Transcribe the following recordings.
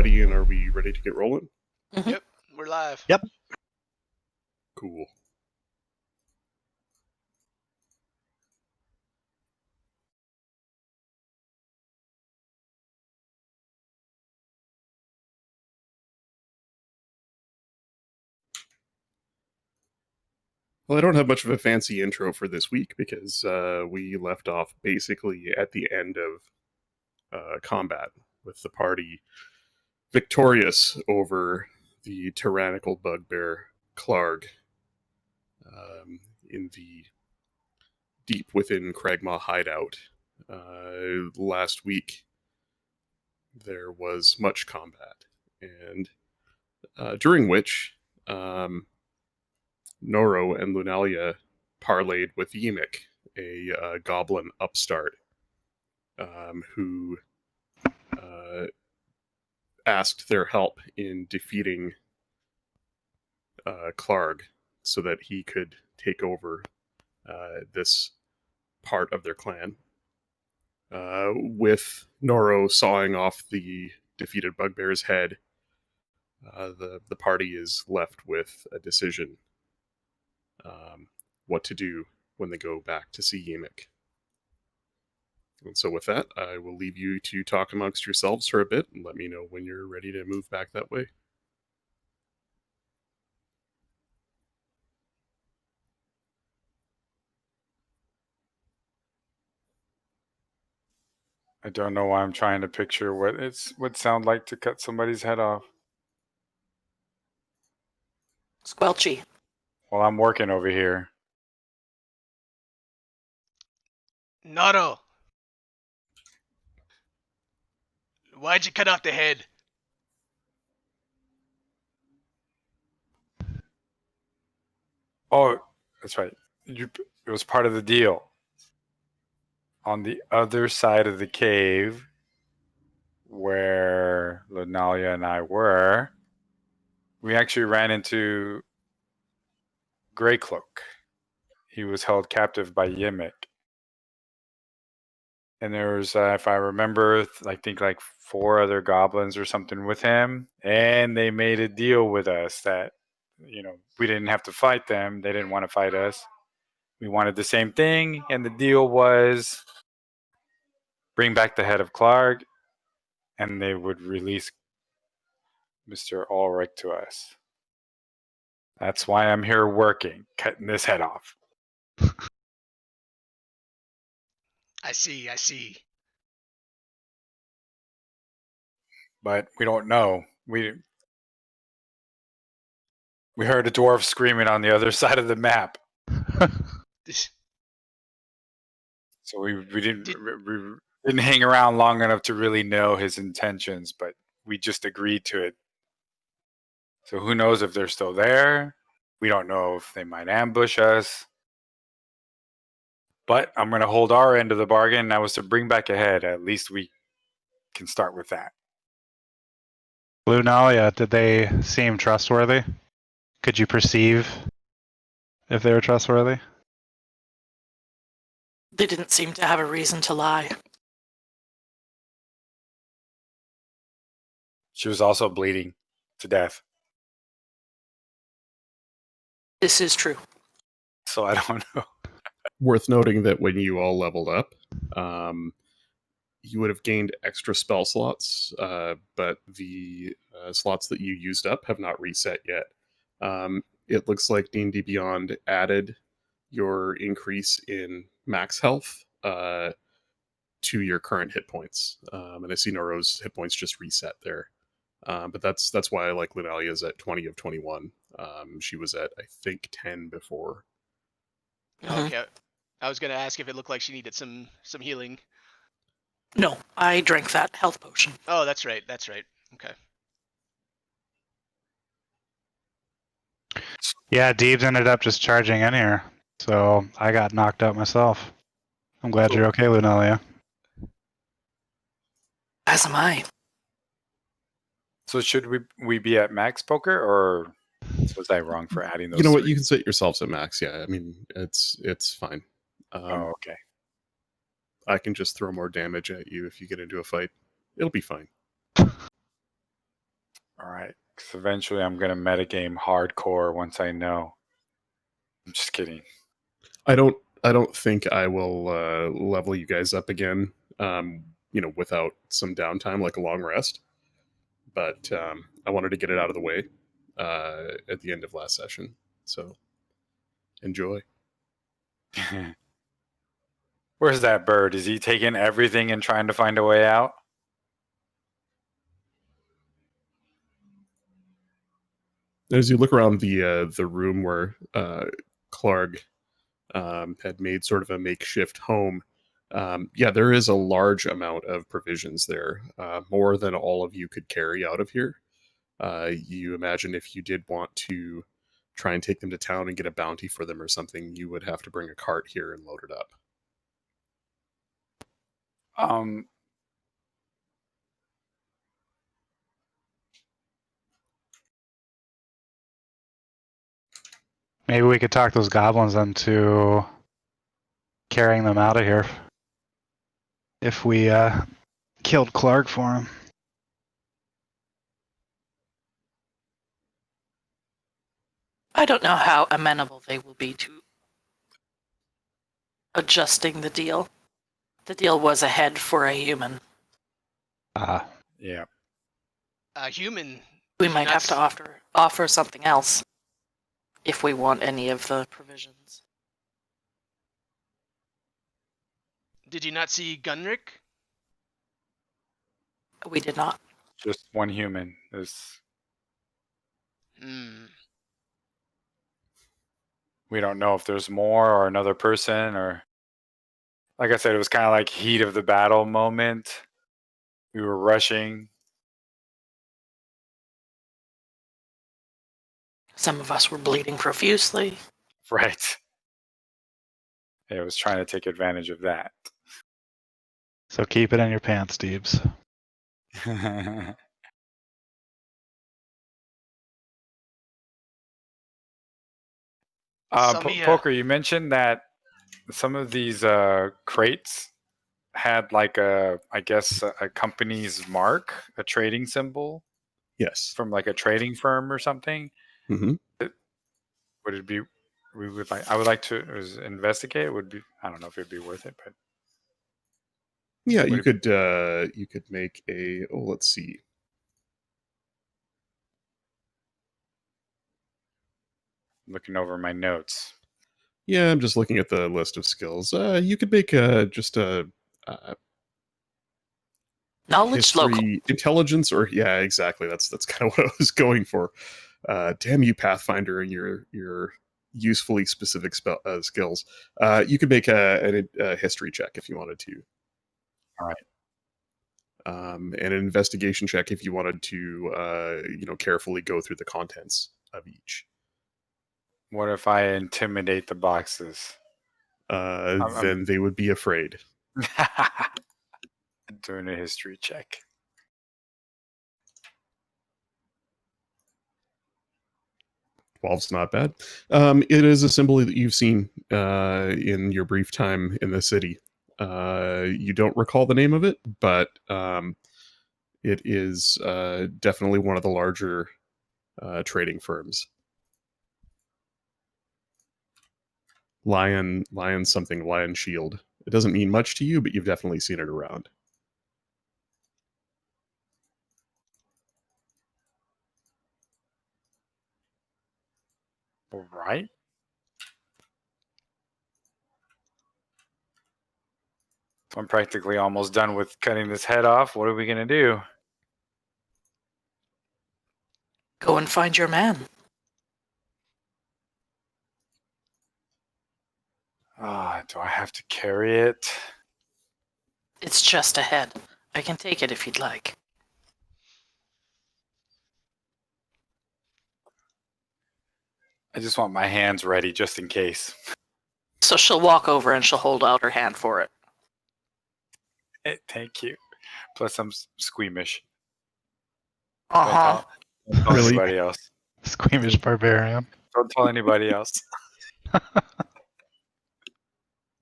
ready, and are we ready to get rolling? Mm-hmm. Yep, we're live. Yep. Cool. Well, I don't have much of a fancy intro for this week because we left off basically at the end of combat with the party victorious over the tyrannical bugbear Clarg in the deep within Cragmaw hideout. Last week there was much combat, and during which Noro and Lunalia parlayed with Yimik, a goblin upstart, who asked their help in defeating Clarg so that he could take over this part of their clan. With Noro sawing off the defeated bugbear's head, the party is left with a decision what to do when they go back to see Yimik. And so with that, I will leave you to talk amongst yourselves for a bit and let me know when you're ready to move back that way. I don't know why I'm trying to picture what it would sound like to cut somebody's head off. Squelchy. Well, I'm working over here. Noro! Why'd you cut off the head? Oh, that's right. It was part of the deal. On the other side of the cave, where Lunalia and I were, we actually ran into Greycloak. He was held captive by Yimik. And there was, if I remember, I think like 4 other goblins or something with him. And they made a deal with us that, we didn't have to fight them. They didn't want to fight us. We wanted the same thing. And the deal was bring back the head of Clarg, and they would release Mr. Ulrich to us. That's why I'm here working, cutting this head off. I see. But we don't know. We heard a dwarf screaming on the other side of the map. So we didn't hang around long enough to really know his intentions, but we just agreed to it. So who knows if they're still there? We don't know if they might ambush us. But I'm going to hold our end of the bargain. That was to bring back a head. At least we can start with that. Lunalia, did they seem trustworthy? Could you perceive if they were trustworthy? They didn't seem to have a reason to lie. She was also bleeding to death. This is true. So I don't know. Worth noting that when you all leveled up, you would have gained extra spell slots, but the slots that you used up have not reset yet. It looks like D&D Beyond added your increase in max health to your current hit points. And I see Noro's hit points just reset there. But that's why I like Lunalia's at 20 of 21. She was at, I think, 10 before. Mhm. Okay. I was gonna ask if it looked like she needed some healing. No, I drank that health potion. Oh, that's right. Okay. Yeah, Deebs ended up just charging in here, so I got knocked out myself. I'm glad Cool. you're okay, Lunalia. As am I. So should we be at max poker, or was I wrong for adding those? You know what? 3? You can set yourselves at max. Yeah, I mean it's fine. Oh, okay. I can just throw more damage at you if you get into a fight. It'll be fine. All right. Because eventually I'm going to metagame hardcore once I know. I'm just kidding. I don't think I will level you guys up again. Without some downtime, like a long rest. But I wanted to get it out of the way at the end of last session. So enjoy. Where's that bird? Is he taking everything and trying to find a way out? As you look around the room where Clark had made sort of a makeshift home, there is a large amount of provisions there, more than all of you could carry out of here. You imagine if you did want to try and take them to town and get a bounty for them or something, you would have to bring a cart here and load it up. Maybe we could talk those goblins into carrying them out of here if we killed Clark for him. I don't know how amenable they will be to adjusting the deal. The deal was a head for a human. Yeah. A human. We might have to offer something else if we want any of the provisions. Did you not see Gunrick? We did not. Just one human. We don't know if there's more or another person, or like I said, it was kind of like heat of the battle moment. We were rushing. Some of us were bleeding profusely. Right. I was trying to take advantage of that. So keep it in your pants, Deebs. Poker, you mentioned that some of these crates had like a company's mark, a trading symbol. Yes. From like a trading firm or something. Mm-hmm. Would it be? I would like to investigate. It would be. I don't know if it'd be worth it, but yeah, you could make a. Oh, let's see. Looking over my notes. Yeah, I'm just looking at the list of skills. You could make just a knowledge, history, local intelligence, or yeah, exactly. That's kind of what I was going for. Damn you, Pathfinder, and your usefully specific skills. You could make a history check if you wanted to. All right. And an investigation check if you wanted to, carefully go through the contents of each. What if I intimidate the boxes? Then they would be afraid. Doing a history check. Twelve's not bad. It is a symbol that you've seen in your brief time in the city. You don't recall the name of it, but it is definitely one of the larger trading firms. Lion Shield. It doesn't mean much to you, but you've definitely seen it around. All right. I'm practically almost done with cutting this head off. What are we going to do? Go and find your man. Do I have to carry it? It's just a head. I can take it if you'd like. I just want my hands ready just in case. So she'll walk over and she'll hold out her hand for it. Thank you. Plus, I'm squeamish. Uh-huh. Don't tell Really? anybody else. Squeamish barbarian. Don't tell anybody else.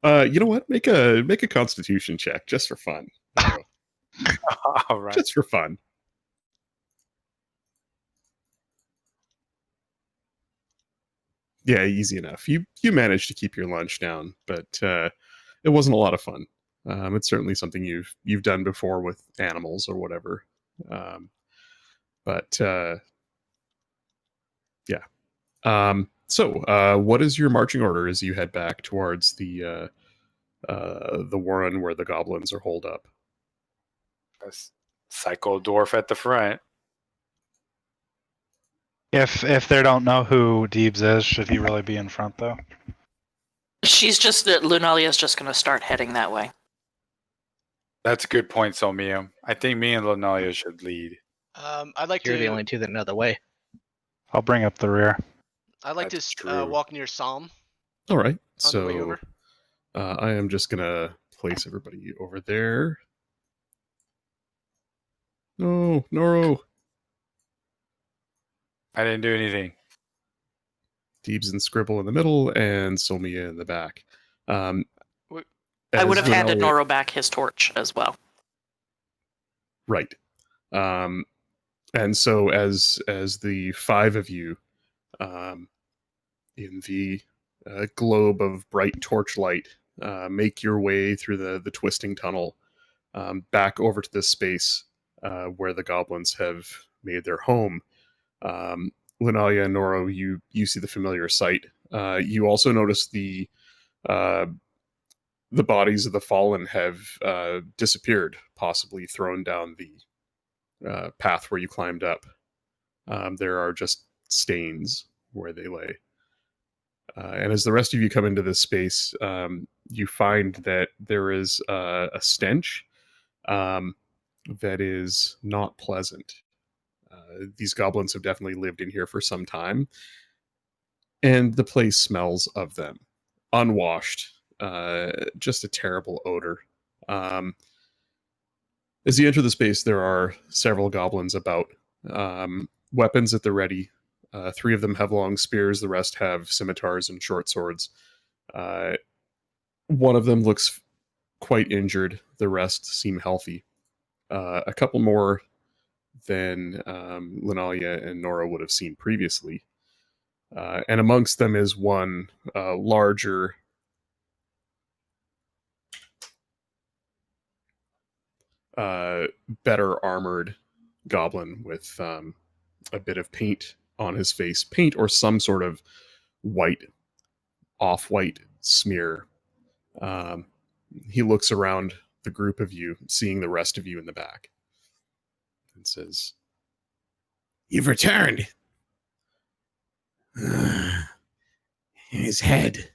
You know what? Make a Constitution check just for fun. All right. Just for fun. Yeah, easy enough. You managed to keep your lunch down, but it wasn't a lot of fun. It's certainly something you've done before with animals or whatever. But yeah. So, what is your marching order as you head back towards the warren where the goblins are holed up? That's Psycho Dwarf at the front. If they don't know who Deebs is, should he really be in front though? Lunalia's just going to start heading that way. That's a good point, Somia. I think me and Lunalia should lead. I'd like You're to. the only two that know the way. I'll bring up the rear. I'd like That's to true. walk near Psalm All right. on the way So over. I am just gonna place everybody over there. No, Noro. I didn't do anything. Deebs and Scribble in the middle, and Somia in the back. I would have as handed Lunalia- Noro back his torch as well. Right. And so as the five of you in the globe of bright torchlight make your way through the twisting tunnel back over to this space where the goblins have made their home, Lunalia and Noro, you see the familiar sight. You also notice the bodies of the fallen have disappeared, possibly thrown down the path where you climbed up. There are just stains where they lay. And as the rest of you come into this space, you find that there is a stench that is not pleasant. These goblins have definitely lived in here for some time, and the place smells of them. Unwashed, just a terrible odor. As you enter the space, there are several goblins about, weapons at the ready. 3 of them have long spears, the rest have scimitars and short swords. One of them looks quite injured, the rest seem healthy. A couple more than Lunalia and Nora would have seen previously. And amongst them is one larger, better armored goblin with a bit of paint on his face, paint or some sort of white, off-white smear. He looks around the group of you, seeing the rest of you in the back, and says, "You've returned." His head.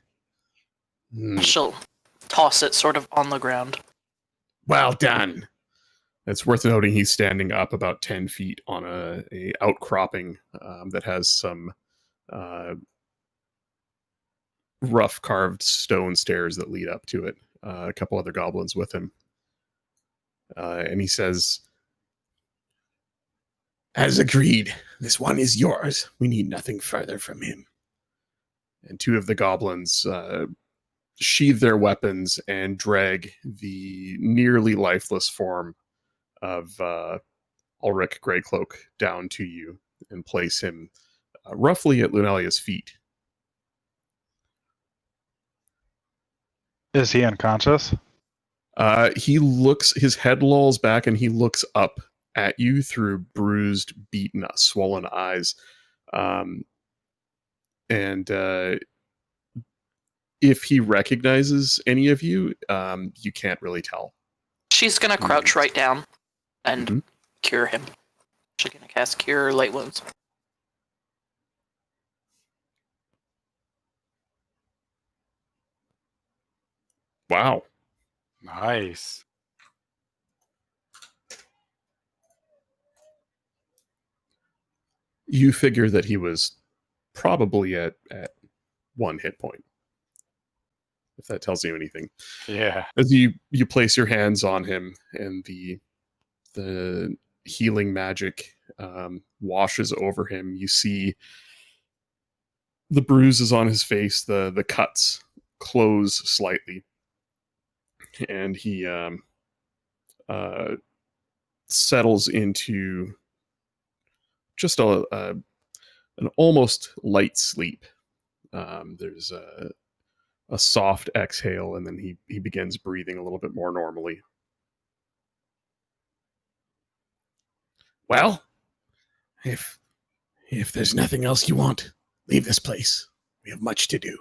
She'll toss it sort of on the ground. Well done. It's worth noting he's standing up about 10 feet on a outcropping that has some rough carved stone stairs that lead up to it. A couple other goblins with him. And he says, "As agreed, this one is yours. We need nothing further from him." And 2 of the goblins sheathe their weapons and drag the nearly lifeless form of Ulrich Greycloak down to you and place him roughly at Lunalia's feet. Is he unconscious? He looks, his head lolls back and he looks up at you through bruised, beaten, swollen eyes. And if he recognizes any of you, you can't really tell. She's going to crouch right down and cure him. She's going to cast Cure Light Wounds. Wow. Nice. You figure that he was probably at 1 hit point, if that tells you anything. Yeah. As you place your hands on him and the healing magic washes over him, you see the bruises on his face, the cuts close slightly, and he settles into just an almost light sleep. There's a soft exhale, and then he begins breathing a little bit more normally. Well, if there's nothing else you want, leave this place. We have much to do.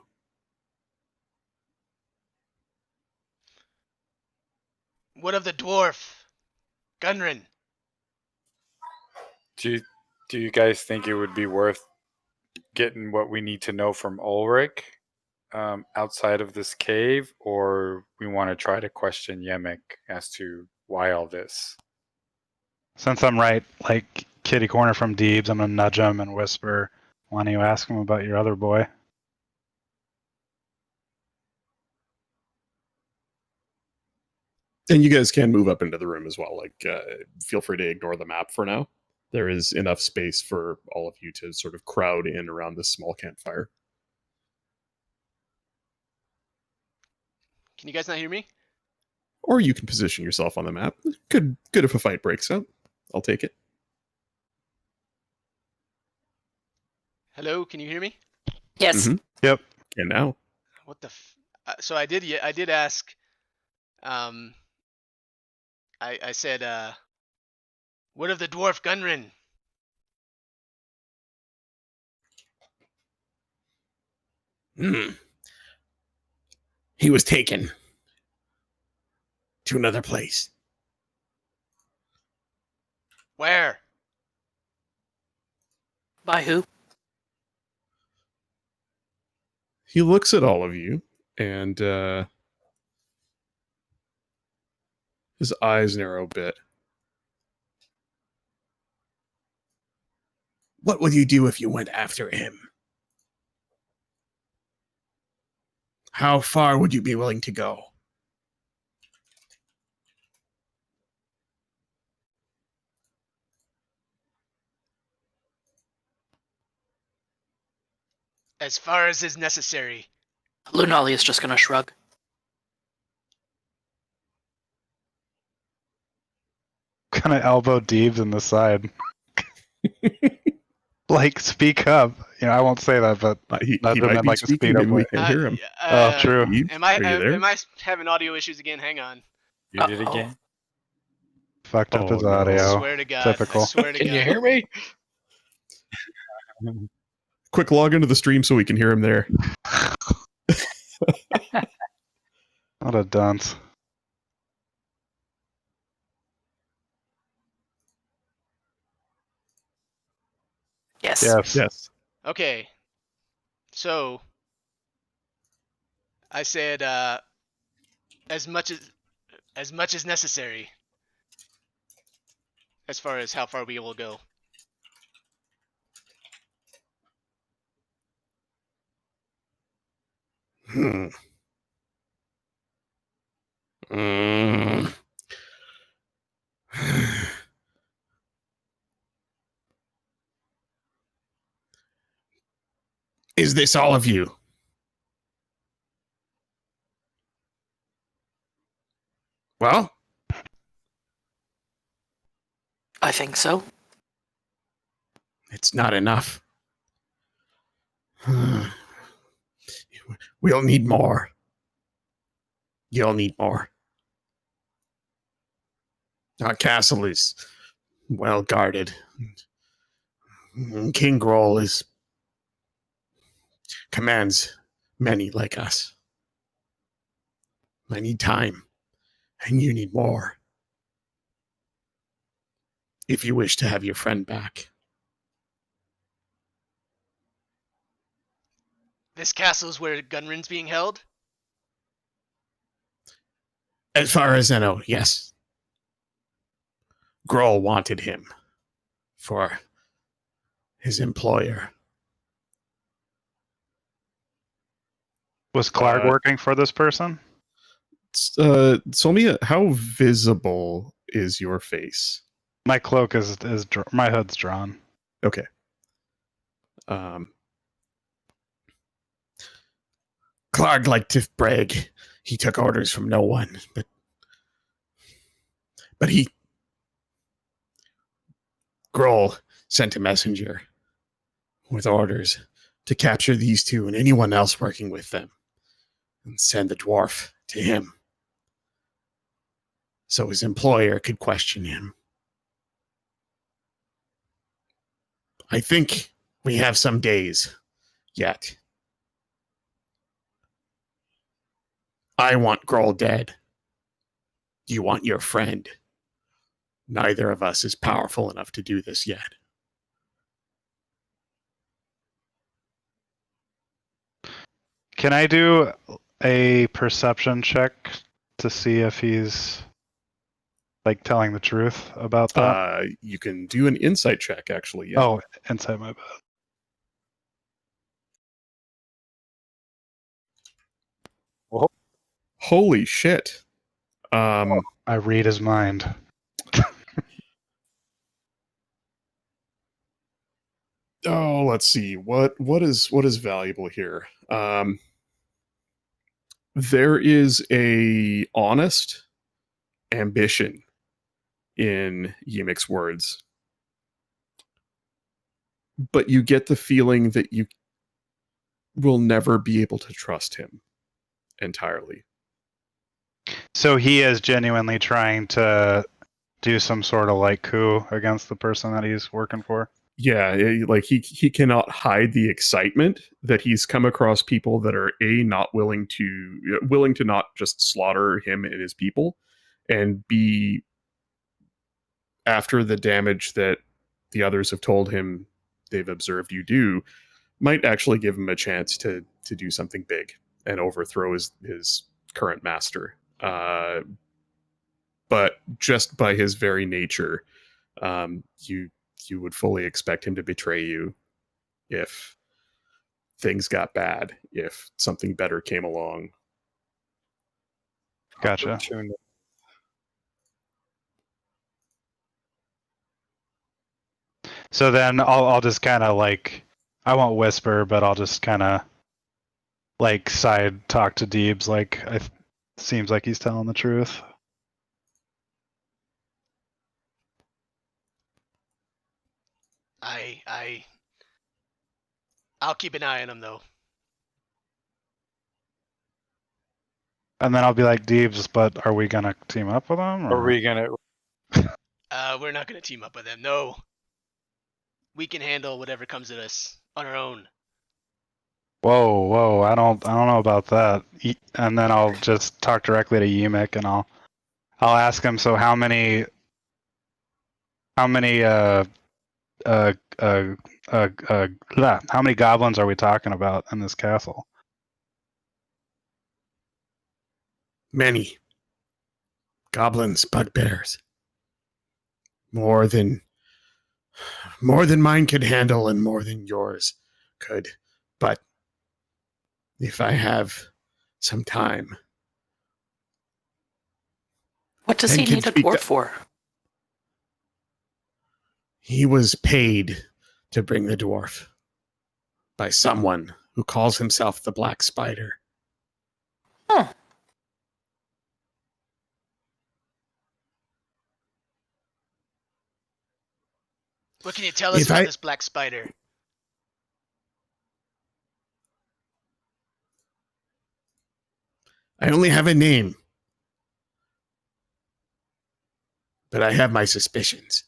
What of the dwarf? Gunrin. Do you guys think it would be worth getting what we need to know from Ulrich outside of this cave, or we want to try to question Yemek as to why all this? Since I'm right, like kitty corner from Deebs, I'm gonna nudge him and whisper, "Why don't you ask him about your other boy?" And you guys can move up into the room as well. Like, feel free to ignore the map for now. There is enough space for all of you to sort of crowd in around this small campfire. Can you guys not hear me? Or you can position yourself on the map. Good if a fight breaks out. I'll take it. Hello, can you hear me? Yes. Mhm. Yep. And now, What the? So I did ask. I said, what of the dwarf Gunrin? He was taken to another place. Where? By who? he looks at all of you, and his eyes narrow a bit. What would you do if you went after him? How far would you be willing to go? As far as is necessary. Lunali is just gonna shrug. Kind of elbow Deebs in the side. Like, speak up. I won't say that, but He nudge him might in be like a speaking, speed up and we way. can hear him. Oh, true. Deeb, Am I are you there? am I having audio issues again? Hang on. You did Uh-oh. again? Fucked up Oh, his no. audio. I swear to God. Typical. I swear to Can God. you hear me? Quick log into the stream so we can hear him there. What a dunce. Yes. Yes. Yes. Okay. So I said as much as necessary. As far as how far we will go. Hmm. Mm. Is this all of you? Well, I think so. it's not enough. We'll need more. You'll need more. Our castle is well guarded. King Groll commands many like us. I need time, and you need more. If you wish to have your friend back. This castle is where Gunrin's being held? As far as I know, yes. Groll wanted him for his employer. Was Clark working for this person? Solmia, how visible is your face? My cloak is my hood's drawn. Okay. Clark liked to brag. He took orders from no one, but Groll sent a messenger with orders to capture these two and anyone else working with them and send the dwarf to him so his employer could question him. I think we have some days yet. I want Grohl dead. You want your friend. Neither of us is powerful enough to do this yet. Can I do a perception check to see if he's like telling the truth about that? You can do an insight check, actually. Yeah. Oh, inside my bed. Holy shit. I read his mind. Oh, let's see. What is valuable here? There is a honest ambition in Yimik's words, but you get the feeling that you will never be able to trust him entirely. So he is genuinely trying to do some sort of like coup against the person that he's working for. Yeah, like he cannot hide the excitement that he's come across people that are not willing to not just slaughter him and his people, and B, after the damage that the others have told him they've observed you do, might actually give him a chance to do something big and overthrow his current master. But just by his very nature, you would fully expect him to betray you if things got bad, if something better came along. Gotcha. So then I'll just kind of like, I won't whisper, but I'll just kind of like side talk to Deebs, like seems like he's telling the truth. I'll keep an eye on him though. And then I'll be like, Deebs, but are we gonna team up with him? Are we gonna? We're not gonna team up with them. No. We can handle whatever comes at us on our own. Whoa! I don't know about that. And then I'll just talk directly to Yimik, and I'll ask him. So how many how many goblins are we talking about in this castle? Many. Goblins, bugbears. More than mine could handle and more than yours could. But if I have some time. What does he need a dwarf for? He was paid to bring the dwarf by someone who calls himself the Black Spider. Huh. What can you tell us about this Black Spider? I only have a name, but I have my suspicions.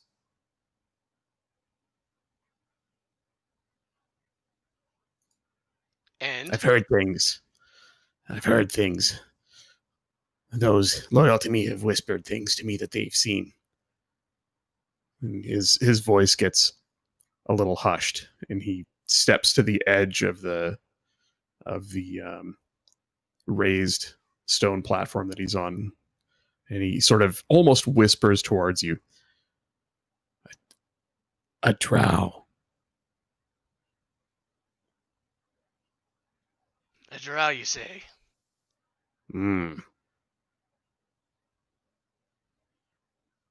And I've heard things. Those loyal to me have whispered things to me that they've seen. And his voice gets a little hushed, and he steps to the edge of the raised stone platform that he's on, and he sort of almost whispers towards you. A drow. a drow, you say? And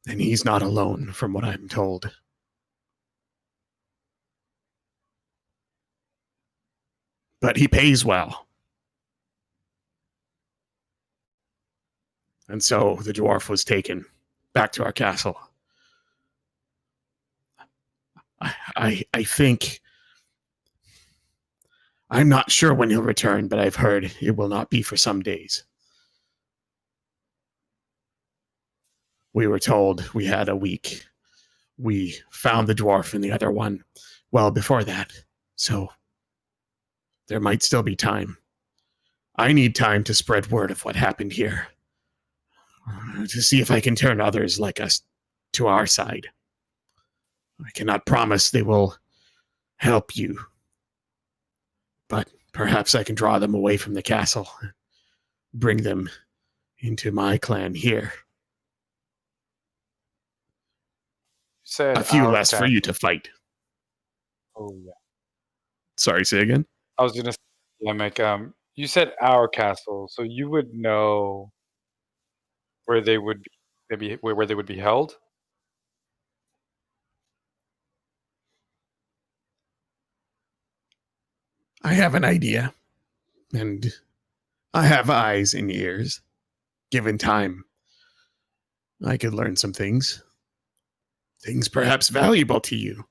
he's not alone, from what I'm told. But he pays well. And so the dwarf was taken back to our castle. I think I'm not sure when he'll return, but I've heard it will not be for some days. We were told we had a week. We found the dwarf and the other one well before that, so there might still be time. I need time to spread word of what happened here, to see if I can turn others like us to our side. I cannot promise they will help you, but perhaps I can draw them away from the castle, bring them into my clan here. Said A few our less for you to castle. fight. Oh yeah. Sorry, say again. I was gonna say, Yemek, you said our castle, so you would know where they would be, maybe where they would be held. I have an idea, and I have eyes and ears. Given time, I could learn some things. Things perhaps valuable to you.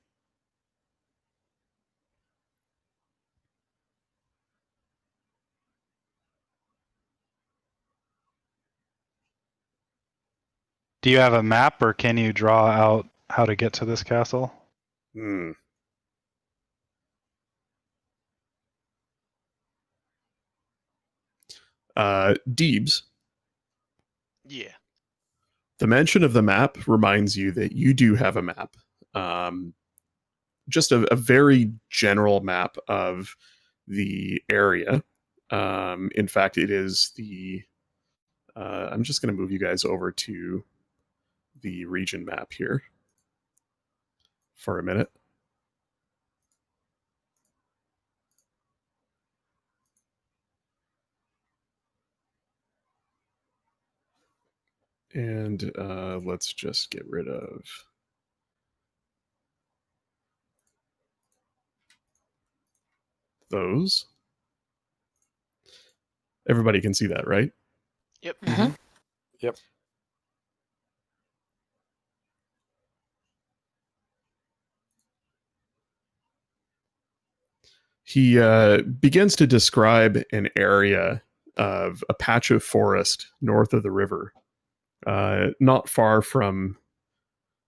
Do you have a map, or can you draw out how to get to this castle? Hmm. Deebs, Yeah. the mention of the map reminds you that you do have a map. Just a very general map of the area. In fact, it is the. I'm just going to move you guys over to the region map here for a minute. And let's just get rid of those. Everybody can see that, right? Yep. Mm-hmm. Yep. He begins to describe an area of a patch of forest north of the river, not far from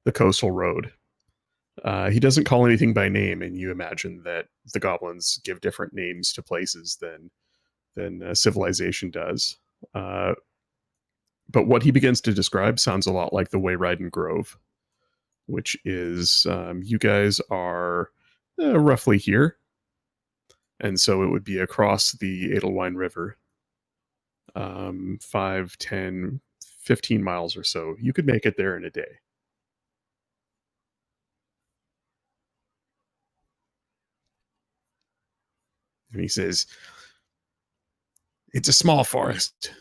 the coastal road. He doesn't call anything by name, and you imagine that the goblins give different names to places than civilization does. But what he begins to describe sounds a lot like the Wayriding Grove, which is you guys are roughly here, and so it would be across the Edelwine River, 5, 10, 15 miles or so. You could make it there in a day. And he says, it's a small forest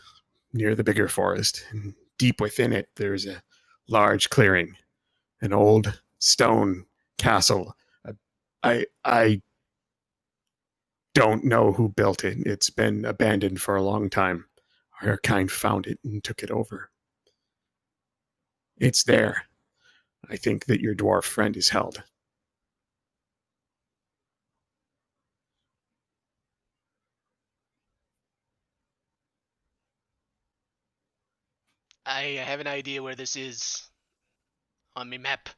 near the bigger forest. And deep within it, there's a large clearing, an old stone castle. I don't know who built it. It's been abandoned for a long time. Our kind found it and took it over. It's there. I think that your dwarf friend is held. I have an idea where this is on my map.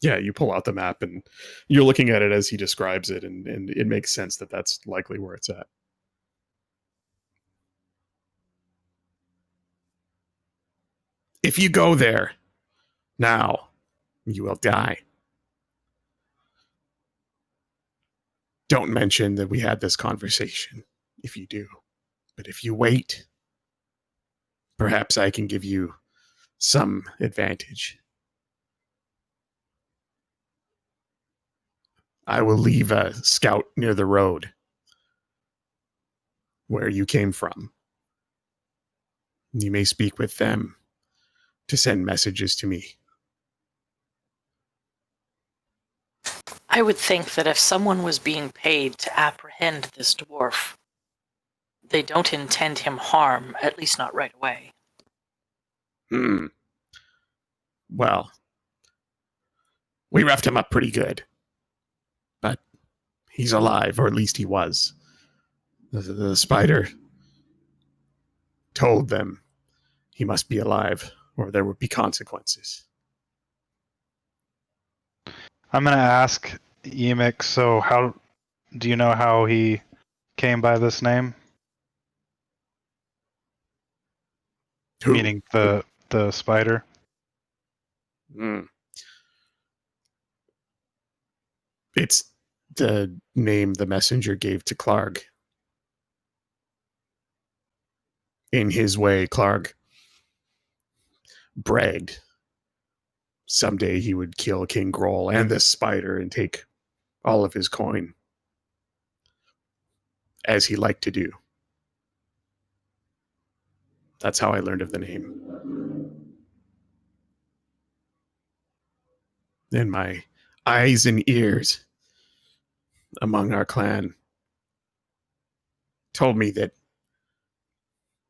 Yeah, you pull out the map and you're looking at it as he describes it, and it makes sense that that's likely where it's at. If you go there now, you will die. Don't mention that we had this conversation if you do. But if you wait, perhaps I can give you some advantage. I will leave a scout near the road where you came from. You may speak with them to send messages to me. I would think that if someone was being paid to apprehend this dwarf, they don't intend him harm, at least not right away. Well, we roughed him up pretty good. But He's alive, or at least he was. The spider told them he must be alive, or there would be consequences. I'm gonna ask Emic. So, how do you know how he came by this name? Who? Meaning the spider. Hmm. It's the name the messenger gave to Clark. In his way, Clark bragged someday he would kill King Groll and this spider and take all of his coin, as he liked to do. That's how I learned of the name. And my eyes and ears among our clan told me that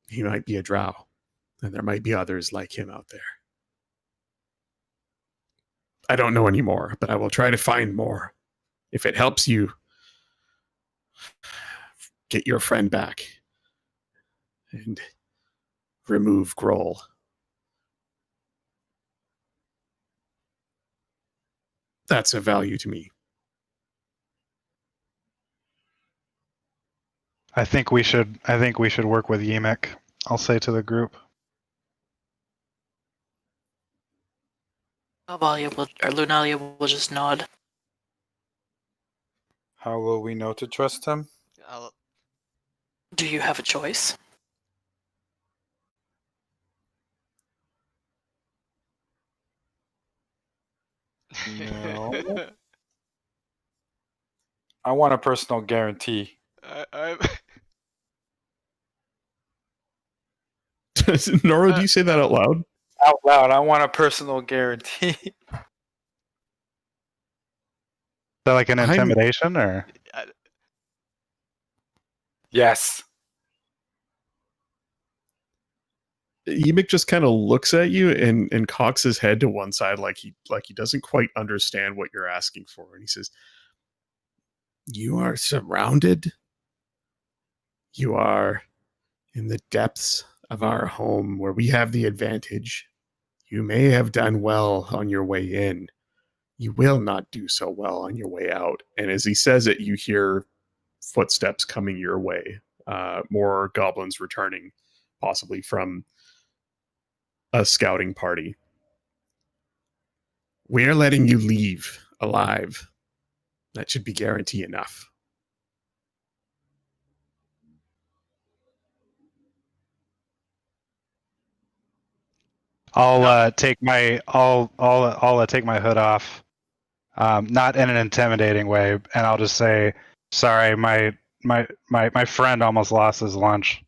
he might be a drow, and there might be others like him out there. I don't know anymore, but I will try to find more. If it helps you get your friend back and remove Groll. That's of value to me. I think we should work with Emic. I'll say to the group. Lunalia will just nod. How will we know to trust him? I'll, Do you have a choice? No. I want a personal guarantee. I'm Nora, do you say that out loud? Out loud, I want a personal guarantee. Is that like an I'm- intimidation or? Yes. Emic just kind of looks at you and cocks his head to one side like he doesn't quite understand what you're asking for. And he says, "You are surrounded. You are in the depths of our home where we have the advantage. You may have done well on your way in. You will not do so well on your way out." And as he says it, you hear footsteps coming your way. More goblins returning, possibly from a scouting party. We're letting you leave alive. That should be guarantee enough. I'll take my take my hood off, not in an intimidating way, and I'll just say, "Sorry, my friend almost lost his lunch,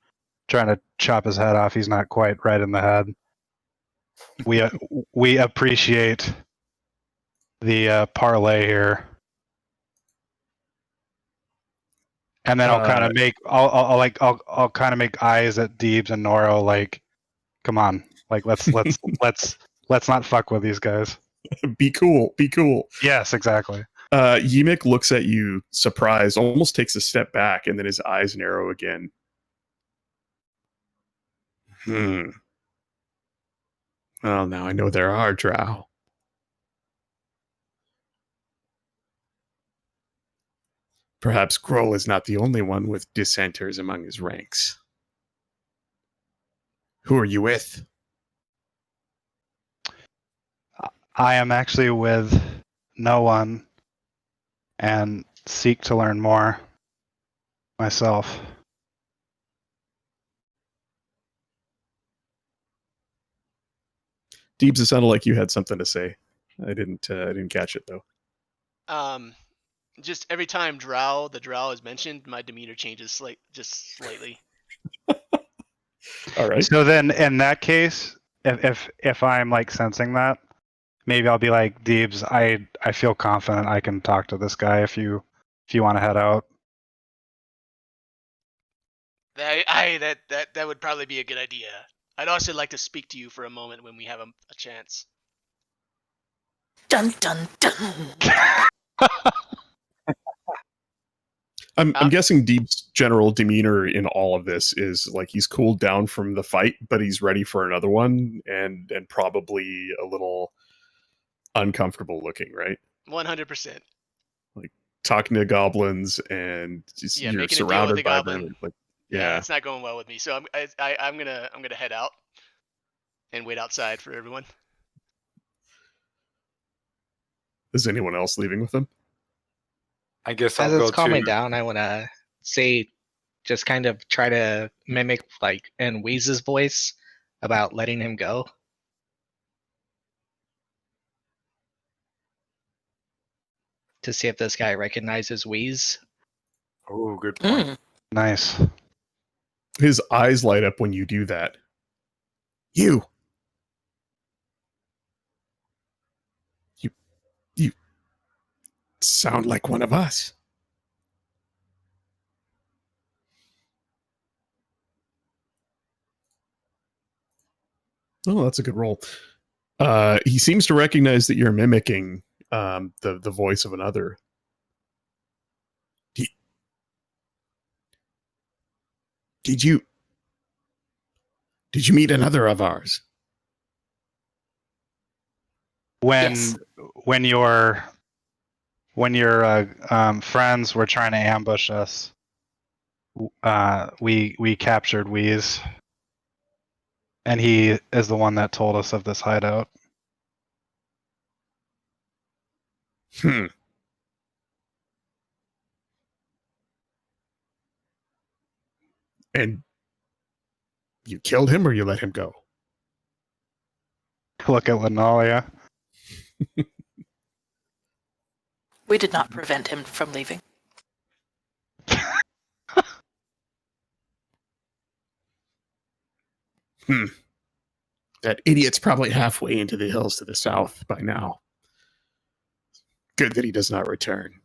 trying to chop his head off. He's not quite right in the head. We appreciate the parlay here." And then I'll kind of make I'll kind of make eyes at Deebs and Noro like, come on, like let's not fuck with these guys. Be cool. Be cool. Yes, exactly. Ymik looks at you, surprised, almost takes a step back, and then his eyes narrow again. Well, now I know there are drow. Perhaps Groll is not the only one with dissenters among his ranks. Who are you with? I am actually with no one and seek to learn more myself. Deebs, it sounded like you had something to say. I didn't catch it though. Just every time the drow is mentioned, my demeanor changes just slightly. All right. So then, in that case, if I'm like sensing that, maybe I'll be like, Deebs, I feel confident I can talk to this guy if you want to head out. That would probably be a good idea. I'd also like to speak to you for a moment when we have a chance. Dun dun dun. I'm guessing Deep's general demeanor in all of this is like he's cooled down from the fight, but he's ready for another one, and probably a little uncomfortable looking, right? 100%. Talking to goblins and just, Yeah, you're making a deal with surrounded the by goblin. them. Like, Yeah, yeah. it's not going well with me. So I'm gonna head out and wait outside for everyone. Is anyone else leaving with them? I guess As I'll go it's calming to. down, I want to say, just kind of try to mimic like in Wheeze's voice about letting him go. To see if this guy recognizes Wheeze. Oh, good point. Mm. Nice. His eyes light up when you do that. You sound like one of us. Oh, that's a good roll. He seems to recognize that you're mimicking the voice of another. Did you meet another of ours? When Yes. when your friends were trying to ambush us, we captured Wheeze, and he is the one that told us of this hideout. Hmm. And you killed him or you let him go? Look at Linalia. We did not prevent him from leaving. That idiot's probably halfway into the hills to the south by now. Good that he does not return.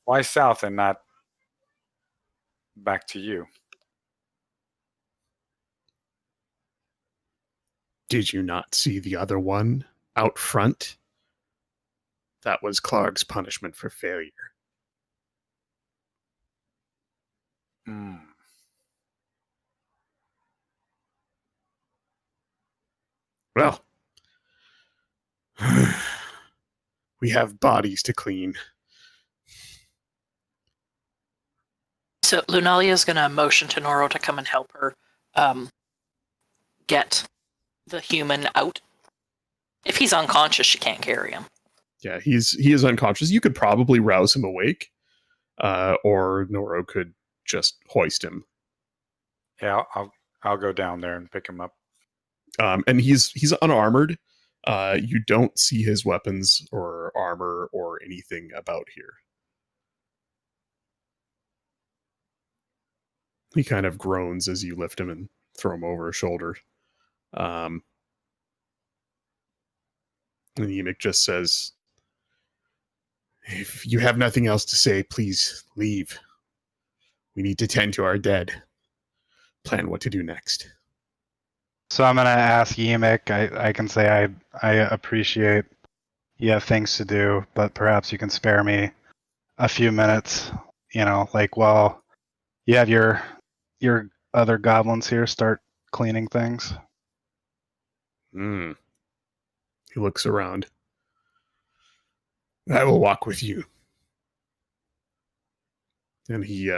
Why south and not back to you? Did you not see the other one out front? That was Clark's punishment for failure. Hmm. Well, we have bodies to clean. So Lunalia is going to motion to Noro to come and help her get the human out. If he's unconscious, she can't carry him. Yeah, he is unconscious. You could probably rouse him awake, or Noro could just hoist him. Yeah, I'll go down there and pick him up. And he's unarmored. You don't see his weapons or armor or anything about here. He kind of groans as you lift him and throw him over his shoulder. And the eunuch just says, "If you have nothing else to say, please leave. We need to tend to our dead. Plan what to do next." So I'm gonna ask Yimik. I can say I appreciate you have things to do, but perhaps you can spare me a few minutes. You know, like while you have your other goblins here start cleaning things. Mm. He looks around. "I will walk with you." And he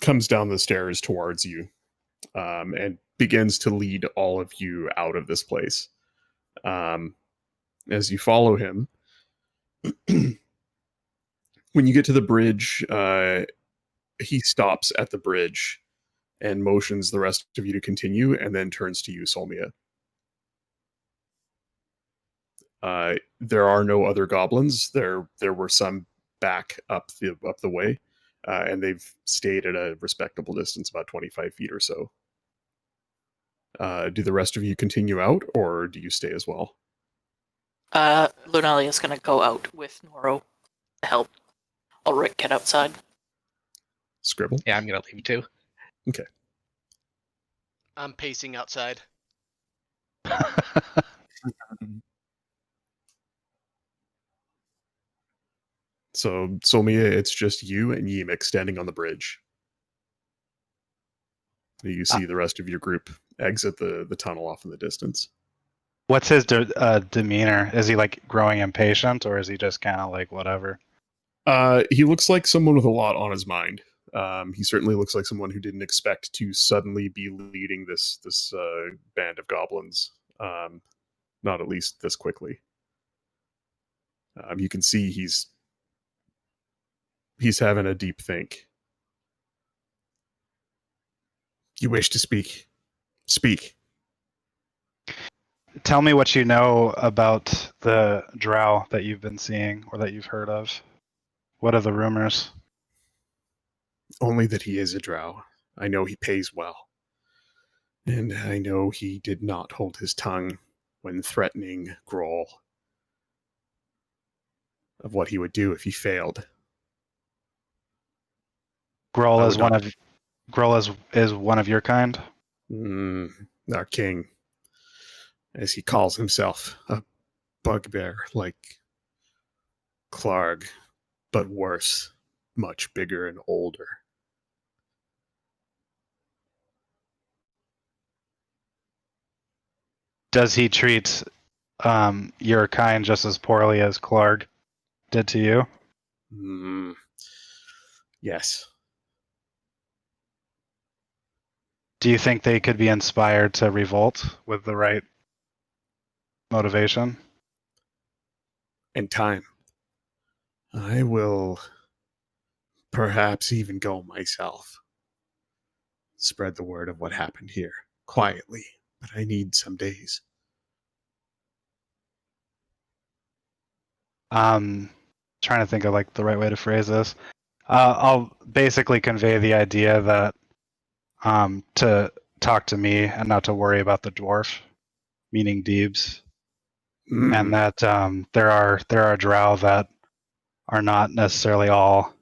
comes down the stairs towards you, and begins to lead all of you out of this place. As you follow him, when you get to the bridge, he stops at the bridge and motions the rest of you to continue, and then turns to you, Solmia. There are no other goblins. There were some back up the way, and they've stayed at a respectable distance, about 25 feet or so. Do the rest of you continue out, or do you stay as well? Lunalia is going to go out with Noro to help Ulrich get outside. Scribble? Yeah, I'm gonna leave too. Okay. I'm pacing outside. So, Somia, it's just you and Yimik standing on the bridge. You see the rest of your group exit the tunnel off in the distance. What's his demeanor? Is he like growing impatient, or is he just kind of like whatever? He looks like someone with a lot on his mind. He certainly looks like someone who didn't expect to suddenly be leading this band of goblins. Not at least this quickly. You can see he's having a deep think. You wish to speak? Speak. Tell me what you know about the drow that you've been seeing or that you've heard of. What are the rumors? Only that he is a drow. I know he pays well. And I know he did not hold his tongue when threatening Grohl of what he would do if he failed. Grohl I is would one not- of Grohl is one of your kind. Our king, as he calls himself, a bugbear like Clark, but worse, much bigger and older. Does he treat your kind just as poorly as Clark did to you? Yes. Do you think they could be inspired to revolt with the right motivation? In time, I will perhaps even go myself. Spread the word of what happened here quietly, but I need some days. Trying to think of like the right way to phrase this. I'll basically convey the idea that to talk to me and not to worry about the dwarf, meaning Deebs, and that there are drow that are not necessarily all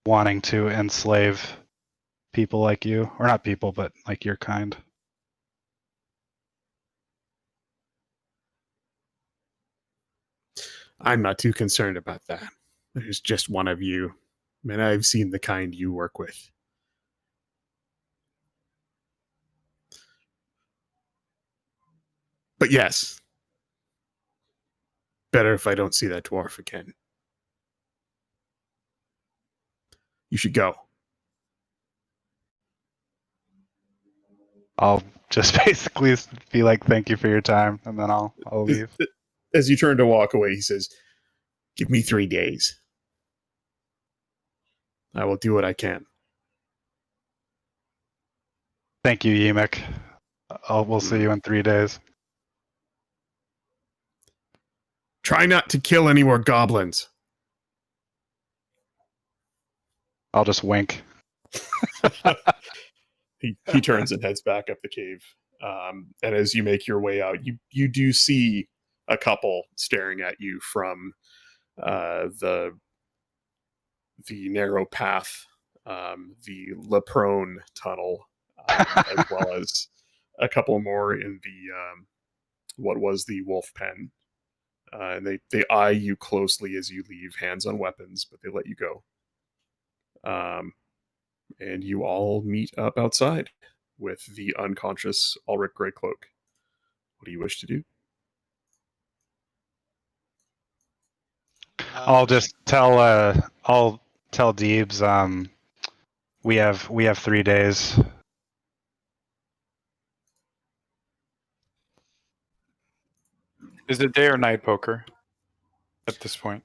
wanting to enslave people like you, or not people, but like your kind. I'm not too concerned about that. There's just one of you, and I've seen the kind you work with. But yes, better if I don't see that dwarf again. You should go. I'll just basically be like, "Thank you for your time," and then I'll leave. As you turn to walk away, he says, "Give me 3 days. I will do what I can." Thank you, Yemek. We'll see you in 3 days. Try not to kill any more goblins. I'll just wink. He turns and heads back up the cave. And as you make your way out, you do see a couple staring at you from the narrow path, the Leprone tunnel, as well as a couple more in the what was the wolf pen. And they eye you closely as you leave, hands on weapons, but they let you go. And you all meet up outside with the unconscious Ulrich Greycloak. What do you wish to do? I'll just tell Deebs we have 3 days. Is it day or night poker at this point?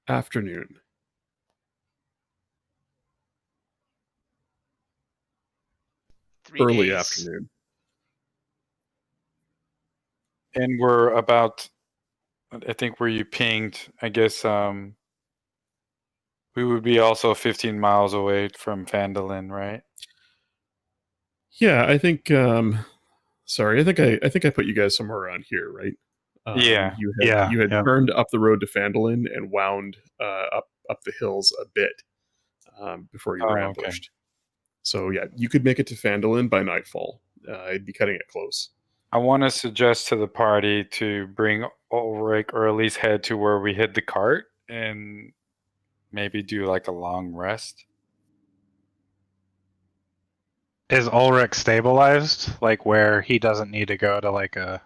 Afternoon. Early days. afternoon. And we're about, I think where you pinged, I guess we would be also 15 miles away from Phandalin, right? Yeah, I think sorry, I think I put you guys somewhere around here, right? Yeah. You Yeah, had yeah. turned up the road to Phandalin and wound up the hills a bit before you were Oh, okay. ambushed. So yeah, you could make it to Phandalin by nightfall. it'd be cutting it close. I want to suggest to the party to bring Ulrich, or at least head to where we hid the cart, and maybe do like a long rest. Is Ulrich stabilized? Like where he doesn't need to go to like an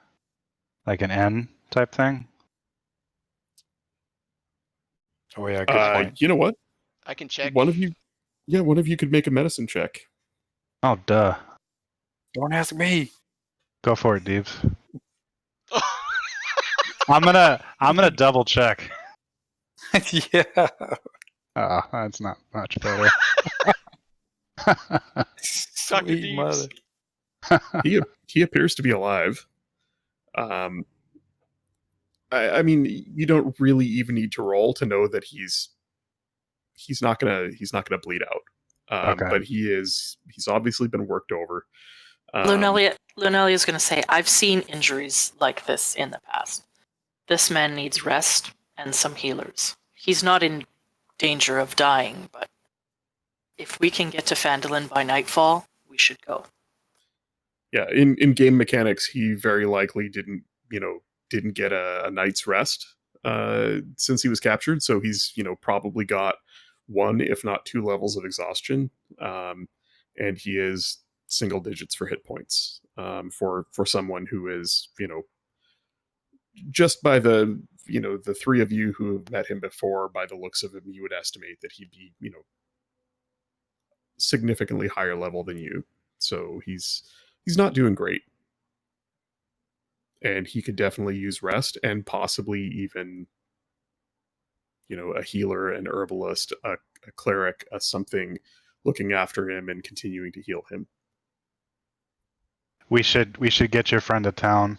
inn type thing? Oh yeah, good point. You know what? I can check. One of you could make a medicine check. Oh duh. Don't ask me. Go for it, Deeps. I'm gonna double check. Yeah. Oh, that's not much better. Dr. Sweet Deeps. mother. He appears to be alive. I mean, you don't really even need to roll to know that he's not gonna bleed out. Okay. But he's obviously been worked over. Lunelia's going to say, I've seen injuries like this in the past. This man needs rest and some healers. He's not in danger of dying, but if we can get to Phandalin by nightfall, we should go. Yeah, in game mechanics, he very likely didn't get a night's rest since he was captured. So he's probably got 1, if not 2 levels of exhaustion, and he is single digits for hit points for someone who is just by the the 3 of you who have met him before, by the looks of him, you would estimate that he'd be significantly higher level than you. So he's not doing great. And he could definitely use rest, and possibly even a healer, an herbalist, a cleric, a something looking after him and continuing to heal him. We should get your friend to town.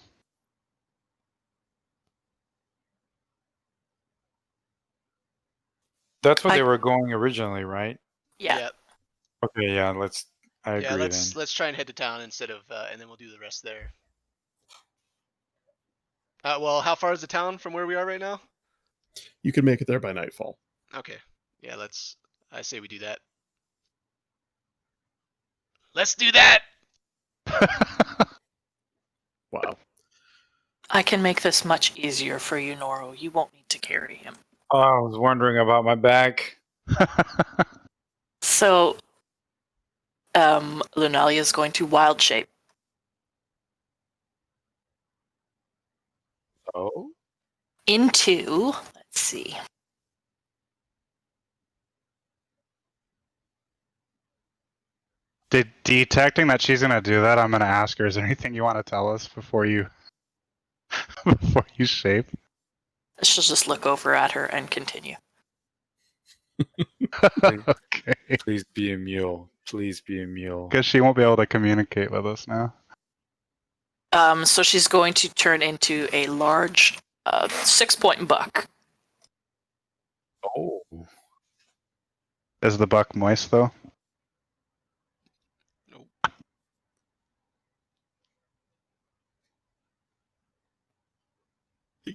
That's what they were going originally, right? Yeah. Okay, yeah, I agree Yeah, then. let's try and head to town instead of, and then we'll do the rest there. Well, how far is the town from where we are right now? You could make it there by nightfall. Okay. Yeah, I say we do that. Let's do that! Wow. I can make this much easier for you, Noro. You won't need to carry him. Oh, I was wondering about my back. So, Lunalia is going to wild shape. Oh? Into, let's see. Detecting that she's gonna do that, I'm gonna ask her, is there anything you want to tell us before you before you shape? She'll just look over at her and continue. Okay. Please be a mule. Please be a mule. Because she won't be able to communicate with us now. So she's going to turn into a large 6-point buck. Oh. Is the buck moist though? Nope.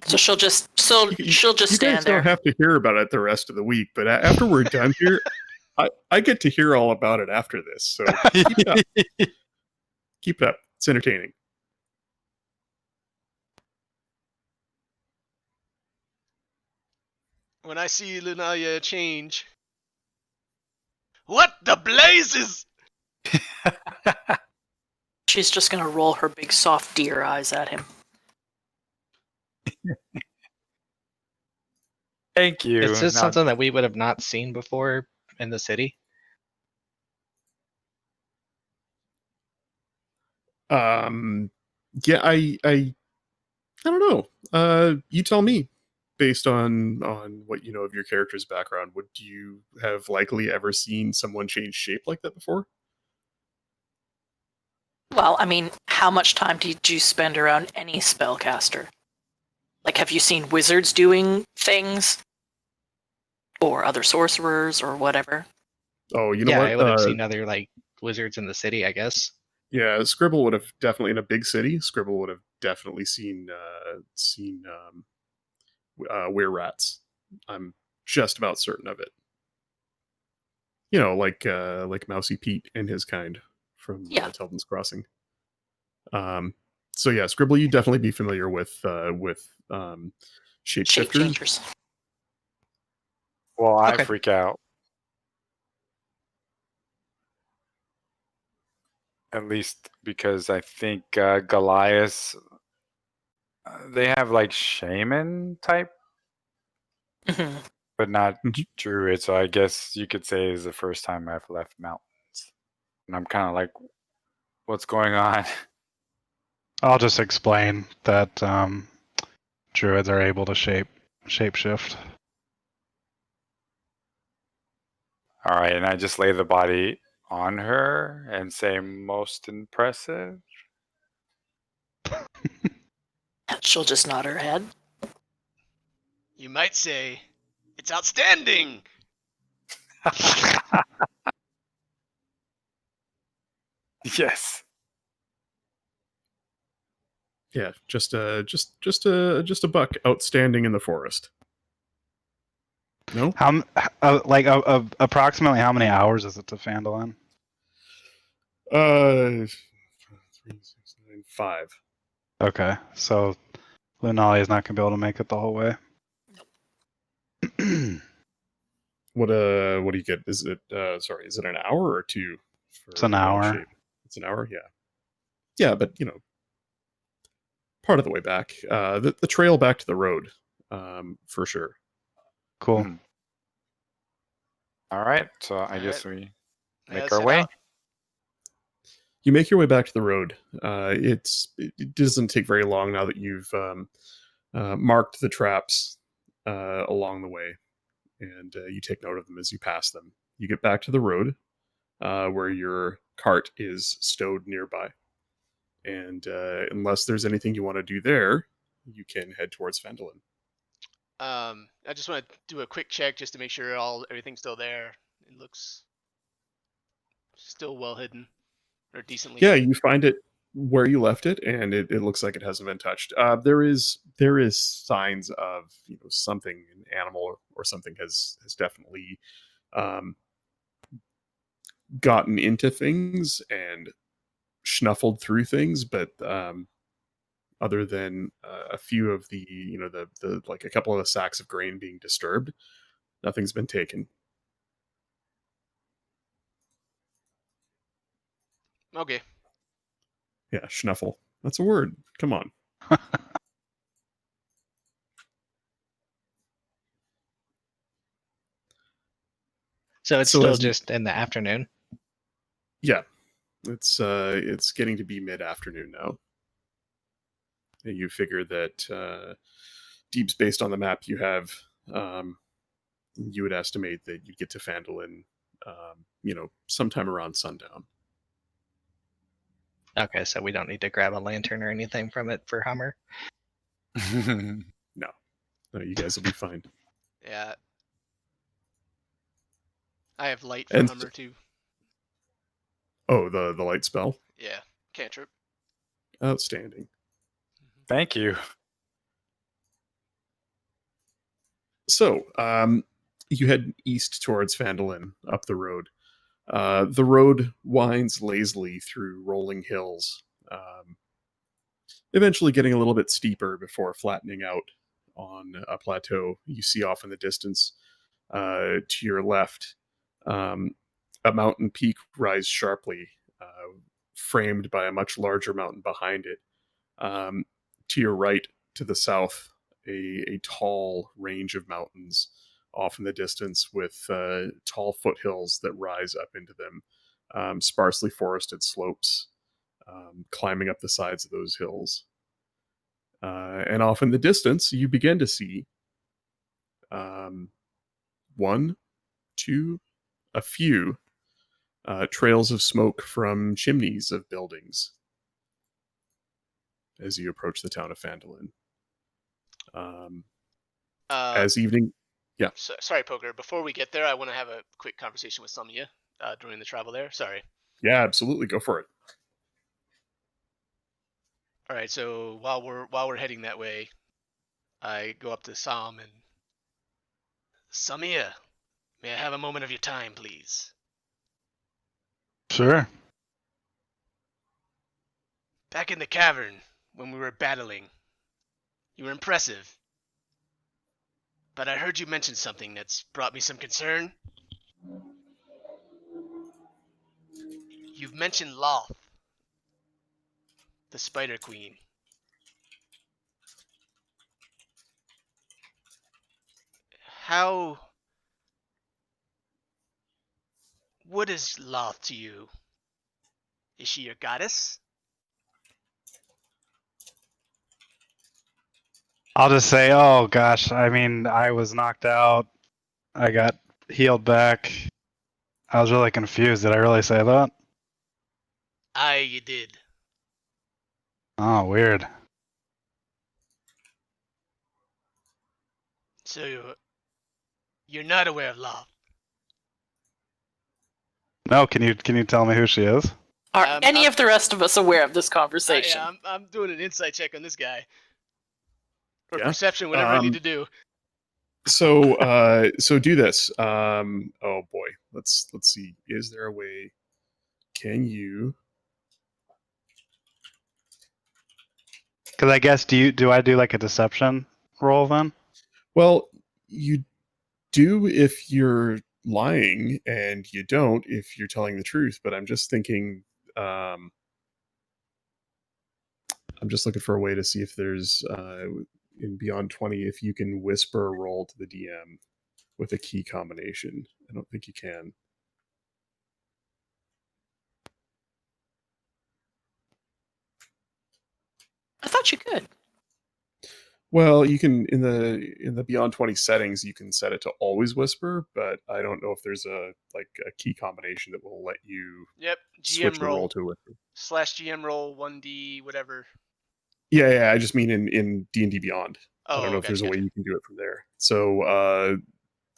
So she'll just You stand guys there. don't have to hear about it the rest of the week, but after we're done here, I get to hear all about it after this. So keep it up. Keep it up. It's entertaining. When I see Lunalia change. What the blazes? She's just going to roll her big soft deer eyes at him. Thank you. Is this Now- something that we would have not seen before in the city? Yeah, I don't know. You tell me. Based on what you know of your character's background, would you have likely ever seen someone change shape like that before? Well, I mean, how much time did you spend around any spellcaster? Like, have you seen wizards doing things? Or other sorcerers or whatever? Oh, you know Yeah, what? I would have seen other wizards in the city, I guess. Yeah, Scribble would have definitely, in a big city, Scribble would have definitely seen were rats. I'm just about certain of it. Like Mousy Pete and his kind from Yeah. Telden's Crossing. So yeah, Scribble, you'd definitely be familiar with Shape shapeshifters. changers. Well, I Okay. freak out. At least because I think Goliath, they have like shaman type, Mhm. but not Mhm. druid. So I guess you could say is the first time I've left mountains, and I'm kind of like, what's going on? I'll just explain that druids are able to shapeshift. All right, and I just lay the body on her and say, most impressive. She'll just nod her head. You might say, it's outstanding. Yes. Yeah, just a buck outstanding in the forest. No, How approximately how many hours is it to Phandalin? 3, 6, 9, 5. Okay, so Lunali is not gonna be able to make it the whole way. What do you get? Is it is it an hour or two for It's an hour. shape? It's an hour, yeah. Yeah, but part of the way back. The trail back to the road, for sure. Cool. Mhm. All right, so I All guess right. we Yeah, make let's our head way. out. You make your way back to the road. It doesn't take very long now that you've marked the traps along the way, and you take note of them as you pass them. You get back to the road where your cart is stowed nearby, and unless there's anything you want to do there, you can head towards Phandalin. I just want to do a quick check just to make sure everything's still there. It looks still well hidden or decently Yeah, hidden. you find it where you left it, and it looks like it hasn't been touched. There is signs of something, an animal or something has definitely um, gotten into things and snuffled through things, but other than a few of the like a couple of the sacks of grain being disturbed, nothing's been taken. Okay. Yeah, schnuffle. That's a word. Come on. So it's So still as just in the afternoon. yeah, it's getting to be mid-afternoon now. And you figure that Deeps, based on the map you have, you would estimate that you'd get to Phandalin, sometime around sundown. Okay, so we don't need to grab a lantern or anything from it for Hummer. No, you guys will be fine. Yeah. I have light for And Hummer too. oh, the light spell, Yeah. Cantrip. outstanding. Thank you. So, you head east towards Phandalin up the road. The road winds lazily through rolling hills, eventually getting a little bit steeper before flattening out on a plateau you see off in the distance. To your left, um, a mountain peak rises sharply, framed by a much larger mountain behind it. To your right, to the south, a tall range of mountains off in the distance with tall foothills that rise up into them, sparsely forested slopes climbing up the sides of those hills. And off in the distance, you begin to see um, one, two, a few trails of smoke from chimneys of buildings as you approach the town of Phandalin. Uh, As evening, yeah, sorry, Poker. Before we get there, I want to have a quick conversation with some of you during the travel there. Sorry. yeah, absolutely, go for it. All right. So while we're heading that way, I go up to Sam and Samia, may I have a moment of your time, please? Sure. Back in the cavern, when we were battling, you were impressive. But I heard you mention something that's brought me some concern. You've mentioned Loth, the Spider Queen. How... What is Loth to you? Is she your goddess? I'll just say, oh gosh, I mean, I was knocked out. I got healed back. I was really confused. Did I really say that? Aye, you did. Oh, weird. So you're not aware of Loth. No, can you tell me who she is? Are any of the rest of us aware of this conversation? Yeah, I'm doing an insight check on this guy. Or Yeah. perception, whatever I need to do. So do this. Oh boy, let's see. Is there a way? Can you? Because I guess do I do like a deception roll then? Well, you do if you're lying, and you don't if you're telling the truth. But I'm just thinking. I'm just looking for a way to see if there's in Beyond 20 if you can whisper a roll to the DM with a key combination. I don't think you can. I thought you could. Well, you can in the Beyond 20 settings you can set it to always whisper, but I don't know if there's a key combination that will let you Yep, switch GM the roll roll. to a whisper. /GM roll 1D whatever. Yeah, I just mean in D&D Beyond. I don't Oh, know if there's a way gotcha. you can do it from there. So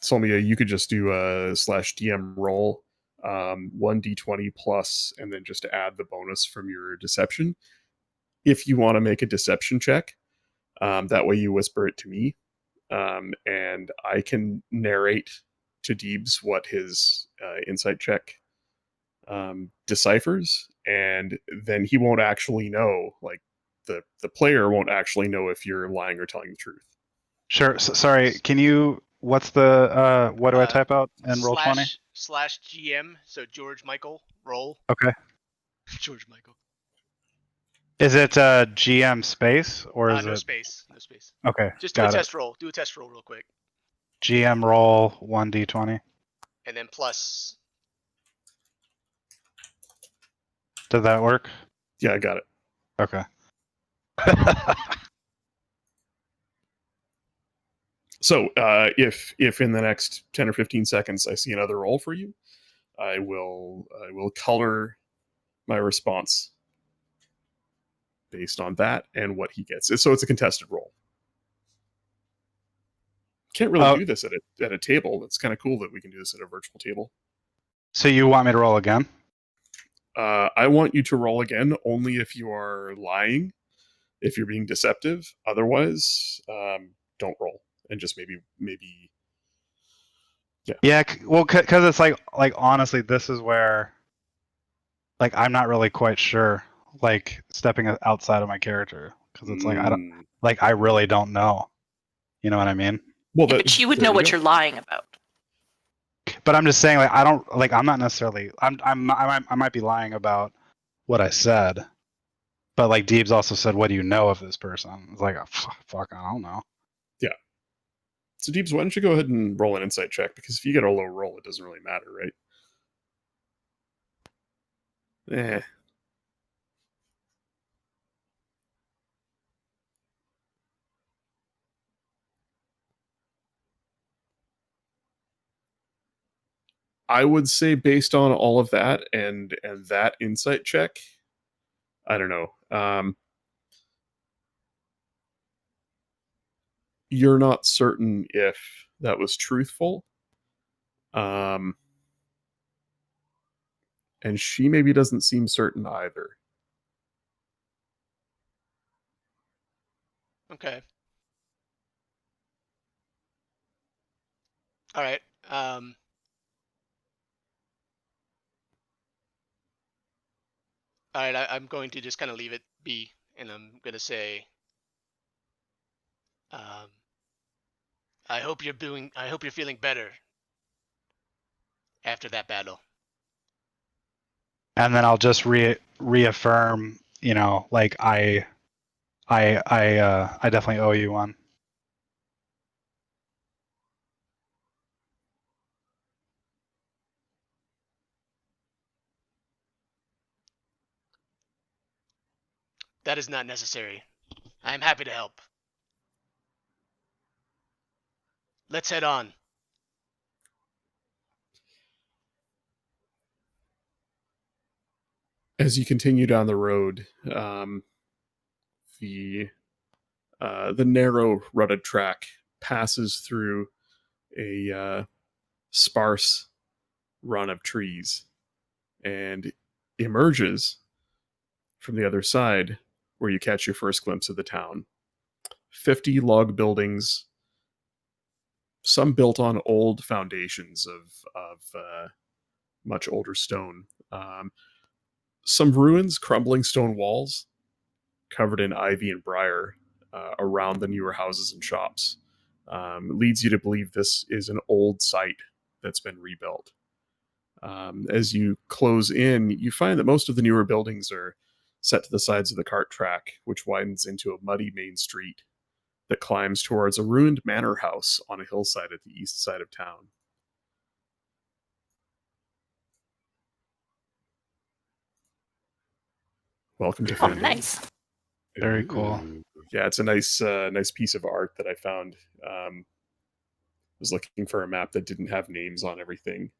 Solmia, you could just do a /DM roll 1d20 plus, and then just add the bonus from your deception. If you want to make a deception check, that way you whisper it to me, and I can narrate to Deebs what his insight check deciphers, and then he won't actually know. Like the player won't actually know if you're lying or telling the truth. Sure. Sorry. Can you? What's the? What do I type out in roll 20? /GM. So George Michael roll. Okay. George Michael. Is it GM space or is No it? space. No space. Okay. Just do a Got it. test roll. Do a test roll real quick, GM roll 1d20. and then plus. Did that work? Yeah, I got it. Okay. So if in the next 10 or 15 seconds I see another roll for you, I will color my response based on that and what he gets. So it's a contested roll. Can't really do this at a table. It's kind of cool that we can do this at a virtual table. So you want me to roll again? I want you to roll again only if you are lying, if you're being deceptive. Otherwise, don't roll, and just maybe yeah. Yeah. Well, because it's like honestly, this is where like I'm not really quite sure, like stepping outside of my character, because it's like I really don't know. You know what I mean? Well, Yeah, but you would know what you're lying about. But I'm just saying, like I don't like. I'm not necessarily. I might be lying about what I said, but like Deebs also said, "What do you know of this person?" It's like, fuck, I don't know. Yeah. So Deebs, why don't you go ahead and roll an insight check? Because if you get a low roll, it doesn't really matter, right? I would say based on all of that and that insight check, I don't know. You're not certain if that was truthful. And she maybe doesn't seem certain either. Okay. All right. All right, I'm going to just kind of leave it be, and I'm gonna say, I hope you're feeling better after that battle. And then I'll just reaffirm, like I definitely owe you one. That is not necessary. I am happy to help. Let's head on. As you continue down the road, the narrow rutted track passes through a sparse run of trees and emerges from the other side, where you catch your first glimpse of the town. 50 log buildings, some built on old foundations of much older stone. Some ruins, crumbling stone walls covered in ivy and briar around the newer houses and shops. Leads you to believe this is an old site that's been rebuilt. As you close in, you find that most of the newer buildings are set to the sides of the cart track, which widens into a muddy main street that climbs towards a ruined manor house on a hillside at the east side of town. Welcome to Oh, Phandalin. nice. Very cool. Yeah, it's a nice piece of art that I found. Was looking for a map that didn't have names on everything.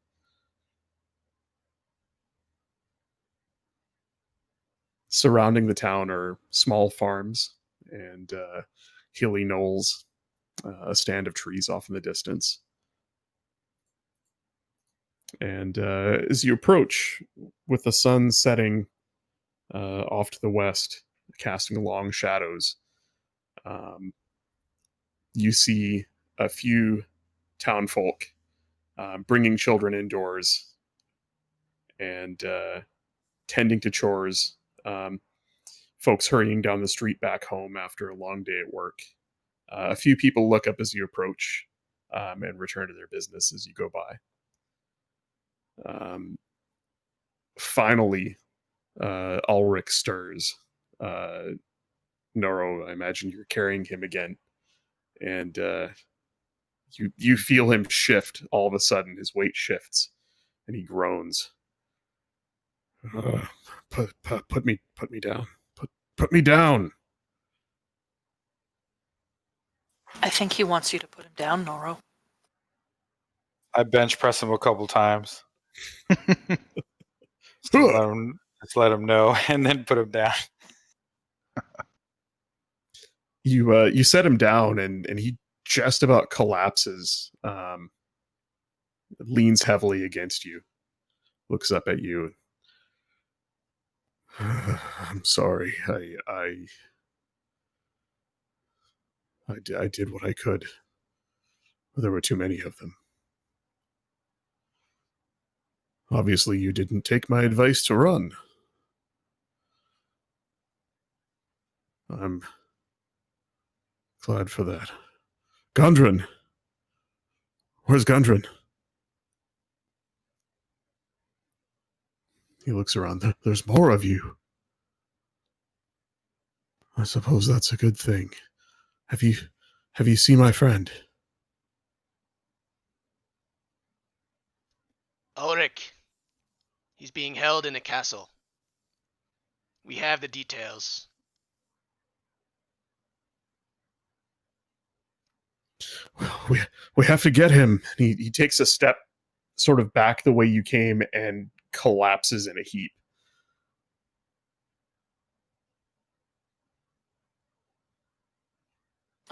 Surrounding the town are small farms and hilly knolls, a stand of trees off in the distance. And as you approach, with the sun setting off to the west, casting long shadows, you see a few townfolk bringing children indoors and tending to chores. Folks hurrying down the street back home after a long day at work. A few people look up as you approach and return to their business as you go by. Finally, Ulrich stirs. Noro, I imagine you're carrying him again, and you feel him shift. All of a sudden, his weight shifts, and he groans. Put me down. Put me down. I think he wants you to put him down, Noro. I bench press him a couple times. Just let him know, and then put him down. You set him down, and he just about collapses. Leans heavily against you. Looks up at you. I'm sorry. I did what I could. There were too many of them. Obviously, you didn't take my advice to run. I'm glad for that. Gundren! Where's Gundren? He looks around. There's more of you. I suppose that's a good thing. Have you seen my friend? Ulrich. He's being held in a castle. We have the details. We have to get him. He takes a step sort of back the way you came and collapses in a heap.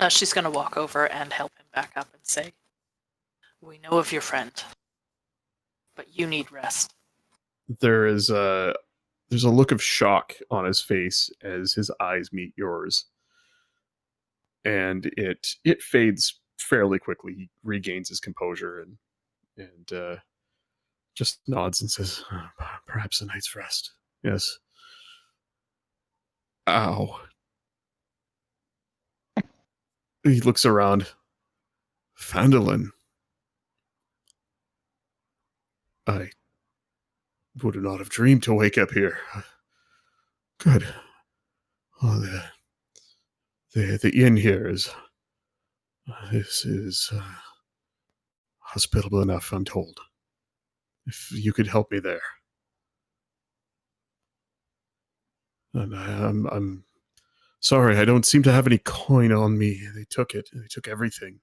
She's going to walk over and help him back up and say, "We know of your friend, but you need rest." There's a look of shock on his face as his eyes meet yours, and it fades fairly quickly. He regains his composure and just nods and says, "Perhaps a night's rest. Yes, Ow. He looks around. Phandalin. I would not have dreamed to wake up here. Good. Oh, the inn here is hospitable enough, I'm told. If you could help me there. And I'm sorry, I don't seem to have any coin on me. They took it. They took everything.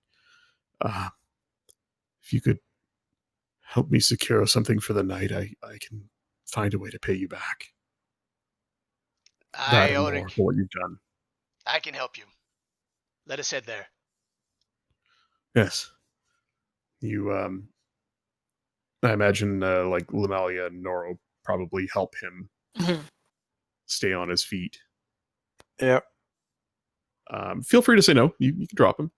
If you could help me secure something for the night, I can find a way to pay you back. That and more for what you've done. I can help you. Let us head there. Yes. You, I imagine, like, Lamalia and Noro probably help him stay on his feet. Yep. Feel free to say no. You can drop him.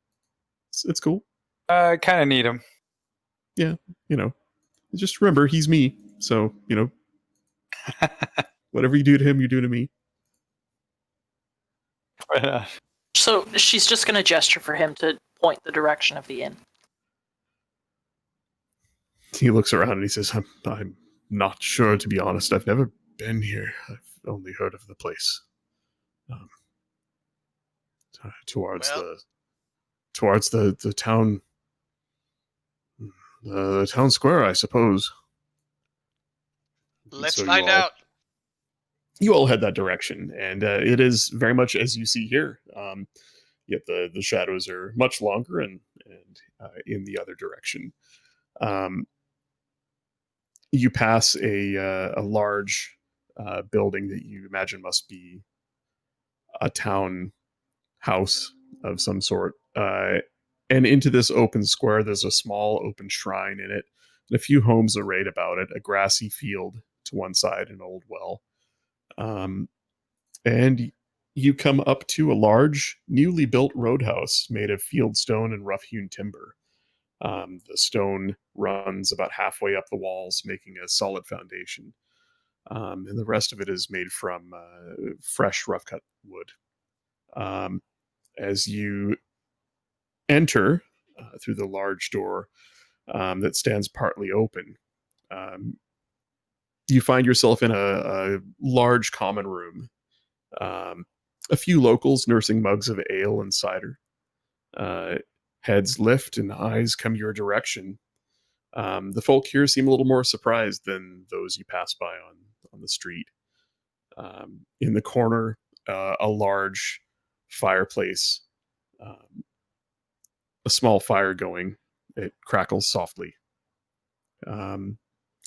It's cool. I kind of need him. Yeah, just remember, he's me. So, whatever you do to him, you do to me. Right on. So she's just going to gesture for him to point the direction of the inn. He looks around and he says, I'm not sure, to be honest. I've never been here. I've only heard of the place. Towards the town, the town square, I suppose. Let's So find out. You all head that direction, and it is very much as you see here. Yet the shadows are much longer and in the other direction. You pass a large building that you imagine must be a town house of some sort. And into this open square, there's a small open shrine in it, and a few homes arrayed about it, a grassy field to one side, an old well. And you come up to a large, newly built roadhouse made of field stone and rough-hewn timber. The stone runs about halfway up the walls, making a solid foundation. And the rest of it is made from fresh, rough-cut wood. As you enter through the large door that stands partly open, you find yourself in a large common room. A few locals nursing mugs of ale and cider. Heads lift and eyes come your direction. The folk here seem a little more surprised than those you pass by on the street. In the corner, a large fireplace, a small fire going. It crackles softly. A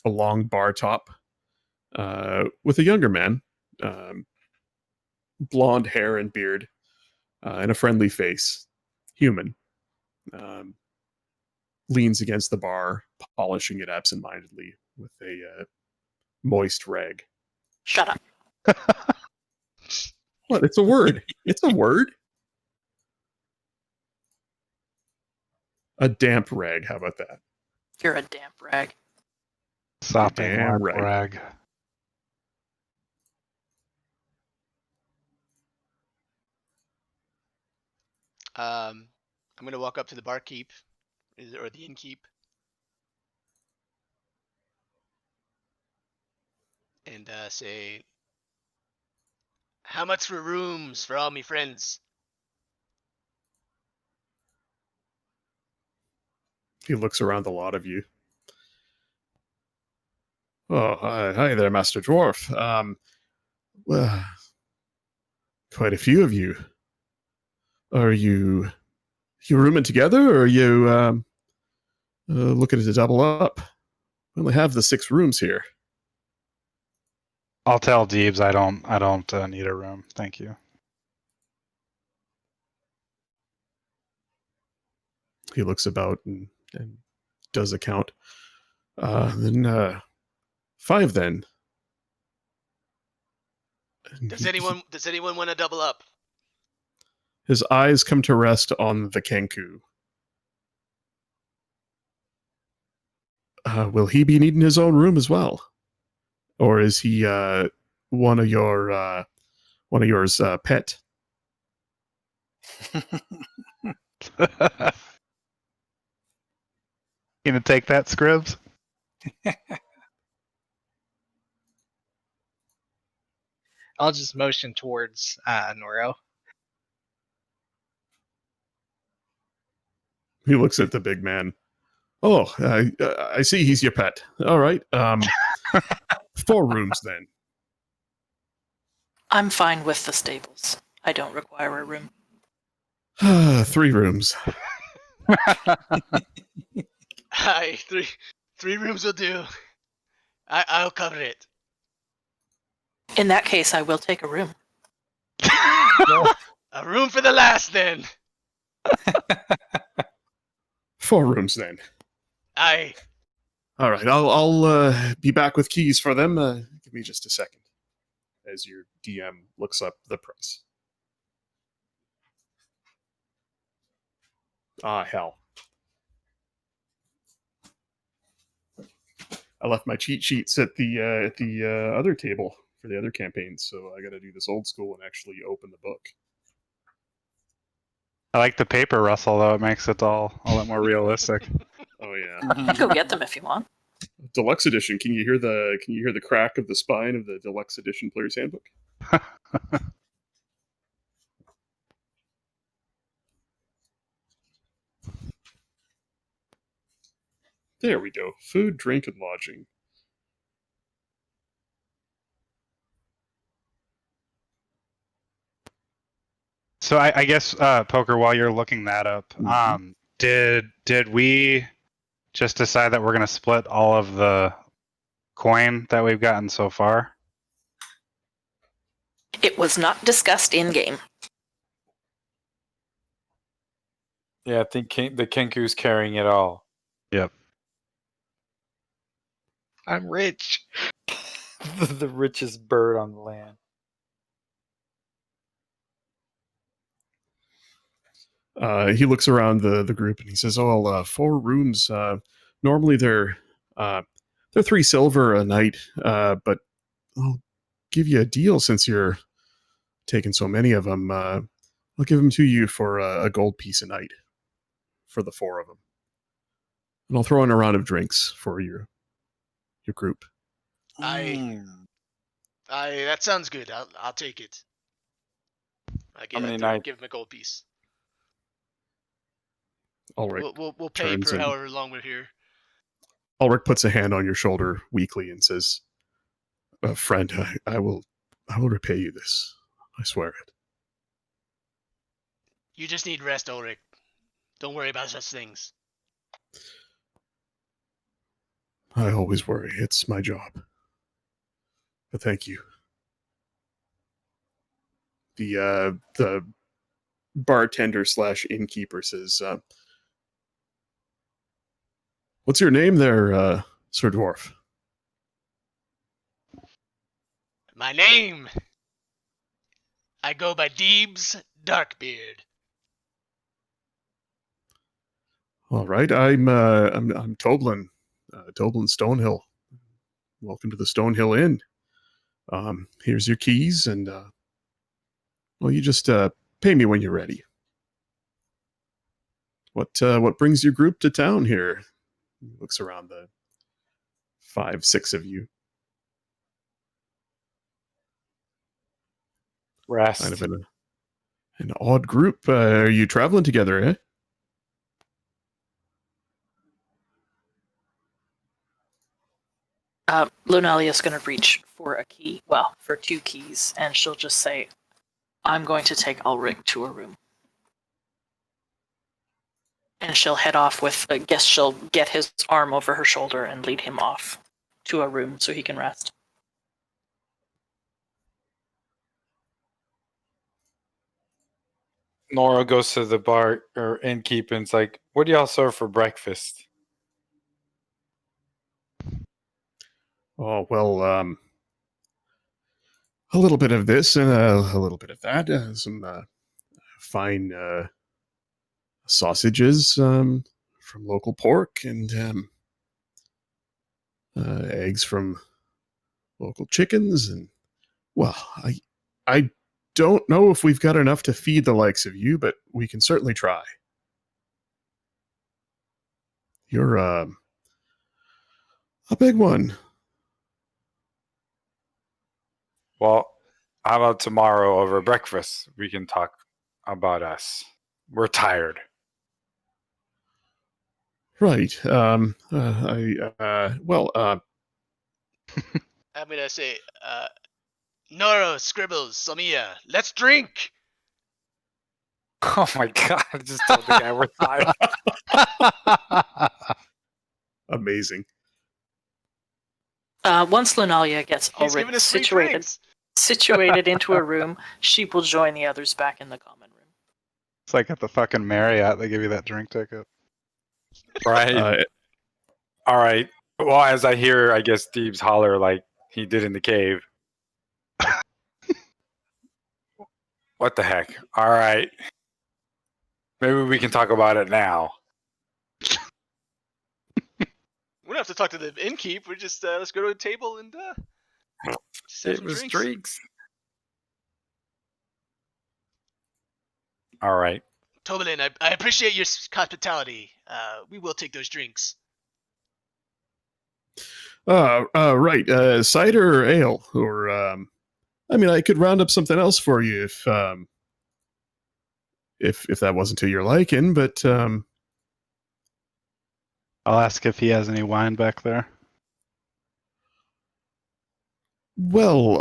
long bar top with a younger man, blonde hair and beard, and a friendly face, human. Leans against the bar, polishing it absentmindedly with a moist rag. Shut up. What? It's a word. It's a word. A damp rag. How about that? You're a damp rag. Sopping Damn wet right. rag. I'm gonna walk up to the barkeep, or the innkeep, and say, "How much for rooms for all me friends?" He looks around the lot of you. Oh, hi there, Master Dwarf. Well, quite a few of you. Are you rooming together, or are you looking to double up? We only have the 6 rooms here. I'll tell Deebs I don't need a room. Thank you. He looks about and does a count. Then 5 then. Does anyone want to double up? His eyes come to rest on the Kenku. Will he be needing his own room as well? Or is he one of your one of yours pet? Gonna take that, Scribs? I'll just motion towards Noro. He looks at the big man. Oh, I see he's your pet. All right. 4 rooms then. I'm fine with the stables. I don't require a room. 3 rooms. Hi, three rooms will do. I'll cover it. In that case, I will take a room. A room for the last then. 4 rooms then. Aye. All right. I'll be back with keys for them. Give me just a second. As your DM looks up the price. Ah, hell. I left my cheat sheets at the other table for the other campaigns, so I got to do this old school and actually open the book. I like the paper rustle, though. It makes it all a lot more realistic. Oh yeah, I can go get them if you want. deluxe edition. Can you hear the crack of the spine of the deluxe edition player's handbook? There we go. Food, drink, and lodging. So I guess, Poker, while you're looking that up, did we just decide that we're going to split all of the coin that we've gotten so far? It was not discussed in game. Yeah, I think the Kenku's carrying it all. Yep. I'm rich. The richest bird on the land. He looks around the group and he says, "Oh, well, 4 rooms. Normally they're 3 silver a night, but I'll give you a deal since you're taking so many of them. I'll give them to you for a gold piece a night for the 4 of them, and I'll throw in a round of drinks for your group." Aye, that sounds good. I'll take it. How many nights? Give him a gold piece. Ulrich We'll pay turns for and- however long we're here. Ulrich puts a hand on your shoulder weakly and says, "Friend, I will repay you this. I swear it." You just need rest, Ulrich. Don't worry about such things. I always worry. It's my job. But thank you. The bartender / innkeeper says, "What's your name there, Sir Dwarf?" My name. I go by Deebs Darkbeard. All right, I'm Toblin, Toblin Stonehill. Welcome to the Stonehill Inn. Here's your keys, and well, you just pay me when you're ready. What brings your group to town here? He looks around the 5, 6 of you. Rest. Kind of an odd group. Are you traveling together, eh? Lunalia's going to reach for a key. Well, for 2 keys, and she'll just say, "I'm going to take Ulrich to a room." And she'll head off with, I guess she'll get his arm over her shoulder and lead him off to a room so he can rest. Nora goes to the bar or innkeep and's like, "What do y'all serve for breakfast?" Oh, well, a little bit of this and a little bit of that. Some fine sausages from local pork and eggs from local chickens. And, well, I don't know if we've got enough to feed the likes of you, but we can certainly try. You're a big one. Well, how about tomorrow over breakfast? We can talk about us. We're tired. Right. I'm gonna say, Noro, Scribbles, Samia, let's drink. Oh my god! I just told the guy we're tired. amazing. Once Lunalia gets He's already giving us free drinks. situated into a room, she will join the others back in the common room. It's like at the fucking Marriott, they give you that drink ticket. Right. All right. Well, as I hear, I guess Steve's holler like he did in the cave. What the heck? All right. Maybe we can talk about it now. We don't have to talk to the innkeep. We just let's go to a table and just have It some was drinks. drinks. All right. Phandalin, I appreciate your hospitality. We will take those drinks. Right. Cider or ale, or I mean, I could round up something else for you if that wasn't to your liking. But I'll ask if he has any wine back there. well,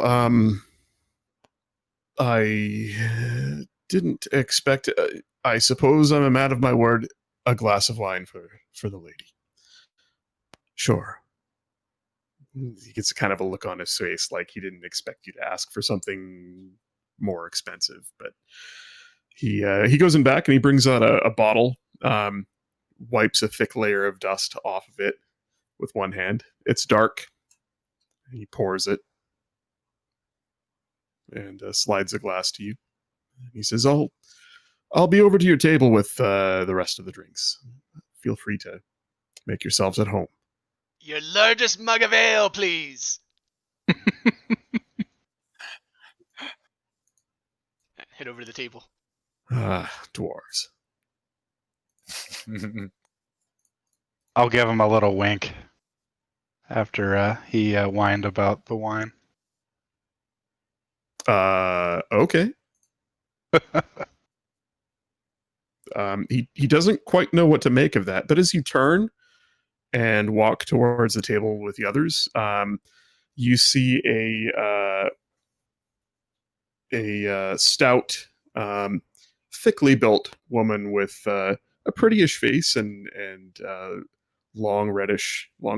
I didn't expect. I suppose I'm a man of my word. A glass of wine for the lady. Sure. He gets kind of a look on his face like he didn't expect you to ask for something more expensive, but he goes in back and he brings out a bottle, wipes a thick layer of dust off of it with one hand. It's dark. He pours it and slides a glass to you. He says, I'll be over to your table with the rest of the drinks. Feel free to make yourselves at home. Your largest mug of ale, please. Head over to the table. Dwarves. I'll give him a little wink after he whined about the wine. Okay. He doesn't quite know what to make of that, but as you turn and walk towards the table with the others, you see a stout, thickly built woman with a prettyish face and long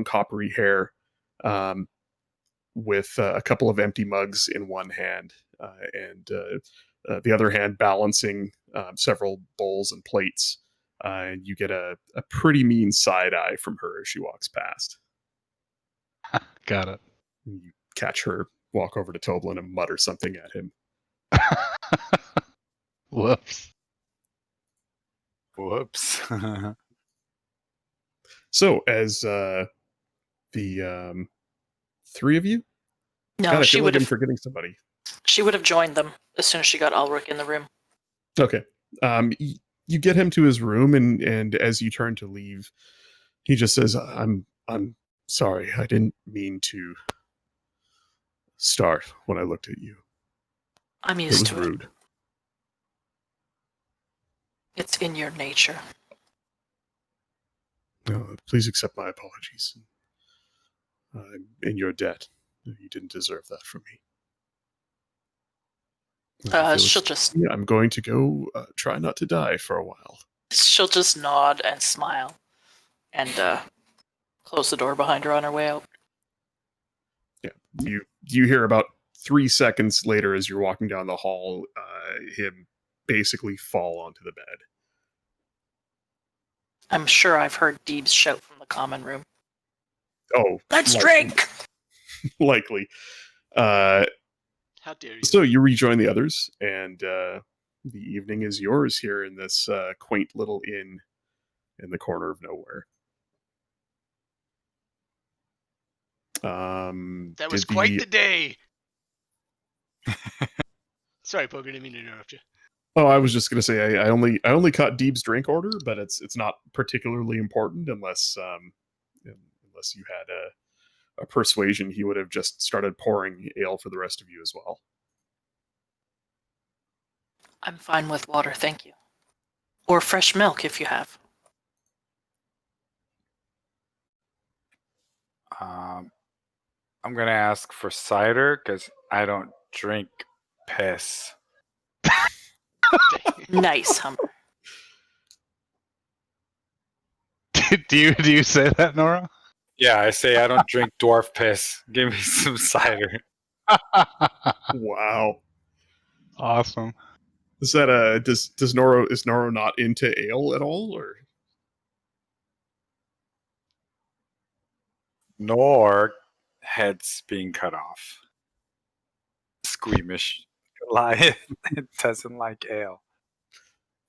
coppery hair, with a couple of empty mugs in one hand, and the other hand balancing several bowls and plates. And you get a pretty mean side eye from her as she walks past. Got it. You catch her walk over to Toblin and mutter something at him. Whoops. Whoops. So, as the three of you, No, God, I she feel would like I'm have. forgetting somebody. She would have joined them as soon as she got Ulrich in the room. Okay. You get him to his room, and as you turn to leave, he just says, I'm sorry. I didn't mean to start when I looked at you. I'm It used was to rude. it. It's in your nature. Please accept my apologies. I'm in your debt. You didn't deserve that from me. She'll just I'm going to go try not to die for a while. nod and smile, and close the door behind her on her way out. Yeah, you hear about 3 seconds later as you're walking down the hall, him basically fall onto the bed. I'm sure I've heard Deebs shout from the common room. Oh, Let's likely. drink! Likely. How dare you? So you rejoin the others, and the evening is yours here in this quaint little inn in the corner of nowhere. That was quite the day. Sorry, Poker, didn't mean to interrupt you. Oh, I was just gonna say I only caught Deeb's drink order, but it's not particularly important unless unless you had a persuasion he would have just started pouring ale for the rest of you as well. I'm fine with water, thank you. Or fresh milk if you have. I'm gonna ask for cider because I don't drink piss. Nice, Humber. do you say that, Nora? Yeah, I say I don't drink dwarf piss. Give me some cider. Wow. Awesome. Is that does Noro is Noro not into ale at all, or Nor heads being cut off. Squeamish Goliath doesn't like ale.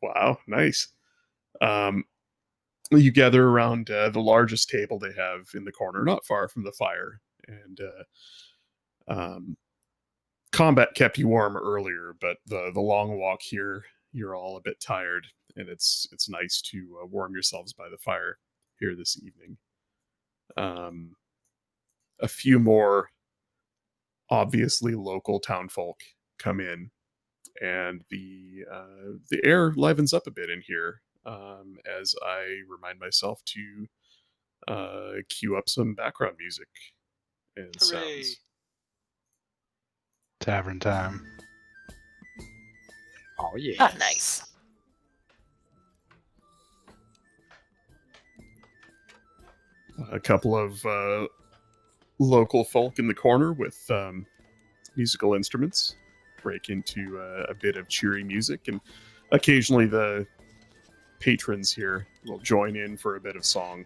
wow, nice. You gather around the largest table they have in the corner, not far from the fire, and combat kept you warm earlier, but the long walk here, you're all a bit tired, and it's nice to warm yourselves by the fire here this evening. A few more obviously local townfolk come in, and the air livens up a bit in here as I remind myself to cue up some background music and Hooray. sounds. Tavern time. Oh yeah. Ah, nice. A couple of local folk in the corner with musical instruments break into a bit of cheery music, and occasionally the patrons here will join in for a bit of song,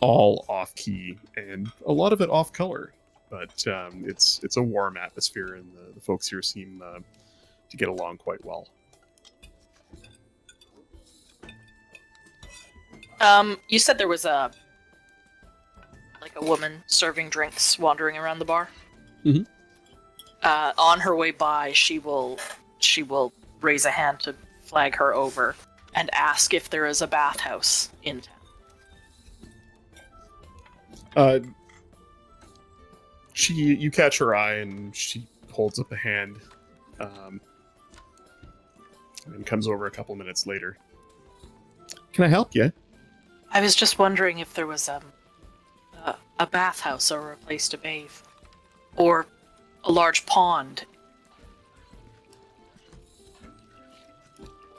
all off key and a lot of it off color, but it's a warm atmosphere, and the folks here seem to get along quite well. You said there was a woman serving drinks wandering around the bar. Mhm. On her way by, she will raise a hand to flag her over and ask if there is a bathhouse in town. You catch her eye, and she holds up a hand, and comes over a couple minutes later. Can I help you? I was just wondering if there was a bathhouse or a place to bathe, or a large pond.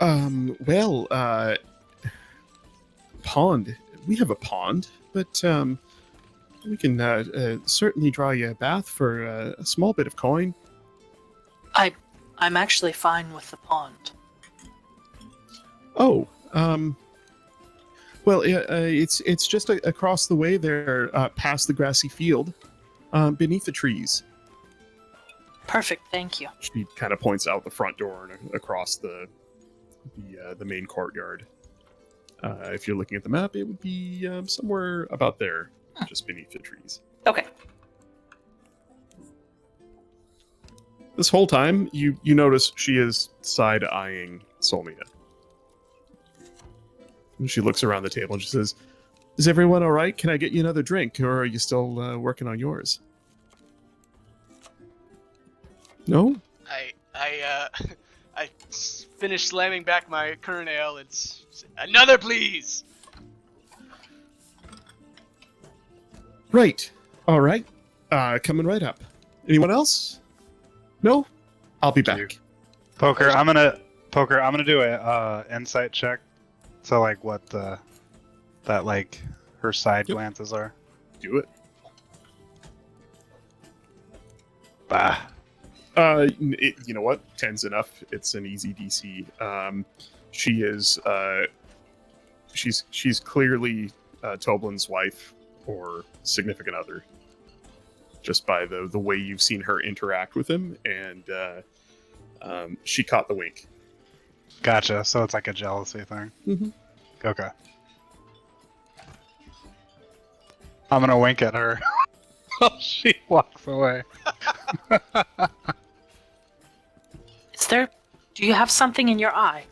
Well, pond. We have a pond, but we can certainly draw you a bath for a small bit of coin. I'm actually fine with the pond. Oh, well, it's just across the way there, past the grassy field, beneath the trees. Perfect, thank you. She kind of points out the front door and across the main courtyard. If you're looking at the map, it would be somewhere about there, just beneath the trees. Okay. This whole time, you notice she is side-eyeing Solmia. And she looks around the table and she says, "Is everyone all right? Can I get you another drink, or are you still working on yours?" No? I finished slamming back my current ale. It's another, please. Right. All right. Coming right up. Anyone else? No? I'll be back. Poker, I'm gonna do a insight check. So like what that like her side Yep. glances are. Do it. Bah. You know what? 10's enough. It's an easy DC. She is she's clearly Toblin's wife or significant other, just by the way you've seen her interact with him, and she caught the wink. Gotcha. So it's like a jealousy thing. Mm-hmm. Okay. I'm gonna wink at her. She walks away. Do you have something in your eye?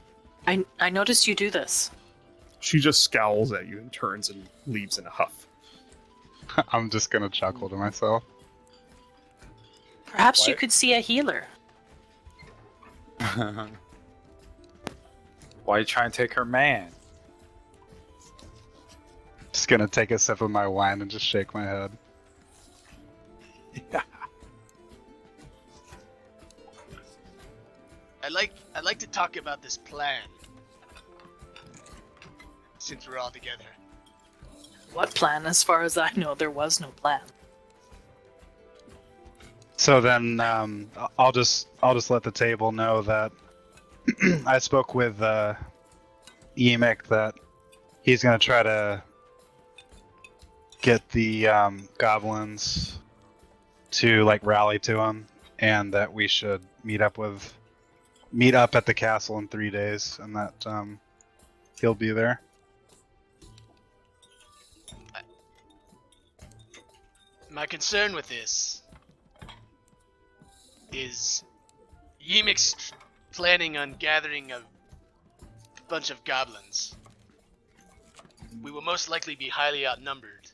I noticed you do this. She just scowls at you and turns and leaves in a huff. I'm just gonna chuckle to myself. Perhaps you What? could see a healer. Why you trying to take her man? Just gonna take a sip of my wine and just shake my head. I'd like to talk about this plan. Since we're all together. What plan? As far as I know, there was no plan. So then, I'll just let the table know that I spoke with Emic that he's gonna try to get the goblins to like rally to him, and that we should meet up at the castle in 3 days, and that he'll be there. My concern with this is Yemik's planning on gathering a bunch of goblins. We will most likely be highly outnumbered.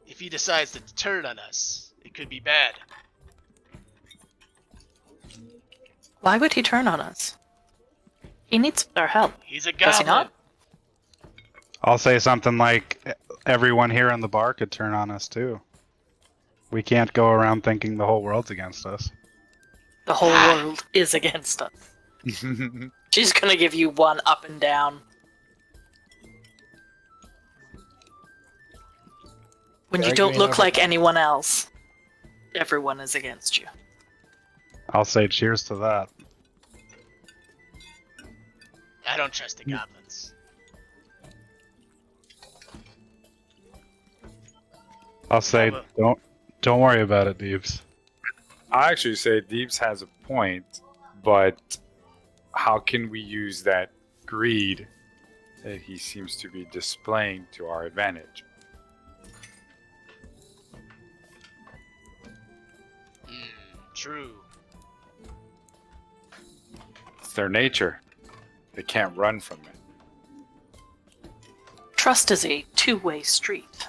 If he decides to turn on us, it could be bad. Why would he turn on us? He needs our help. He's a Does he goblin. not? I'll say something like, everyone here in the bar could turn on us too. We can't go around thinking the whole world's against us. The whole world is against us. She's gonna give you one up and down. When you don't look like anyone else, everyone is against you. I'll say cheers to that. I don't trust the goblins. I'll say don't worry about it, Deeps. I actually say Deeps has a point, but how can we use that greed that he seems to be displaying to our advantage? True. It's their nature. They can't run from it. Trust is a two-way street.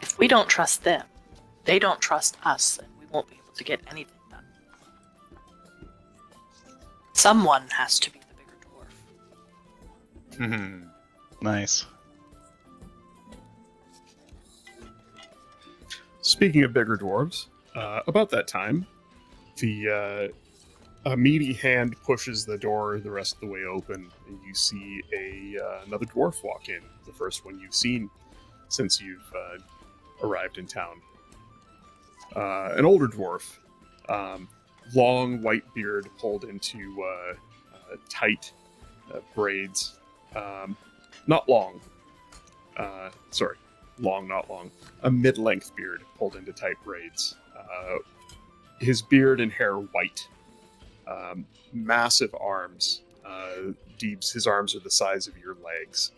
If we don't trust them, they don't trust us, and we won't be able to get anything done. Someone has to be the bigger dwarf. Nice. Speaking of bigger dwarves, about that time, a meaty hand pushes the door the rest of the way open, and you see another dwarf walk in, the first one you've seen since you've arrived in town. An older dwarf, long white beard pulled into tight braids. Not long. Long, not long. A mid-length beard pulled into tight braids. His beard and hair white. Massive arms. Deebs, his arms are the size of your legs.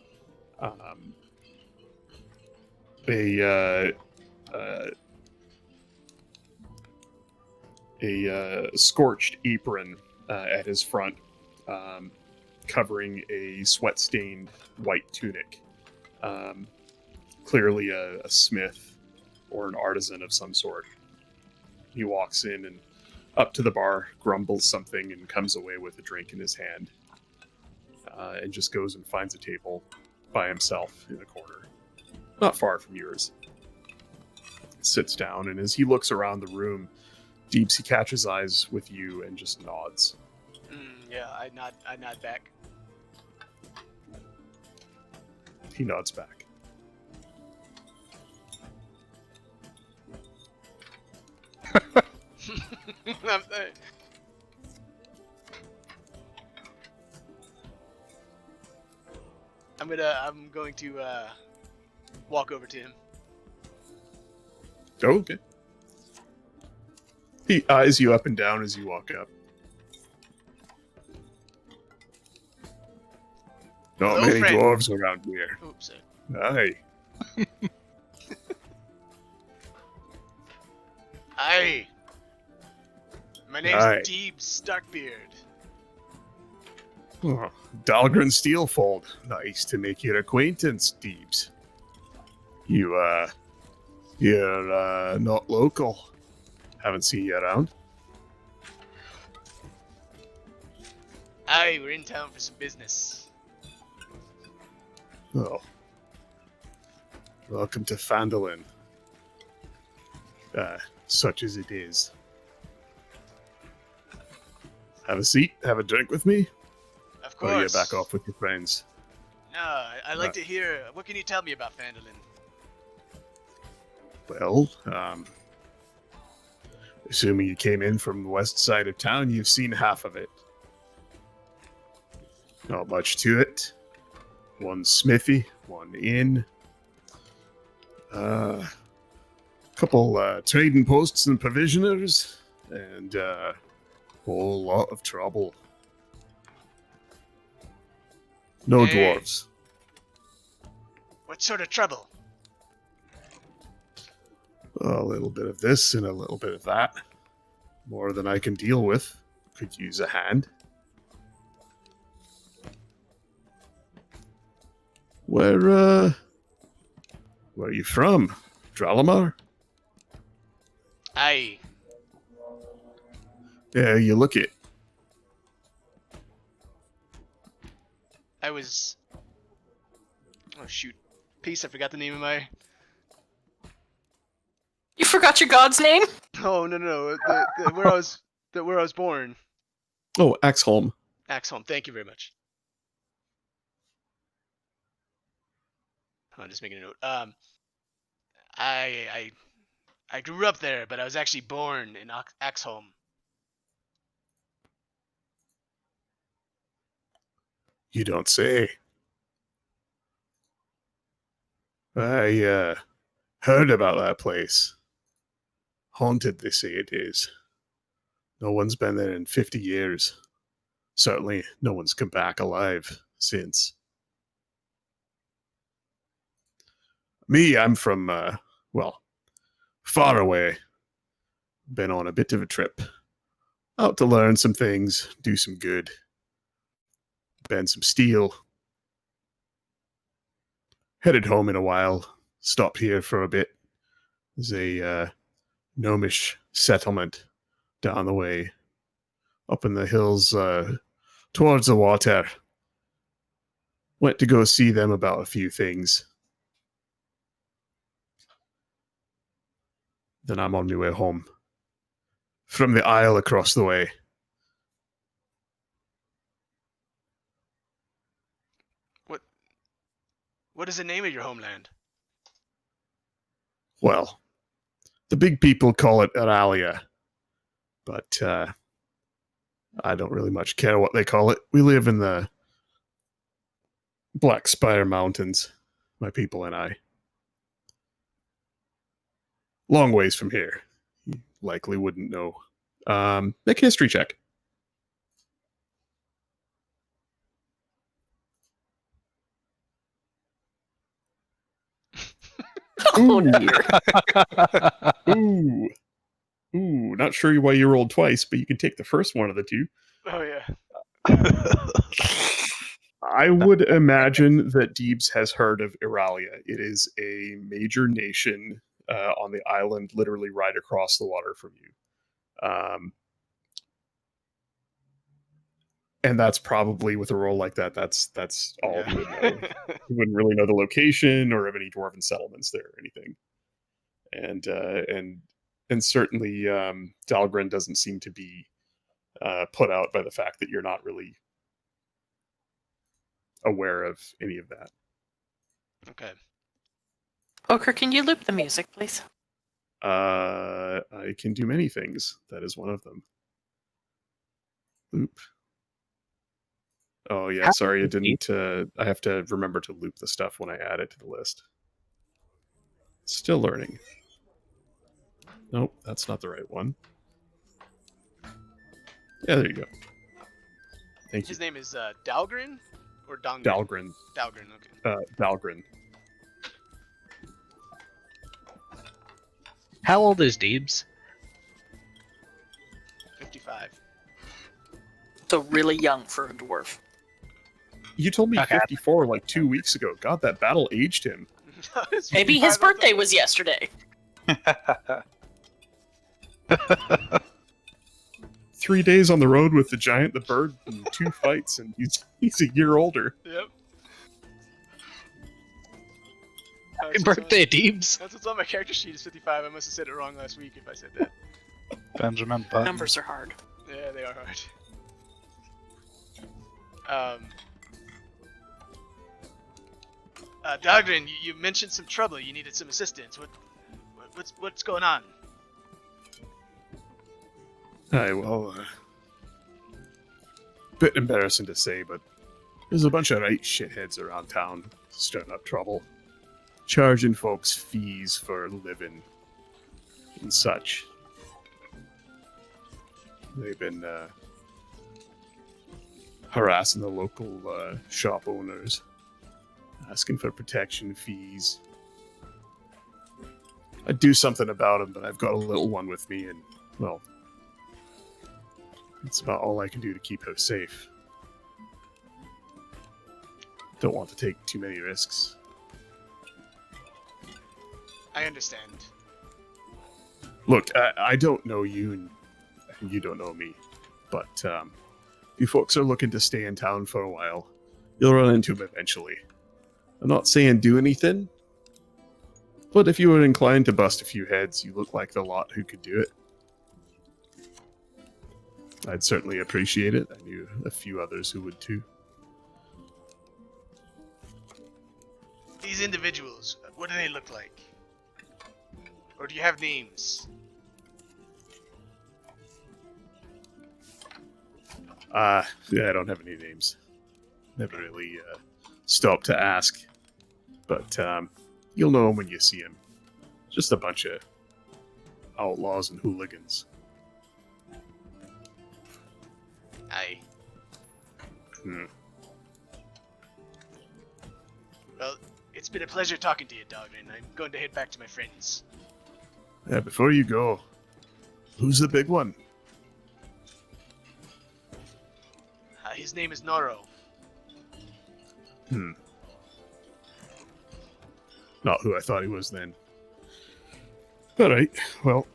A scorched apron at his front, covering a sweat-stained white tunic. Clearly a smith or an artisan of some sort. He walks in and up to the bar, grumbles something, and comes away with a drink in his hand. And just goes and finds a table by himself in a corner, not far from yours. Sits down, and as he looks around the room, Deepsy catches eyes with you and just nods. Yeah, I nod back. He nods back. I'm going to walk over to him. Oh, okay. He eyes you up and down as you walk up. Not Hello, many friend. dwarves around here. Oops. Aye. My name's Aye. Deebs Starkbeard. Oh, Dahlgren Steelfold. Nice to make your acquaintance, Deebs. You're not local. Haven't seen you around. Aye, we're in town for some business. Oh. Welcome to Phandalin. Such as it is. Have a seat, have a drink with me, Of or you course. back off with your friends. No, I'd like to hear. What can you tell me about Phandalin? Well, assuming you came in from the west side of town, you've seen half of it. Not much to it. One smithy, one inn. Couple trading posts and provisioners, and whole lot of trouble. No Hey. dwarves. What sort of trouble? A little bit of this and a little bit of that. More than I can deal with. Could use a hand. Where are you from? Dralamar? Aye. Yeah, you look it. I was. Oh shoot. Peace, I forgot the name of my. You forgot your god's name? Oh no. Where I was born. Oh, Axholm. Axholm, thank you very much. I'm just making a note. I grew up there, but I was actually born in Axholm. You don't say. I heard about that place. Haunted, they say it is. No one's been there in 50 years. Certainly, no one's come back alive since. Me, I'm from, far away. Been on a bit of a trip. Out to learn some things, do some good. Bend some steel. Headed home in a while. Stop here for a bit. There's a gnomish settlement down the way. Up in the hills towards the water. Went to go see them about a few things. Then I'm on my way home. From the isle across the way. What is the name of your homeland? Well, the big people call it Aralia. But I don't really much care what they call it. We live in the Black Spire Mountains, my people and I. Long ways from here. You likely wouldn't know. Make a history check. Oh dear. Ooh. Ooh, not sure why you rolled twice, but you can take the first one of the two. Oh yeah. I would imagine that Deebs has heard of Iralia. It is a major nation on the island, literally right across the water from you. And that's probably, with a roll like that, that's all he would know. He wouldn't really know the location or of any dwarven settlements there or anything. And certainly Dahlgren doesn't seem to be put out by the fact that you're not really aware of any of that. Okay. Poker, can you loop the music, please? I can do many things. That is one of them. Loop. Oh yeah, sorry, I didn't. I have to remember to loop the stuff when I add it to the list. Still learning. Nope, that's not the right one. Yeah, there you go. Thank you. His name is Dahlgren or Dongren? Dahlgren. Dahlgren. Okay. Dahlgren. How old is Deebs? 55. So really young for a dwarf. You told me Okay. 54 like 2 weeks ago. God, that battle aged him. It's Maybe 55 his birthday October. was yesterday. 3 days on the road with the giant, the bird, and 2 fights, and he's a year older. Yep. Happy birthday, Deebs. That's what's on my character sheet is 55. I must have said it wrong last week if I said that. Benjamin Button. Numbers are hard. Yeah, they are hard. Dogrin, you mentioned some trouble. You needed some assistance. What's going on? Aye, well, bit embarrassing to say, but there's a bunch of right shitheads around town stirring up trouble, charging folks fees for living and such. They've been harassing the local shop owners, asking for protection fees. I'd do something about them, but I've got a little one with me, and, well, it's about all I can do to keep her safe. Don't want to take too many risks. I understand. Look, I don't know you, and you don't know me, but you folks are looking to stay in town for a while. You'll run into them eventually. I'm not saying do anything, but if you were inclined to bust a few heads, you look like the lot who could do it. I'd certainly appreciate it. I knew a few others who would too. These individuals, what do they look like? Or do you have names? Yeah, I don't have any names. Never really stopped to ask. But you'll know them when you see them. Just a bunch of outlaws and hooligans. Aye. Hmm. Well, it's been a pleasure talking to you, Dogrin. I'm going to head back to my friends. Yeah, before you go, who's the big one? His name is Noro. Not who I thought he was then. Alright, well.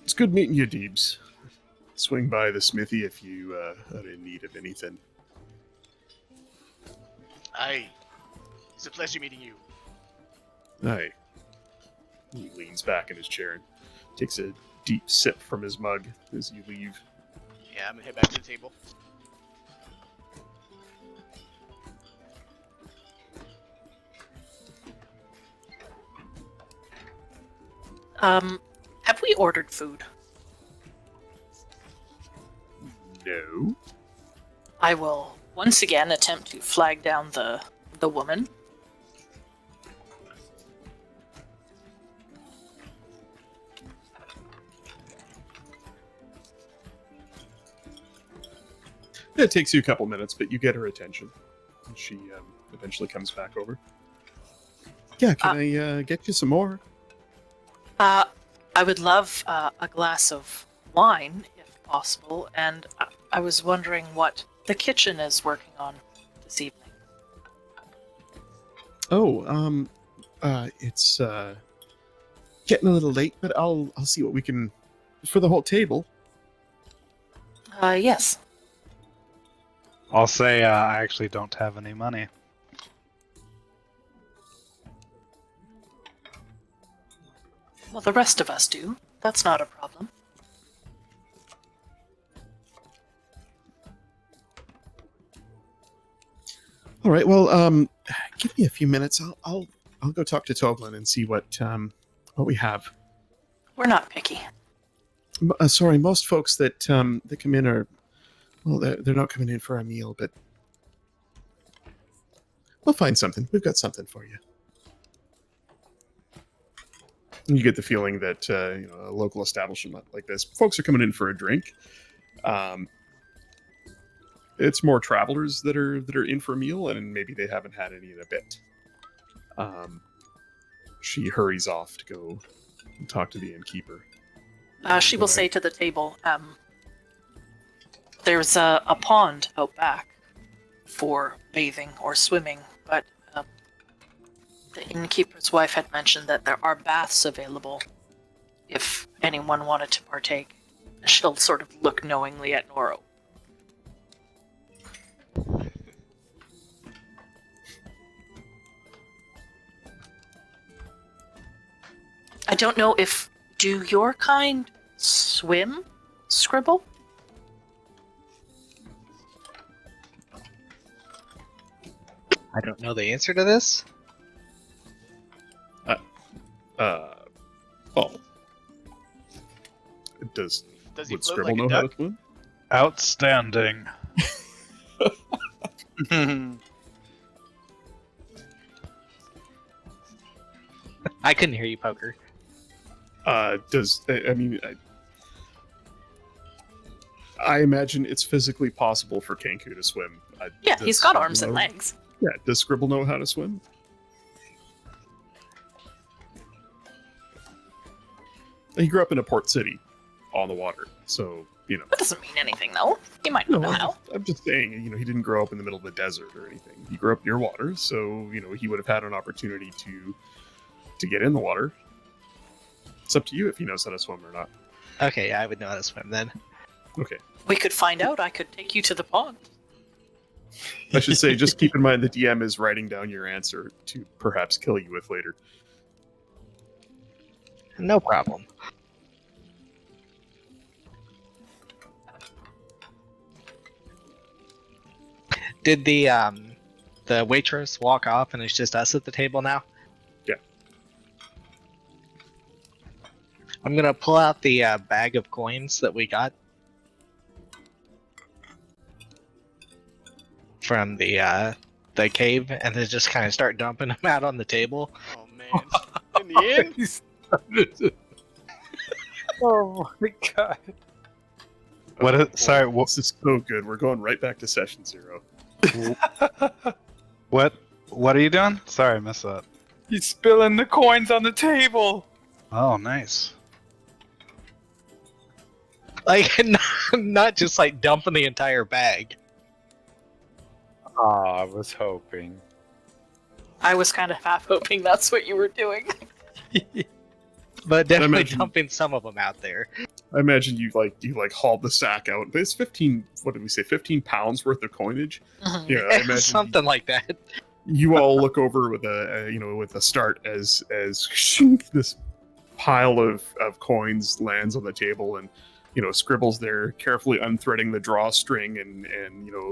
It's good meeting you, Deebs. Swing by the smithy if you are in need of anything. Aye. It's a pleasure meeting you. Aye. He leans back in his chair and takes a deep sip from his mug as you leave. Yeah, I'm gonna head back to the table. Have we ordered food? No. I will once again attempt to flag down the woman. It takes you a couple minutes, but you get her attention. And she eventually comes back over. Yeah, can I get you some more? I would love a glass of wine, if possible, and I was wondering what the kitchen is working on this evening. Oh, it's getting a little late, but I'll see what we can for the whole table. Yes. I'll say I actually don't have any money. Well, the rest of us do. That's not a problem. All right. Well, give me a few minutes. I'll go talk to Toblin and see what we have. We're not picky. Sorry, most folks that come in are, well, they're not coming in for a meal, but we'll find something. We've got something for you. You get the feeling that a local establishment like this, folks are coming in for a drink. It's more travelers that are in for a meal, and maybe they haven't had any in a bit. She hurries off to go and talk to the innkeeper. She will say to the table, There's a pond out back for bathing or swimming, but the innkeeper's wife had mentioned that there are baths available if anyone wanted to partake. She'll sort of look knowingly at Noro. I don't know if... Do your kind swim, Scribble? I don't know the answer to this. Oh. Does Does he would float Scribble like a know how duck? to swim? Outstanding. I couldn't hear you, Poker. I mean, I imagine it's physically possible for Kenku to swim. Yeah, does he's got Scribble arms and know- legs. Yeah, does Scribble know how to swim? He grew up in a port city on the water, so, you know. That doesn't mean anything, though. He might not know how. I'm just saying, you know, he didn't grow up in the middle of the desert or anything. He grew up near water, so, you know, he would have had an opportunity to get in the water. It's up to you if he knows how to swim or not. Okay, yeah, I would know how to swim then. Okay. We could find out. I could take you to the pond. I should say, just keep in mind the DM is writing down your answer to perhaps kill you with later. No problem. Did the waitress walk off and it's just us at the table now? Yeah. I'm gonna pull out the bag of coins that we got from the cave, and then just kind of start dumping them out on the table. Oh man! In the end, Oh my god. What is, sorry, This is so good. We're going right back to session 0. what are you doing? Sorry, I missed that. He's spilling the coins on the table. Oh, nice. Like, not just like dumping the entire bag. Oh, I was hoping. I was kind of half hoping that's what you were doing. But definitely imagine- dumping some of them out there. I imagine you hauled the sack out. But it's 15, what did we say, 15 pounds worth of coinage? Mhm. Yeah, I imagine Something like that. you all look over with a start as this pile of coins lands on the table, and Scribble's there carefully unthreading the drawstring and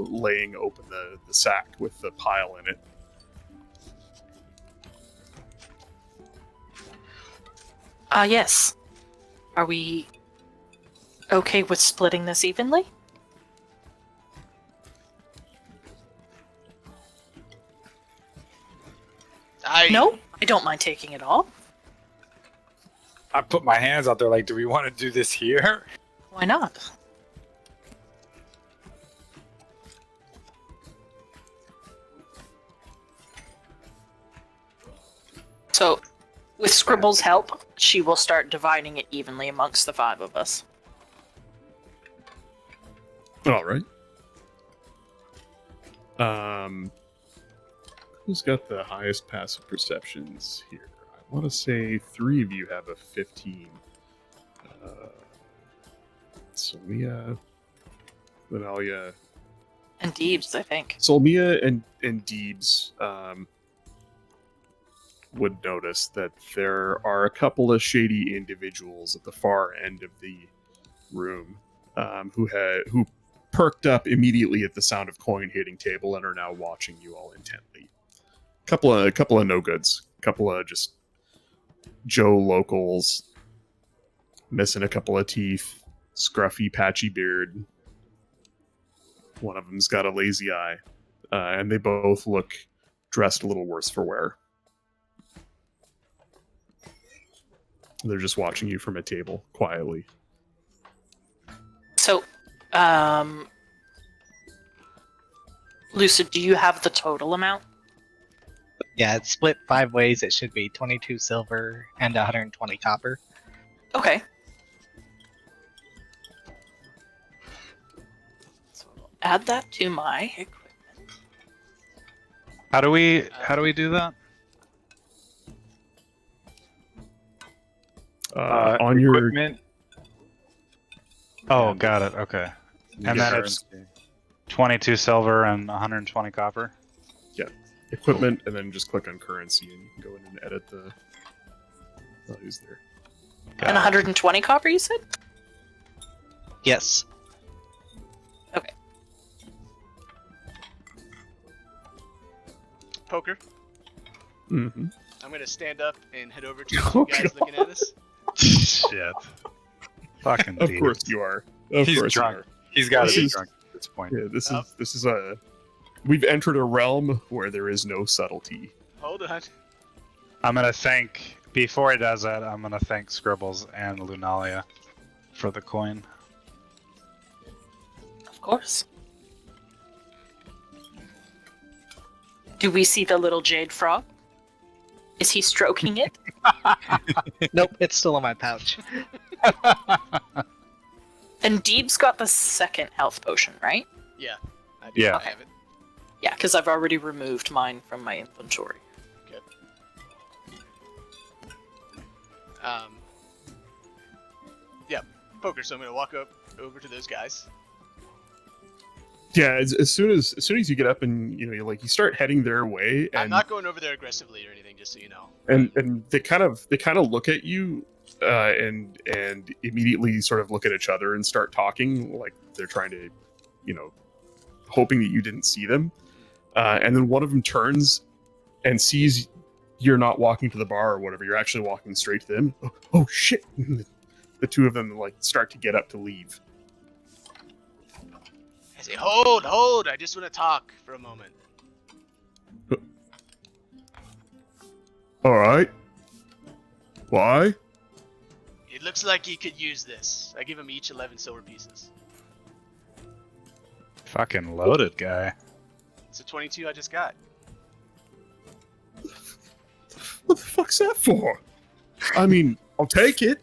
laying open the sack with the pile in it. Yes. Are we okay with splitting this evenly? No, I don't mind taking it all. I put my hands out there like, do we want to do this here? Why not? So, with Scribble's help, she will start dividing it evenly amongst the 5 of us. All right. Who's got the highest passive perceptions here? I want to say 3 of you have a 15. Solmia, Linalia, And Deebs, I think. Solmia and Deebs would notice that there are a couple of shady individuals at the far end of the room who perked up immediately at the sound of coin hitting table and are now watching you all intently. Couple of no goods, couple of just Joe locals, missing a couple of teeth, scruffy patchy beard. One of them's got a lazy eye, and they both look dressed a little worse for wear. They're just watching you from a table quietly. So, Lucid, do you have the total amount? Yeah, it's split 5 ways. It should be 22 silver and 120 copper. Okay. add that to my equipment. How do we do that? On your equipment. Oh, and got it. Okay. you And get then it's currency. 22 silver and 120 copper. equipment, and then just click on currency, and you can go in and edit the values there. Got And it. 120 copper, you said? Yes. Poker. Mm-hmm. I'm gonna stand up and head over to you guys looking at us. Shit. Fucking Of Deebs. course you are. Of He's course drunk. you are. He's got to This be is- drunk at this point. Yeah, this Up. is a. We've entered a realm where there is no subtlety. Hold on. I'm gonna thank. Before he does that, I'm gonna thank Scribbles and Lunalia for the coin. Of course. Do we see the little jade frog? Is he stroking it? Nope, it's still in my pouch. And Deeb's got the second health potion, right? Yeah. I do Yeah. have it. Yeah, because I've already removed mine from my inventory. Yeah, poker. So I'm gonna walk up over to those guys. Yeah, as soon as you get up and you start heading their way, I'm and not going over there aggressively or anything, just so you know. and they kind of look at you, and immediately sort of look at each other and start talking like they're trying to, hoping that you didn't see them, and then one of them turns and sees you're not walking to the bar or whatever. You're actually walking straight to them. Oh shit! The two of them start to get up to leave. I say, hold! I just want to talk for a moment. All right. Why? It looks like you could use this. I give them each 11 silver pieces. Fucking loaded guy. It's a 22 I just got. What the fuck's that for? I mean, I'll take it.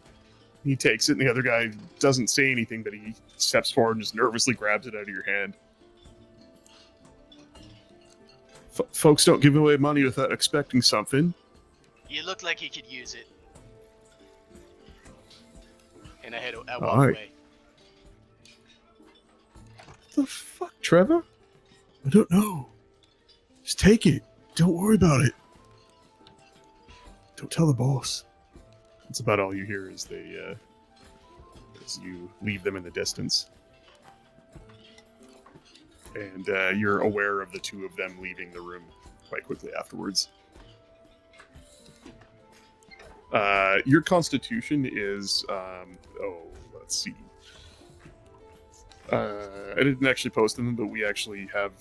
He takes it, and the other guy doesn't say anything, but he steps forward and just nervously grabs it out of your hand. Folks don't give away money without expecting something. You look like you could use it. And I walk Alright. away. The fuck, Trevor? I don't know. Just take it. Don't worry about it. Don't tell the boss. That's about all you hear as as you leave them in the distance. And you're aware of the two of them leaving the room quite quickly afterwards. Your constitution is, let's see. I didn't actually post them, but we actually have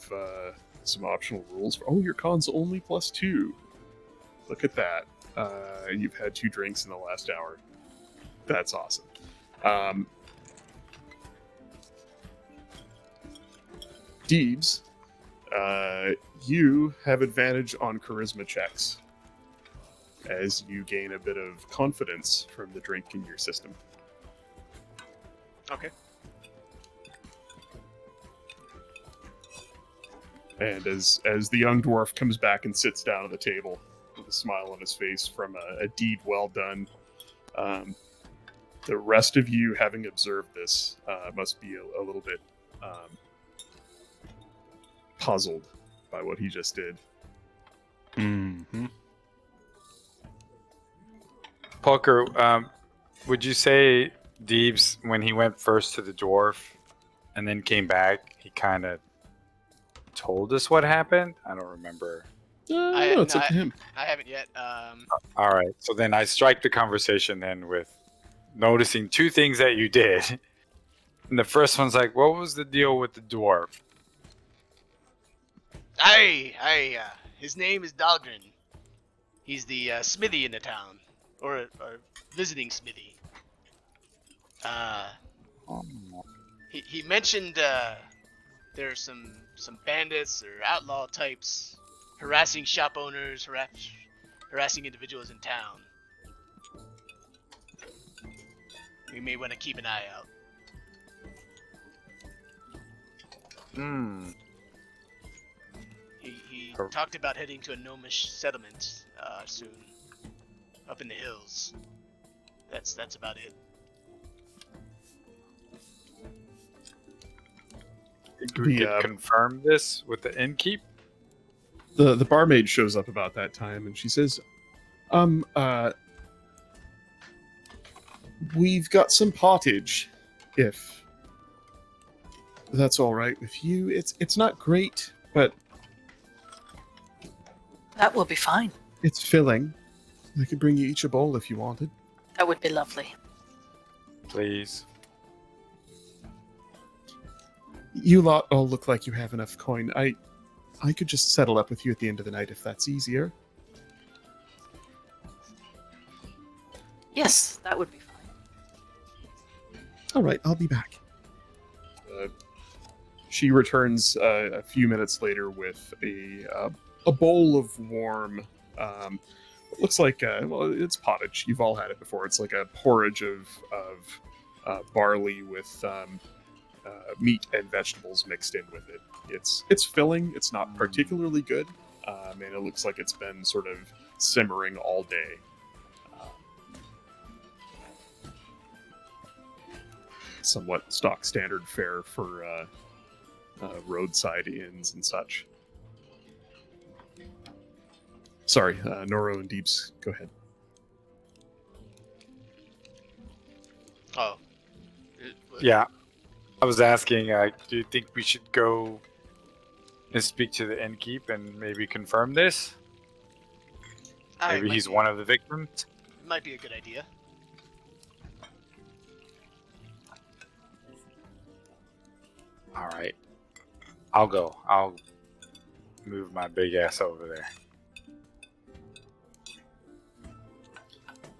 some optional rules. Your con's only +2. Look at that. You've had 2 drinks in the last hour. That's awesome. Deebs, you have advantage on charisma checks as you gain a bit of confidence from the drink in your system. Okay. And as the young dwarf comes back and sits down at the table with a smile on his face from a deed well done, the rest of you, having observed this, must be a little bit puzzled by what he just did. Mm-hmm. Poker, would you say Deebs, when he went first to the dwarf and then came back, he kind of told us what happened? I don't remember. It's up to him. I haven't yet. All right, so then I strike the conversation then with noticing 2 things that you did. And the first one's like, what was the deal with the dwarf? His name is Dahlgren. He's the smithy in the town, or visiting smithy. He mentioned there are some bandits or outlaw types harassing shop owners, harassing individuals in town. We may want to keep an eye out. Hmm. He Cor- talked about heading to a gnomish settlement soon, up in the hills. That's about it. Think we could confirm this with the innkeep? The barmaid shows up about that time, and she says, we've got some pottage, if that's all right with you. It's not great, but That will be fine. it's filling. I could bring you each a bowl if you wanted. That would be lovely. Please. You lot all look like you have enough coin. I could just settle up with you at the end of the night if that's easier. Yes, that would be fine. All right, I'll be back. She returns a few minutes later with a bowl of warm. It looks like well, it's pottage. You've all had it before. It's like a porridge of barley with meat and vegetables mixed in with it. It's filling. It's not particularly good, and it looks like it's been sort of simmering all day. Somewhat stock standard fare for roadside inns and such. Sorry, Noro and Deeps, go ahead. Oh. Yeah. I was asking, do you think we should go and speak to the innkeep and maybe confirm this? Maybe he's one of the victims? Might be a good idea. All right. I'll go. I'll move my big ass over there.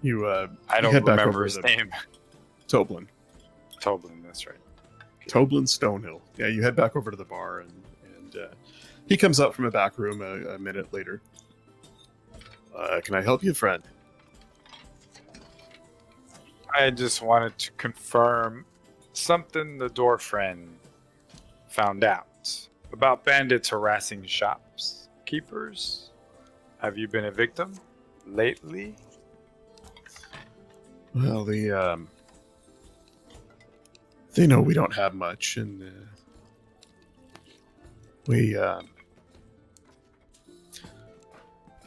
You I don't head back remember over his to name. Toblin. Toblin, that's right. Toblin Stonehill. Yeah, you head back over to the bar, and he comes out from a back room a minute later. Can I help you, friend? I just wanted to confirm something the door friend found out about bandits harassing shopkeepers. Have you been a victim lately? Well, they know we don't have much, and they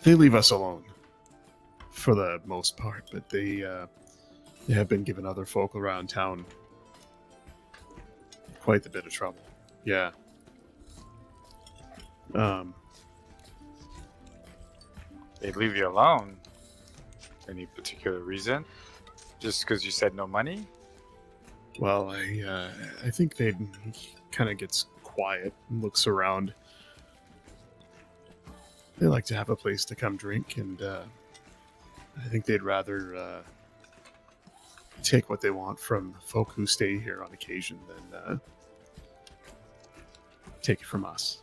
leave us alone for the most part. But they have been giving other folk around town quite a bit of trouble. Yeah. They leave you alone. Any particular reason? Just because you said no money? Well, I think he kind of gets quiet and looks around. They like to have a place to come drink, and I think they'd rather take what they want from folk who stay here on occasion than take it from us.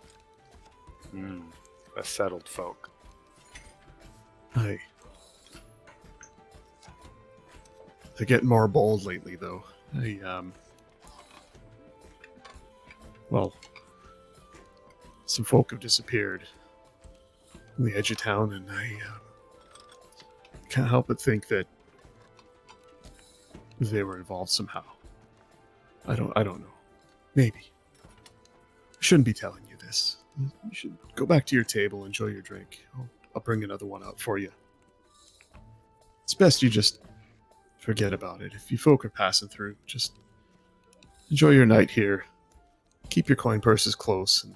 A settled folk. They're getting more bold lately, though. Well, some folk have disappeared from the edge of town, and I can't help but think that they were involved somehow. I don't know. Maybe. I shouldn't be telling you this. You should go back to your table, enjoy your drink. I'll bring another one out for you. It's best you just forget about it. If you folk are passing through, just enjoy your night here. Keep your coin purses close and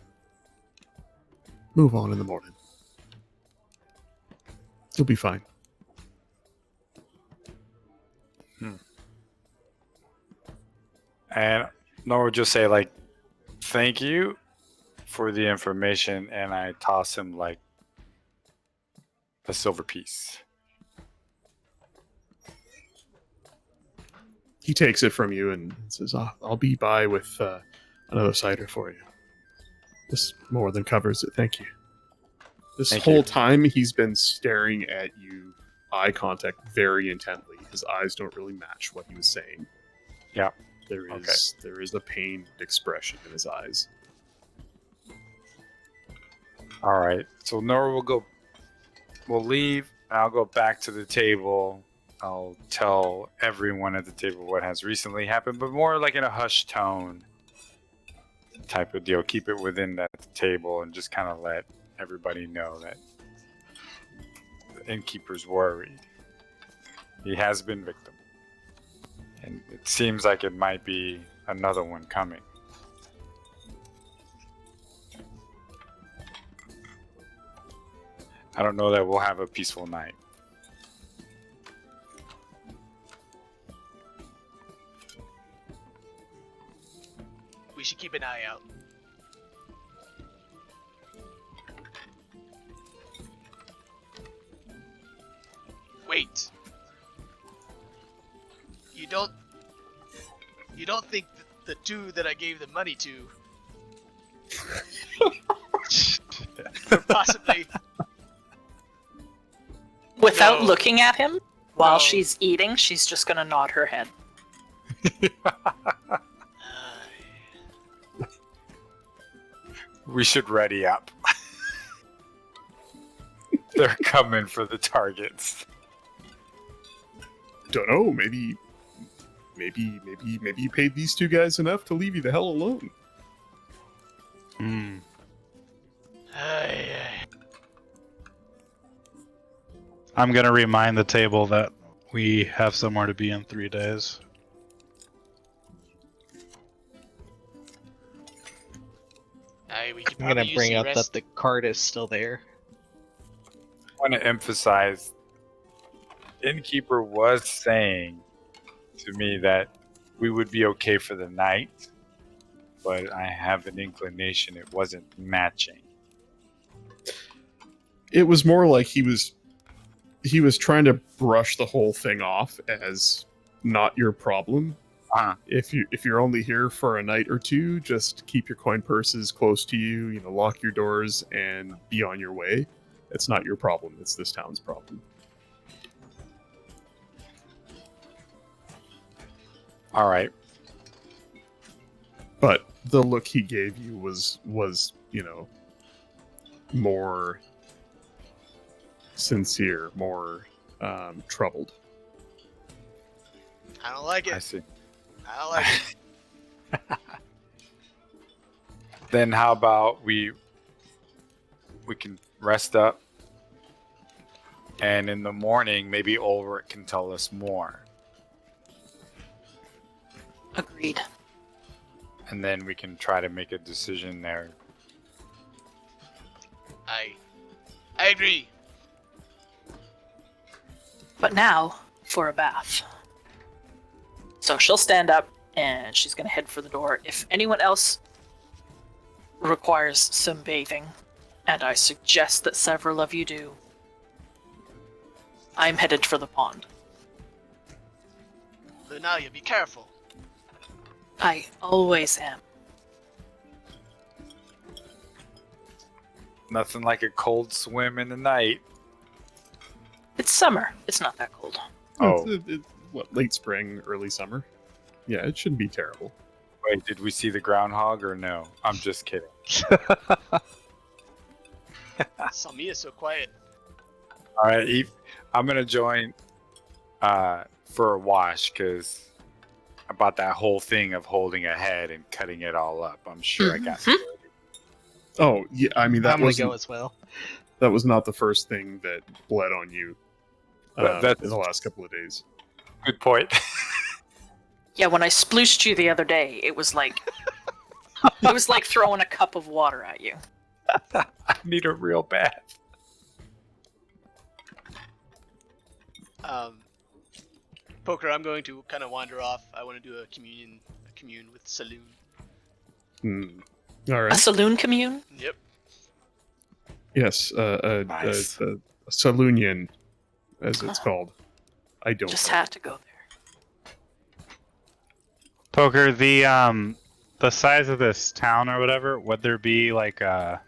move on in the morning. You'll be fine. And Nora would just say, like, thank you for the information, and I toss him, like, a silver piece. He takes it from you and says, I'll be by with another cider for you. This more than covers it. Thank you. This Thank whole you. time, he's been staring at you, eye contact very intently. His eyes don't really match what he was saying. Yeah. There is a pained expression in his eyes. All right. So Nora will go. We'll leave. And I'll go back to the table. I'll tell everyone at the table what has recently happened, but more like in a hushed tone type of deal. Keep it within that table and just kind of let everybody know that the innkeeper's worried. He has been victim. And it seems like it might be another one coming. I don't know that we'll have a peaceful night. We should keep an eye out. Wait. You don't think the two that I gave the money to could possibly Without No. looking at him while No. she's eating, she's just gonna nod her head. We should ready up. They're coming for the targets. Don't know. Maybe you paid these two guys enough to leave you the hell alone. Hmm. I'm gonna remind the table that we have somewhere to be in 3 days. We could I'm probably gonna use bring the up rest. that the card is still there. I want to emphasize, innkeeper was saying to me that we would be okay for the night, but I have an inclination it wasn't matching. It was more like he was trying to brush the whole thing off as not your problem. Uh-huh. If you're only here for a night or two, just keep your coin purses close to you, lock your doors and be on your way. It's not your problem, it's this town's problem. All right. But the look he gave you was more sincere, more troubled. I don't like I it. see. I don't like it. Then how about we can rest up, and in the morning maybe Ulrich can tell us more, Agreed. and then we can try to make a decision there. I agree. But now, for a bath. So she'll stand up and she's gonna head for the door. If anyone else requires some bathing, and I suggest that several of you do, I'm headed for the pond. Lunalia, be careful. I always am. Nothing like a cold swim in the night. It's summer. It's not that cold. Oh, It's late spring, early summer? Yeah, it shouldn't be terrible. wait, did we see the groundhog or no? I'm just kidding. Salmia's so quiet. All right, Eve, I'm gonna join for a wash because about that whole thing of holding a head and cutting it all up. I'm sure I got. Mhm. Oh, yeah, I mean, that I'm gonna wasn't go as well. that was not the first thing that bled on you That's- in the last couple of days. Good point. Yeah, when I splooshed you the other day, it was like throwing a cup of water at you. I need a real bath. Poker, I'm going to kind of wander off. I want to do a commune with Saloon. All A right. saloon commune? Yep. Yes, Nice. a saloonian, as it's called. I don't. Just know. had to go there. Poker, the size of this town or whatever, would there be like a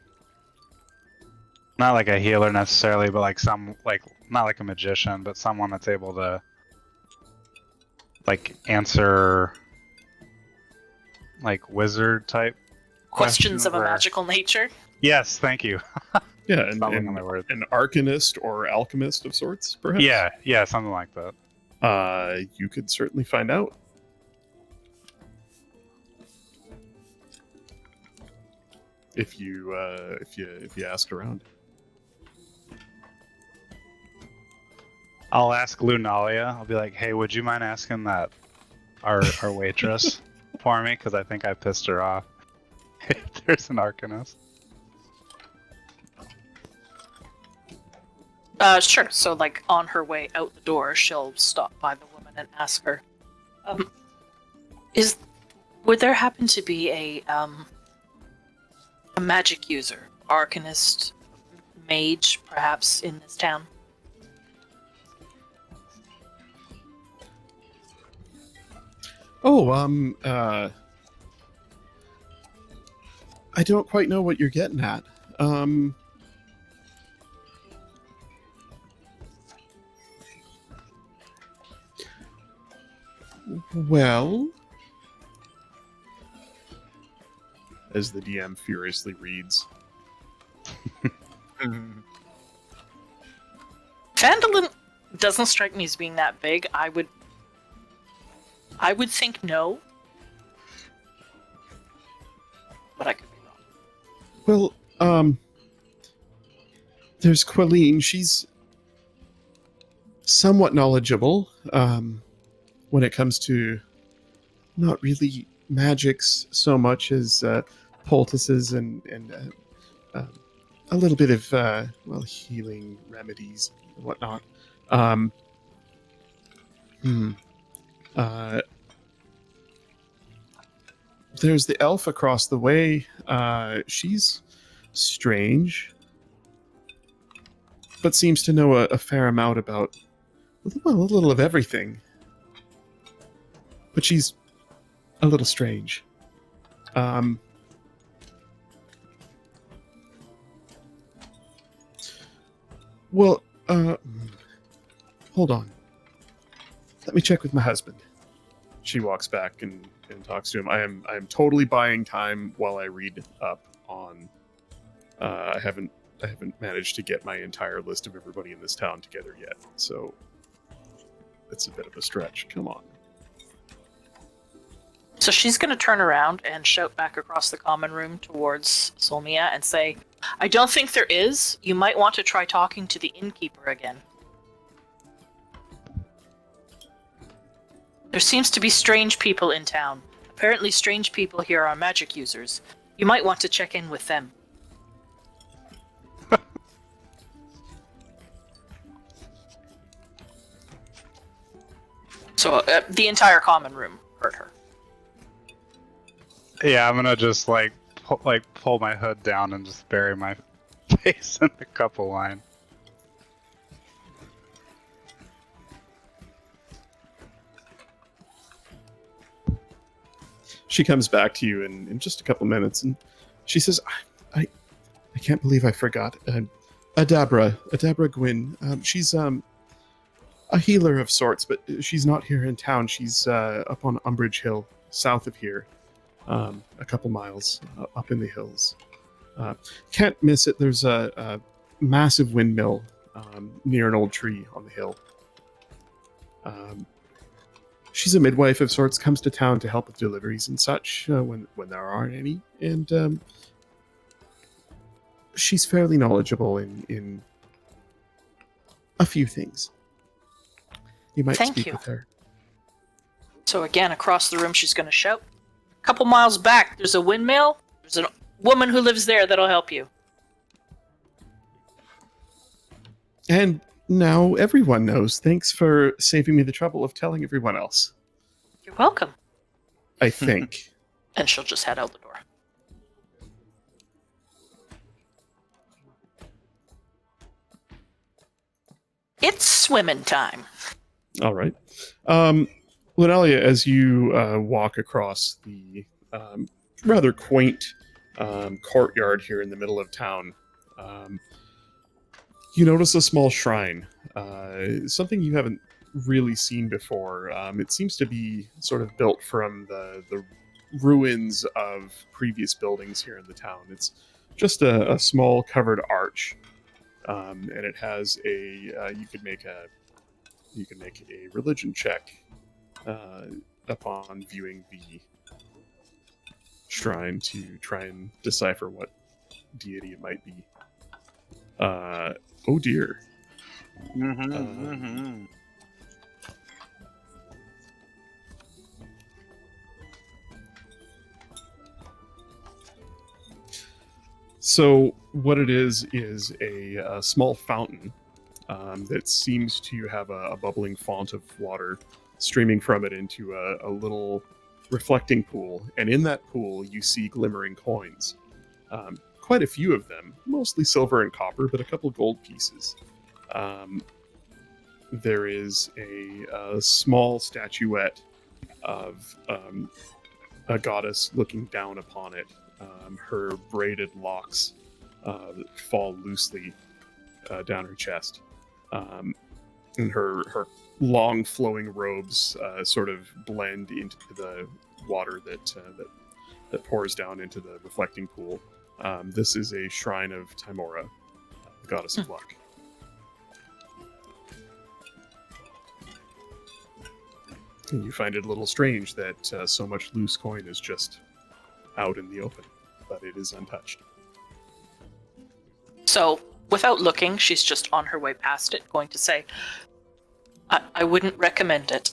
not like a healer necessarily, but like not like a magician, but someone that's able to like answer like wizard type Questions of a where- magical nature? Yes, thank you. Yeah, and, Stumbling on my words. an arcanist or alchemist of sorts, perhaps. Yeah, something like that. You could certainly find out. If you ask around. I'll ask Lunalia. I'll be like, "Hey, would you mind asking that our waitress for me? Because I think I pissed her off." There's an arcanist. Sure. So, like, on her way out the door, she'll stop by the woman and ask her, would there happen to be a magic user, arcanist, mage, perhaps, in this town? Oh, I don't quite know what you're getting at. Well, as the DM furiously reads. Phandalin doesn't strike me as being that big. I would think no. But I could be wrong. Well, there's Quilleen. She's somewhat knowledgeable when it comes to not really magics so much as poultices and a little bit of healing remedies and whatnot. There's the elf across the way. She's strange, but seems to know a fair amount about, well, a little of everything. But she's a little strange. Well, hold on. Let me check with my husband. She walks back and talks to him. I am totally buying time while I read up on. I haven't managed to get my entire list of everybody in this town together yet, so it's a bit of a stretch. Come on. So she's going to turn around and shout back across the common room towards Solmia and say, "I don't think there is. You might want to try talking to the innkeeper again. There seems to be strange people in town. Apparently strange people here are magic users. You might want to check in with them." So the entire common room heard her. Yeah, I'm gonna just pull my hood down and just bury my face in a couple line. She comes back to you in just a couple minutes, and she says, "I can't believe I forgot. Adabra Gwyn. She's a healer of sorts, but she's not here in town. She's up on Umbridge Hill, south of here, a couple miles up in the hills. Can't miss it. There's a massive windmill near an old tree on the hill. She's a midwife of sorts, comes to town to help with deliveries and such when there aren't any, and she's fairly knowledgeable in a few things. You might Thank speak you. with her." So again, across the room, she's going to shout, "A couple miles back, there's a windmill. There's a woman who lives there that'll help you." And now everyone knows. Thanks for saving me the trouble of telling everyone else. You're welcome. I think. And she'll just head out the door. It's swimming time. All right. Lunalia, as you walk across the rather quaint courtyard here in the middle of town, you notice a small shrine. Something you haven't really seen before. It seems to be sort of built from the ruins of previous buildings here in the town. It's just a small covered arch, and it has you can make a religion check upon viewing the shrine to try and decipher what deity it might be. Oh dear. So what it is a small fountain that seems to have a bubbling font of water streaming from it into a little reflecting pool. And in that pool, you see glimmering coins. Quite a few of them, mostly silver and copper, but a couple gold pieces. There is a small statuette of a goddess looking down upon it. Her braided locks fall loosely down her chest. And her long flowing robes sort of blend into the water that pours down into the reflecting pool. This is a shrine of Timora, the goddess of luck. And you find it a little strange that so much loose coin is just out in the open, but it is untouched. So, without looking, she's just on her way past it, going to say, I wouldn't recommend it.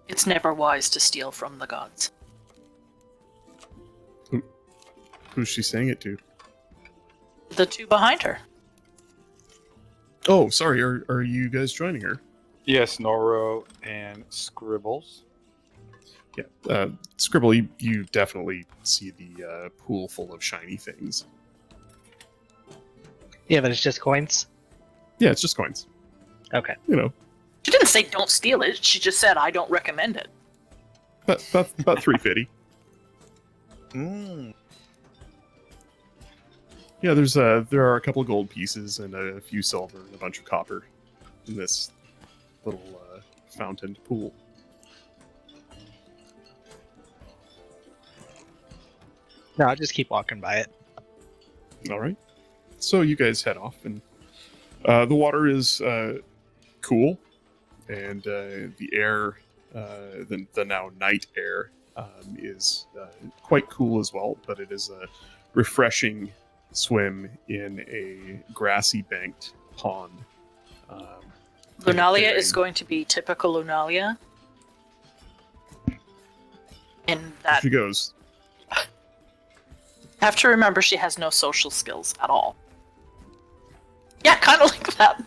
It's never wise to steal from the gods. Who's she saying it to? The two behind her. Oh, sorry, are you guys joining her? Yes, Noro and Scribbles. Yeah, Scribble, you definitely see the pool full of shiny things. Yeah, but it's just coins. Yeah, it's just coins. Okay. You know, She didn't say don't steal it. She just said I don't recommend it. about 350. Yeah, there are a couple of gold pieces and a few silver and a bunch of copper in this little fountained pool. No, I'll just keep walking by it. All right. So you guys head off, and the water is cool, and the air, the now night air, is quite cool as well. But it is a refreshing swim in a grassy banked pond. Lunalia is going to be typical Lunalia. In that, She goes, have to remember she has no social skills at all. Yeah, kind of like that.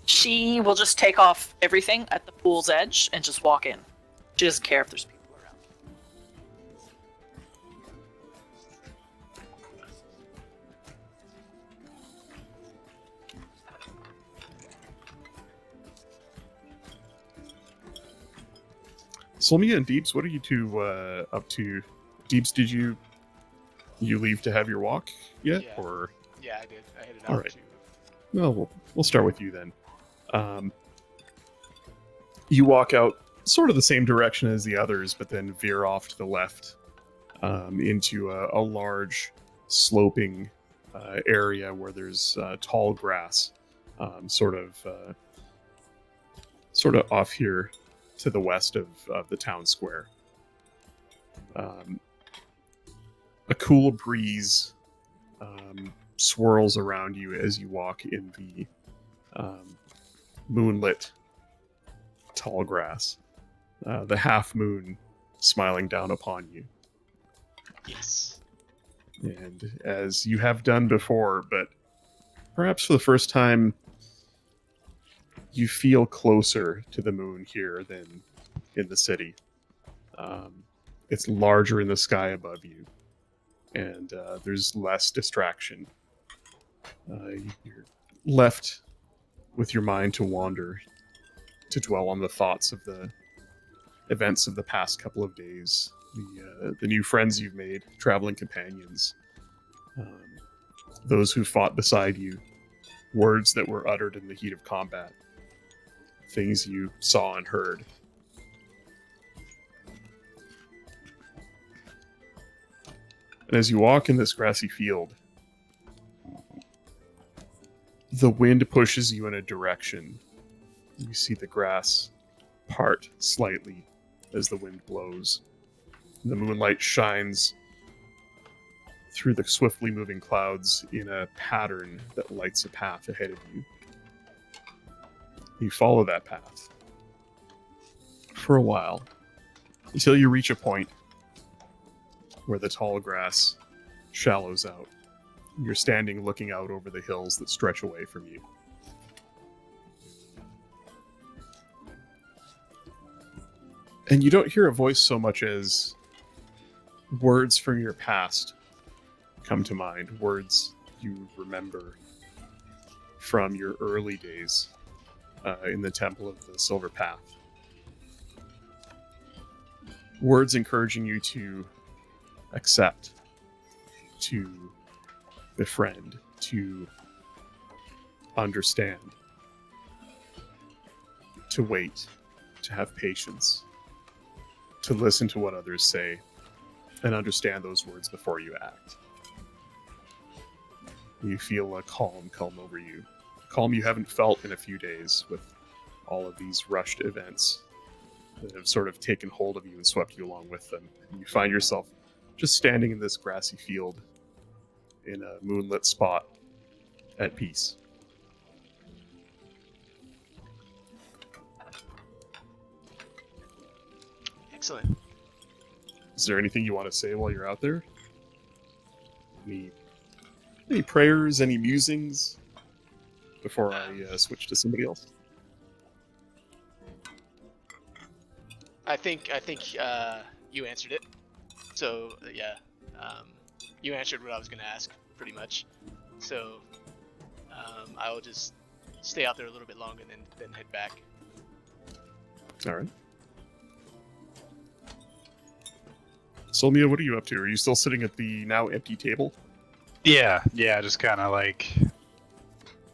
She will just take off everything at the pool's edge and just walk in. She doesn't care if there's people around. Solmia and Deeps, what are you two up to? Deeps, did you leave to have your walk yet? Yeah. Or Yeah, I did. I headed All out right. to. well, we'll start with you then. You walk out sort of the same direction as the others, but then veer off to the left into a large sloping area where there's tall grass, sort of off here to the west of the town square. A cool breeze swirls around you as you walk in the moonlit tall grass. The half moon smiling down upon you. Yes. And as you have done before, but perhaps for the first time, you feel closer to the moon here than in the city. It's larger in the sky above you, and there's less distraction. You're left with your mind to wander, to dwell on the thoughts of the events of the past couple of days, the new friends you've made, traveling companions, those who fought beside you, words that were uttered in the heat of combat, things you saw and heard. And as you walk in this grassy field, the wind pushes you in a direction. You see the grass part slightly as the wind blows. The moonlight shines through the swiftly moving clouds in a pattern that lights a path ahead of you. You follow that path for a while until you reach a point where the tall grass shallows out. You're standing looking out over the hills that stretch away from you. And you don't hear a voice so much as words from your past come to mind, words you remember from your early days in the Temple of the Silver Path. Words encouraging you to accept, to befriend, to understand, to wait, to have patience, to listen to what others say, and understand those words before you act. You feel a calm come over you. Calm you haven't felt in a few days with all of these rushed events that have sort of taken hold of you and swept you along with them. And you find yourself just standing in this grassy field in a moonlit spot at peace. Excellent. Is there anything you want to say while you're out there? Any prayers, any musings before I switch to somebody else? I think you answered it. So yeah, you answered what I was going to ask pretty much. So I will just stay out there a little bit longer and then head back. All right. Solmia, what are you up to? Are you still sitting at the now empty table? Yeah, just kind of like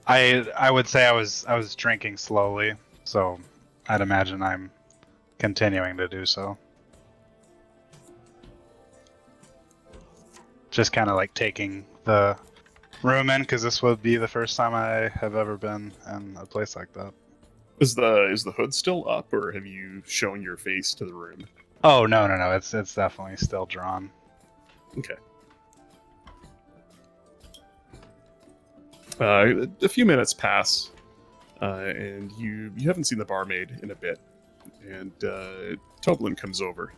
I would say I was drinking slowly, so I'd imagine I'm continuing to do so. Just kind of like taking the room in because this would be the first time I have ever been in a place like that. Is the hood still up, or have you shown your face to the room? Oh no, it's definitely still drawn. Okay. A few minutes pass, and you haven't seen the barmaid in a bit, and Toblin comes over,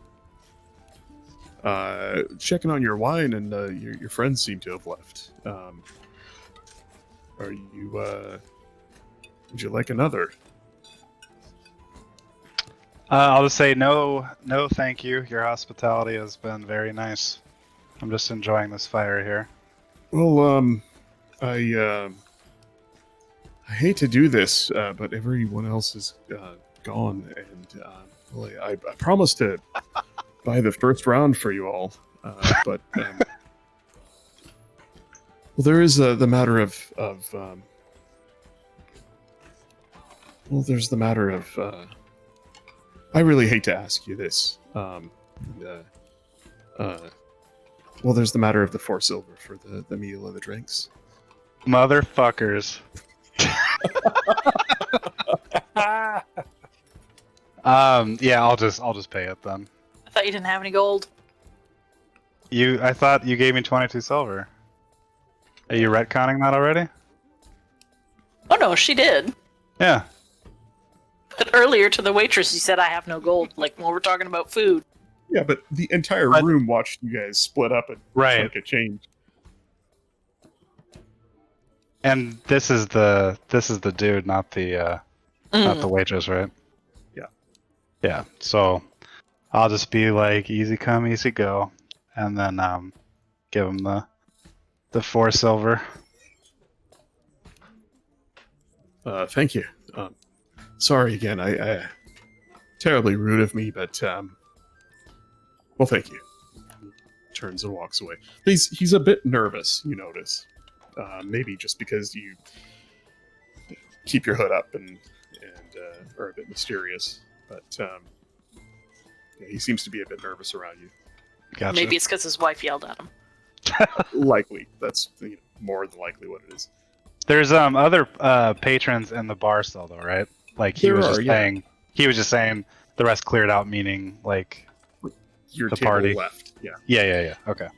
checking on your wine, and your friends seem to have left. Are you? Would you like another? I'll just say no, thank you. Your hospitality has been very nice. I'm just enjoying this fire here. Well, I hate to do this, but everyone else is gone, and well, I promised to buy the first round for you all, but well, there is the matter of well, there's the matter of. I really hate to ask you this. Well, there's the matter of the 4 silver for the meal and the drinks. Motherfuckers. Yeah, I'll just pay it then. I thought you didn't have any gold. I thought you gave me 22 silver. Are you retconning that already? Oh no, she did. Yeah. But earlier to the waitress, you said I have no gold. Like when we're talking about food. Yeah, but the entire room watched you guys split up and chunk of change. And this is the dude, not the waitress, right? Yeah. Yeah. So I'll just be like easy come, easy go, and then give him the 4 silver. Thank you. Sorry again. I terribly rude of me, but well, thank you. Turns and walks away. He's a bit nervous. You notice, maybe just because you keep your hood up and and are a bit mysterious. But yeah, he seems to be a bit nervous around you. Gotcha. Maybe it's because his wife yelled at him. Likely, that's more than likely what it is. There's other patrons in the bar still though, right? Like he There was are, just yeah. saying. He was just saying the rest cleared out, meaning like Your the table party. left. Yeah. Yeah. Okay.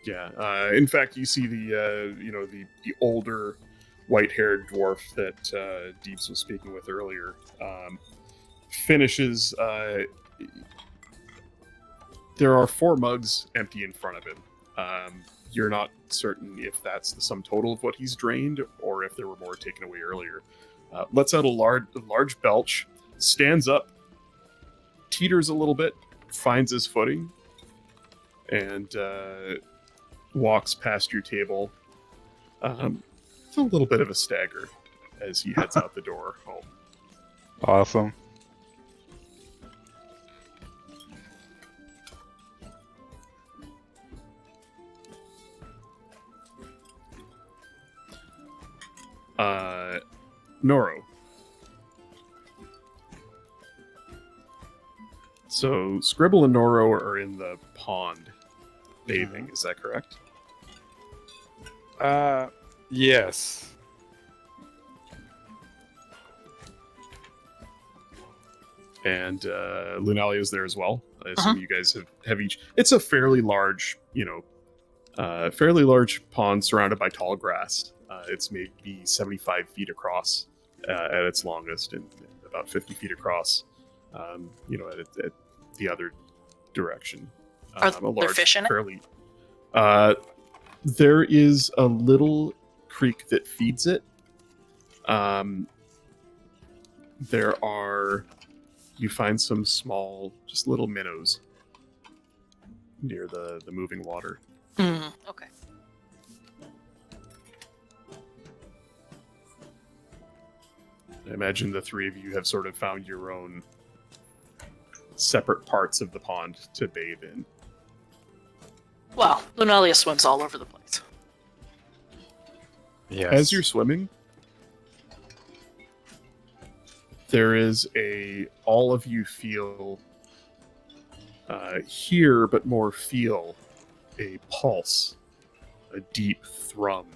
Yeah. In fact, you see the older white-haired dwarf that Deeps was speaking with earlier finishes. There are 4 mugs empty in front of him. You're not certain if that's the sum total of what he's drained or if there were more taken away earlier. Lets out a large belch, stands up, teeters a little bit, finds his footing, and walks past your table with a little bit of a stagger as he heads out the door home. Awesome. Noro. So Scribble and Noro are in the pond bathing, is that correct? Yes. And Lunalia is there as well. I assume you guys have each. It's a fairly large, fairly large pond surrounded by tall grass. It's maybe 75 feet across at its longest, and about 50 feet across. At the other direction. Are there fish in it? Fairly. There is a little creek that feeds it. You find some small, just little minnows near the moving water. Okay. I imagine the 3 of you have sort of found your own separate parts of the pond to bathe in. Well, Lunalia swims all over the place. Yes. As you're swimming, there is all of you feel, hear, but more feel, a pulse, a deep thrum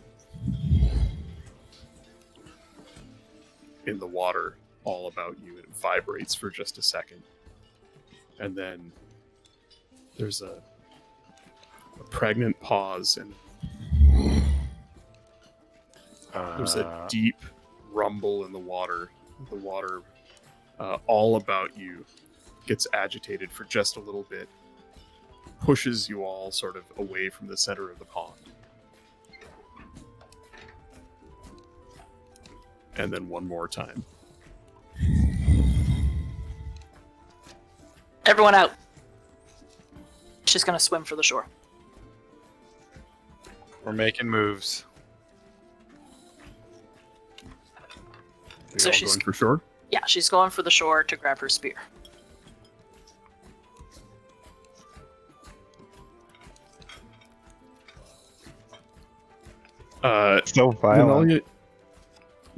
in the water all about you, and it vibrates for just a second. And then there's a pregnant pause, and there's a deep rumble in the water. The water all about you gets agitated for just a little bit, pushes you all sort of away from the center of the pond. And then one more time. Everyone out. She's gonna swim for the shore. We're making moves. Are you So all she's- going for shore? Yeah, she's going for the shore to grab her spear. So violent.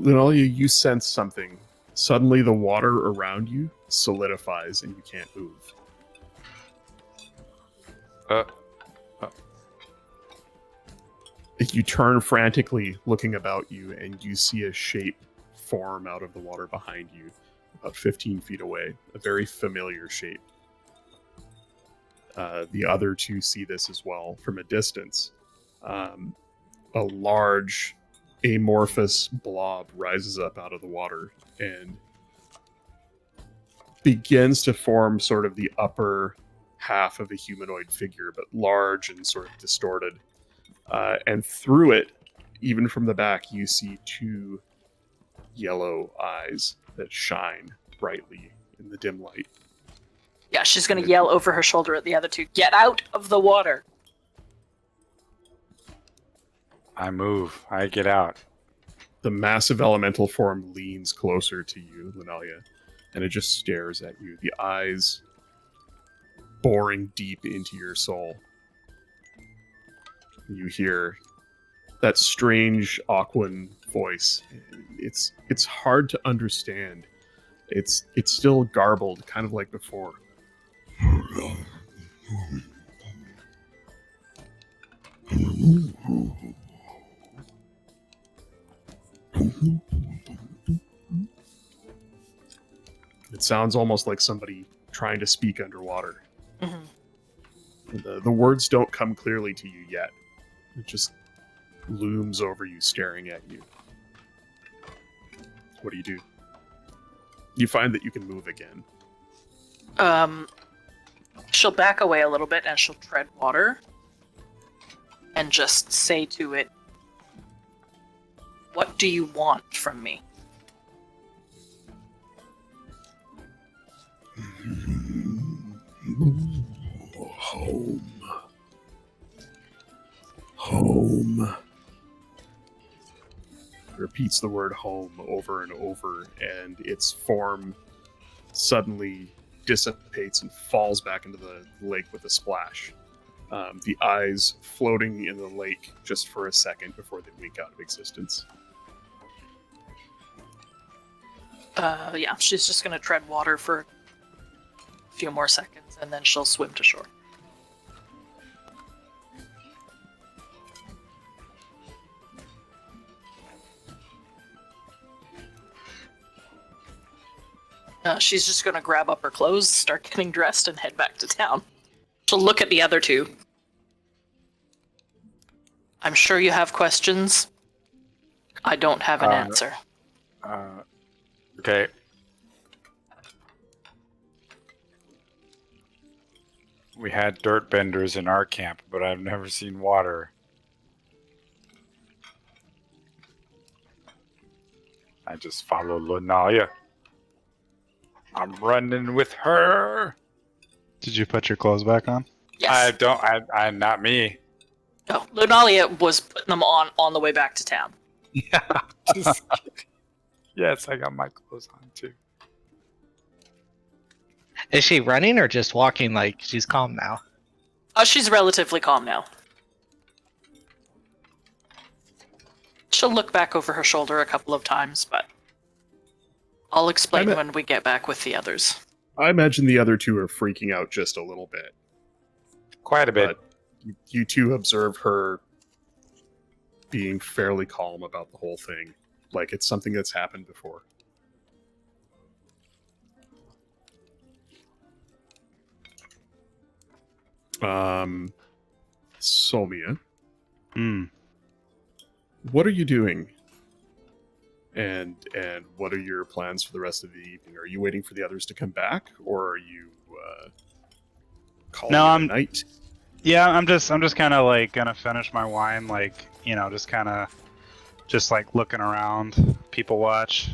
Lunalia, you sense something. Suddenly the water around you solidifies and you can't move. You turn frantically, looking about you, and you see a shape form out of the water behind you, about 15 feet away. A very familiar shape. The other 2 see this as well from a distance. A large, amorphous blob rises up out of the water and begins to form sort of the upper half of a humanoid figure, but large and sort of distorted. And through it, even from the back, you see 2 yellow eyes that shine brightly in the dim light. Yeah, she's gonna yell over her shoulder at the other 2, "Get out of the water!" I move. I get out. The massive elemental form leans closer to you, Lunalia, and it just stares at you, the eyes boring deep into your soul. You hear, that strange Aquan voice. It's hard to understand. It's still garbled, kind of like before. It sounds almost like somebody trying to speak underwater. Mm-hmm. The words don't come clearly to you yet. It just looms over you, staring at you. What do? You find that you can move again. She'll back away a little bit and she'll tread water and just say to it, "What do you want from me?" Home. Home. Repeats the word home over and over, and its form suddenly dissipates and falls back into the lake with a splash. The eyes floating in the lake just for a second before they wink out of existence. Yeah, she's just gonna tread water for a few more seconds and then she'll swim to shore. She's just gonna grab up her clothes, start getting dressed, and head back to town. She'll look at the other two. I'm sure you have questions. I don't have an answer. Okay. We had dirt benders in our camp, but I've never seen water. I just follow Lunalia. I'm running with her. Did you put your clothes back on? Yes. I'm not me. No, Lunalia was putting them on the way back to town. Yeah. Yes, I got my clothes on too. Is she running or just walking like she's calm now? She's relatively calm now. She'll look back over her shoulder a couple of times, but I'll explain when we get back with the others. I imagine the other two are freaking out just a little bit. Quite a bit. But you two observe her being fairly calm about the whole thing, like it's something that's happened before. Somia, what are you doing? And what are your plans for the rest of the evening? Are you waiting for the others to come back, or are you calling it a night? Yeah, I'm just kind of like gonna finish my wine, like, you know, just kind of like looking around, people watch,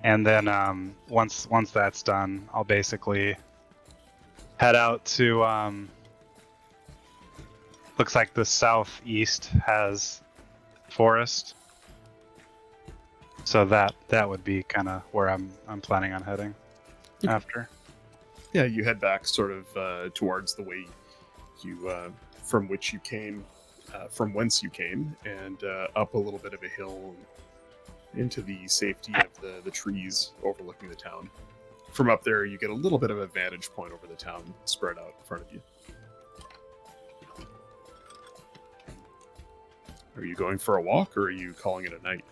and then once that's done, I'll basically head out to looks like the southeast has forest, so that would be kind of where I'm planning on heading after. Yeah, you head back sort of towards the way you from which you came, from whence you came, and up a little bit of a hill into the safety of the trees overlooking the town. From up there, you get a little bit of a vantage point over the town spread out in front of you. Are you going for a walk, or are you calling it a night?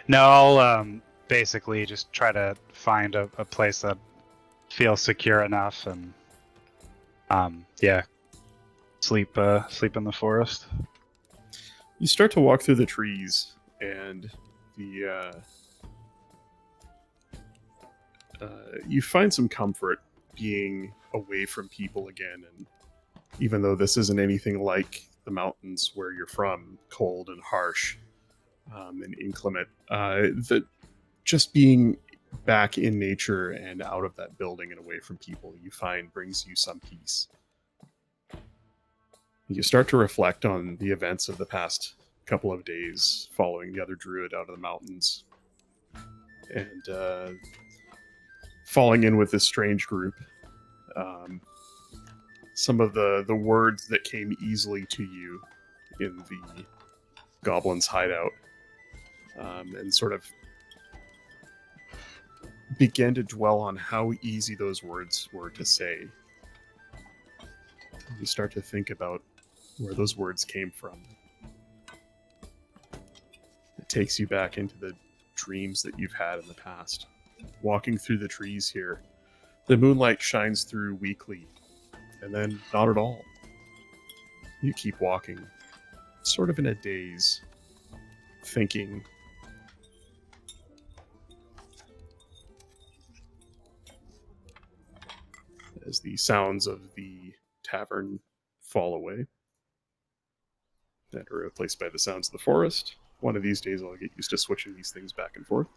No, I'll basically just try to find a place that feels secure enough, and yeah, sleep in the forest. You start to walk through the trees, and you find some comfort being away from people again. And even though this isn't anything like the mountains where you're from, cold and harsh and inclement, that just being back in nature and out of that building and away from people, you find brings you some peace. You start to reflect on the events of the past couple of days following the other druid out of the mountains, and falling in with this strange group. Some of the words that came easily to you in the goblin's hideout, and sort of begin to dwell on how easy those words were to say. You start to think about where those words came from. It takes you back into the dreams that you've had in the past. Walking through the trees here, the moonlight shines through weakly, and then not at all. You keep walking, sort of in a daze, thinking. As the sounds of the tavern fall away and are replaced by the sounds of the forest. One of these days I'll get used to switching these things back and forth.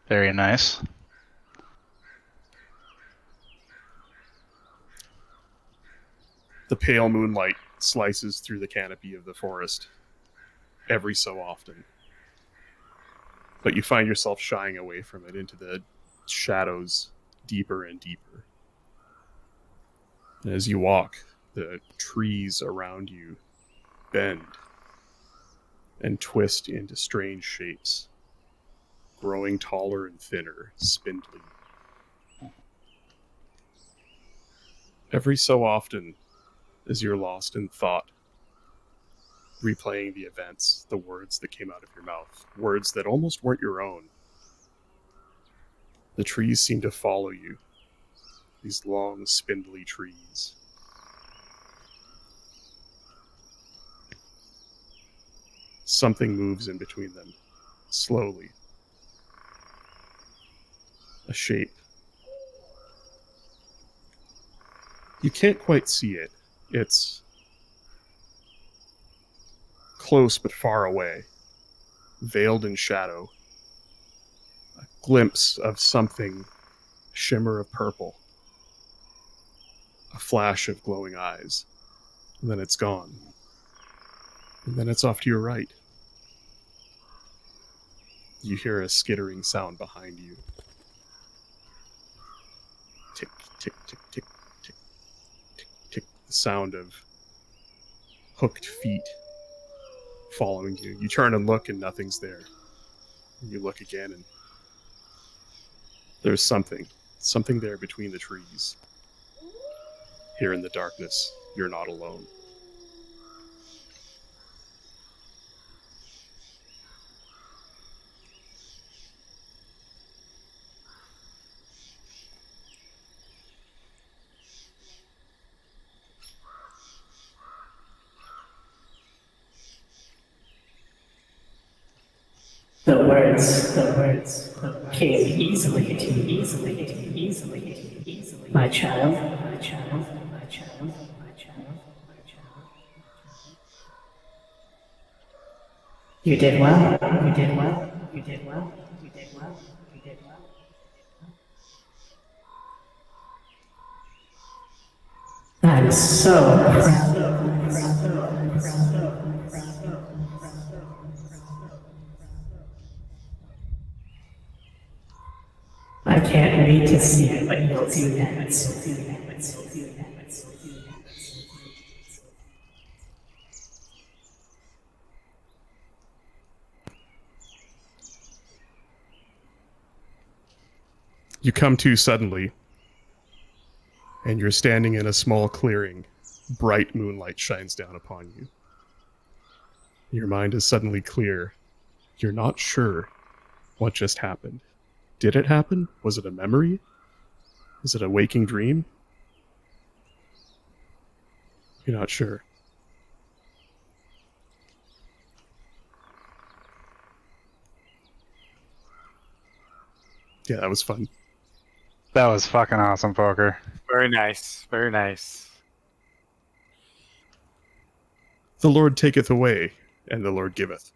Very nice. The pale moonlight slices through the canopy of the forest every so often. But you find yourself shying away from it into the shadows deeper and deeper. And as you walk, the trees around you bend and twist into strange shapes, growing taller and thinner, spindly. Every so often, as you're lost in thought, replaying the events, the words that came out of your mouth, words that almost weren't your own, the trees seem to follow you, these long, spindly trees. Something moves in between them, slowly. A shape. You can't quite see it. It's close but far away, veiled in shadow. A glimpse of something, shimmer of purple. A flash of glowing eyes. And then it's gone. And then it's off to your right. You hear a skittering sound behind you. Tick, tick, tick, tick, tick, tick, tick. The sound of hooked feet following you. You turn and look and nothing's there. And you look again and there's something there between the trees. Here in the darkness, you're not alone. The words came easily. My child. You did well. I'm so proud. I can't wait to see what you'll do next. You come to suddenly, and you're standing in a small clearing. Bright moonlight shines down upon you. Your mind is suddenly clear. You're not sure what just happened. Did it happen? Was it a memory? Is it a waking dream? You're not sure. Yeah, that was fun. That was fucking awesome, Poker. Very nice. Very nice. The Lord taketh away, and the Lord giveth.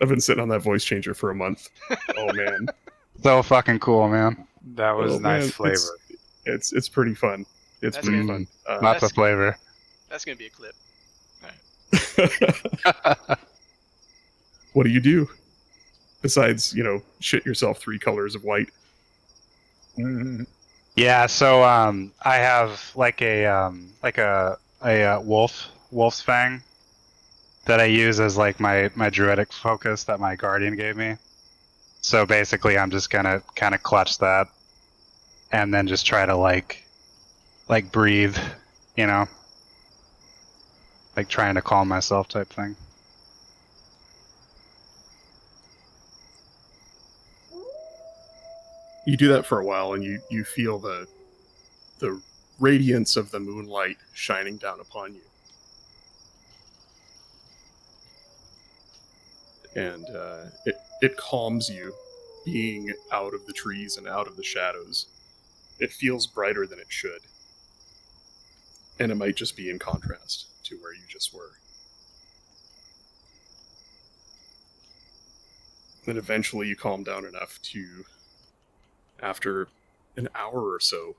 I've been sitting on that voice changer for a month. Oh man, So fucking cool, man. That was Oh, nice man, flavor. It's pretty fun. It's That's pretty good. fun. Lots of flavor. That's gonna be a clip. What do you do besides, shit yourself 3 colors of white? Mhm. Yeah, so I have like a wolf's fang that I use as like my druidic focus that my guardian gave me. So basically, I'm just gonna kind of clutch that, and then just try to like breathe, you know, like trying to calm myself type thing. You do that for a while, and you feel the radiance of the moonlight shining down upon you, and it calms you, being out of the trees and out of the shadows. It feels brighter than it should, and it might just be in contrast to where you just were. Then eventually you calm down enough to, after an hour or so,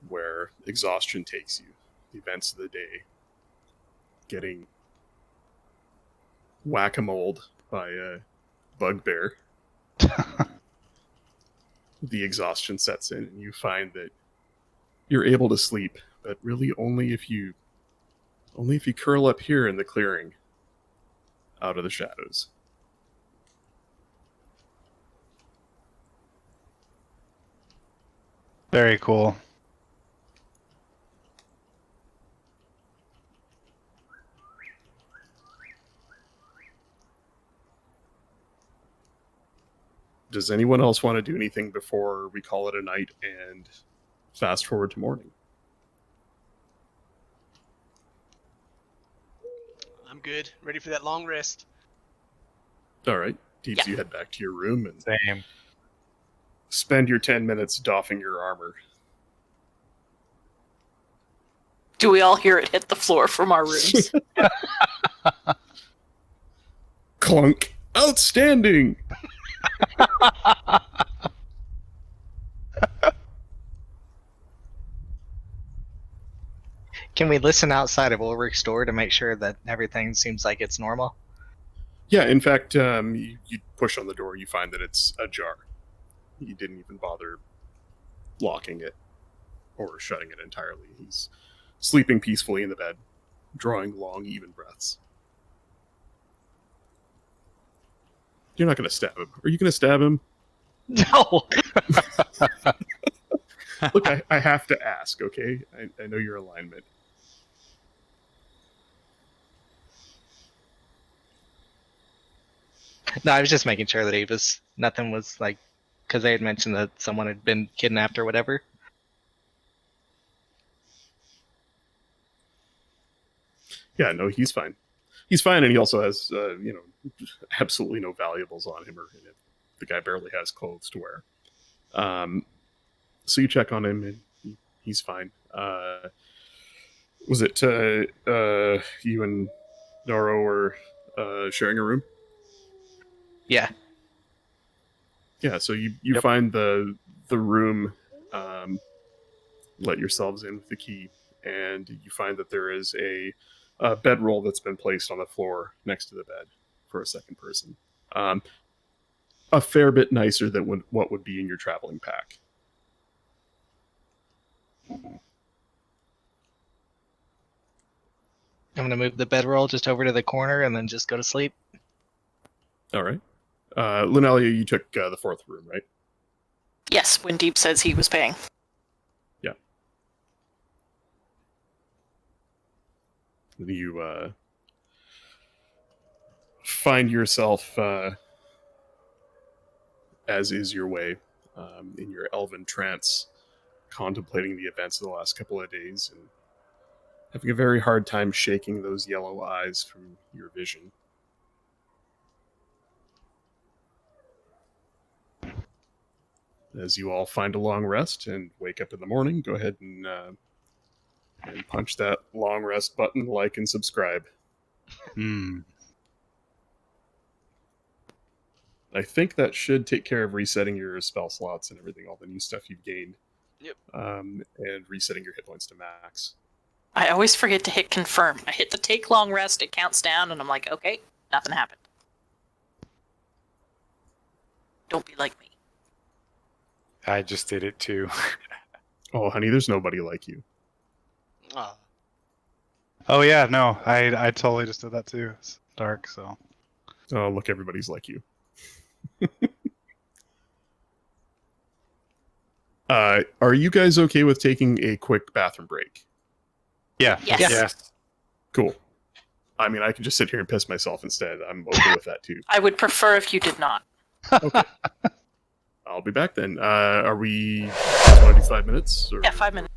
where exhaustion takes you, the events of the day, getting whack-a-moled by a bugbear, the exhaustion sets in, and you find that you're able to sleep, but really only if you curl up here in the clearing, out of the shadows. Very cool. Does anyone else want to do anything before we call it a night and fast forward to morning? I'm good. Ready for that long rest. All right, Deeps, Yeah. you head back to your room and Same. spend your 10 minutes doffing your armor. Do we all hear it hit the floor from our rooms? Clunk! Outstanding! Can we listen outside of Ulrich's door to make sure that everything seems like it's normal? Yeah, in fact, you push on the door, you find that it's ajar. You didn't even bother locking it or shutting it entirely. He's sleeping peacefully in the bed, drawing long, even breaths. You're not going to stab him. Are you going to stab him? No. Look, I have to ask, okay? I know your alignment. No, I was just making sure that nothing was like, because they had mentioned that someone had been kidnapped or whatever. Yeah, no, he's fine. He's fine, and he also has, absolutely no valuables on him, or the guy barely has clothes to wear. So you check on him, and he's fine. Was it you and Noro were sharing a room? Yeah. Yeah, so you Yep. find the room, let yourselves in with the key, and you find that there is a bedroll that's been placed on the floor next to the bed for a second person. A fair bit nicer than what would be in your traveling pack. I'm going to move the bedroll just over to the corner and then just go to sleep. All right. Linelia, you took the fourth room, right? Yes, when Deep says he was paying. Yeah. You find yourself, as is your way, in your elven trance, contemplating the events of the last couple of days and having a very hard time shaking those yellow eyes from your vision. As you all find a long rest and wake up in the morning, go ahead and punch that long rest button, like and subscribe. I think that should take care of resetting your spell slots and everything, all the new stuff you've gained. Yep. And resetting your hit points to max. I always forget to hit confirm. I hit the take long rest, it counts down, and I'm like, okay, nothing happened. Don't be like me. I just did it too. Oh, honey, there's nobody like you. Oh, Oh yeah, no, I totally just did that too. It's dark, so. Oh, look, everybody's like you. Are you guys okay with taking a quick bathroom break? Yeah. Yes. Yes. Cool. I mean, I can just sit here and piss myself instead. I'm okay with that too. I would prefer if you did not. Okay. I'll be back then. Are we want to do 5 minutes? Or... Yeah, 5 minutes.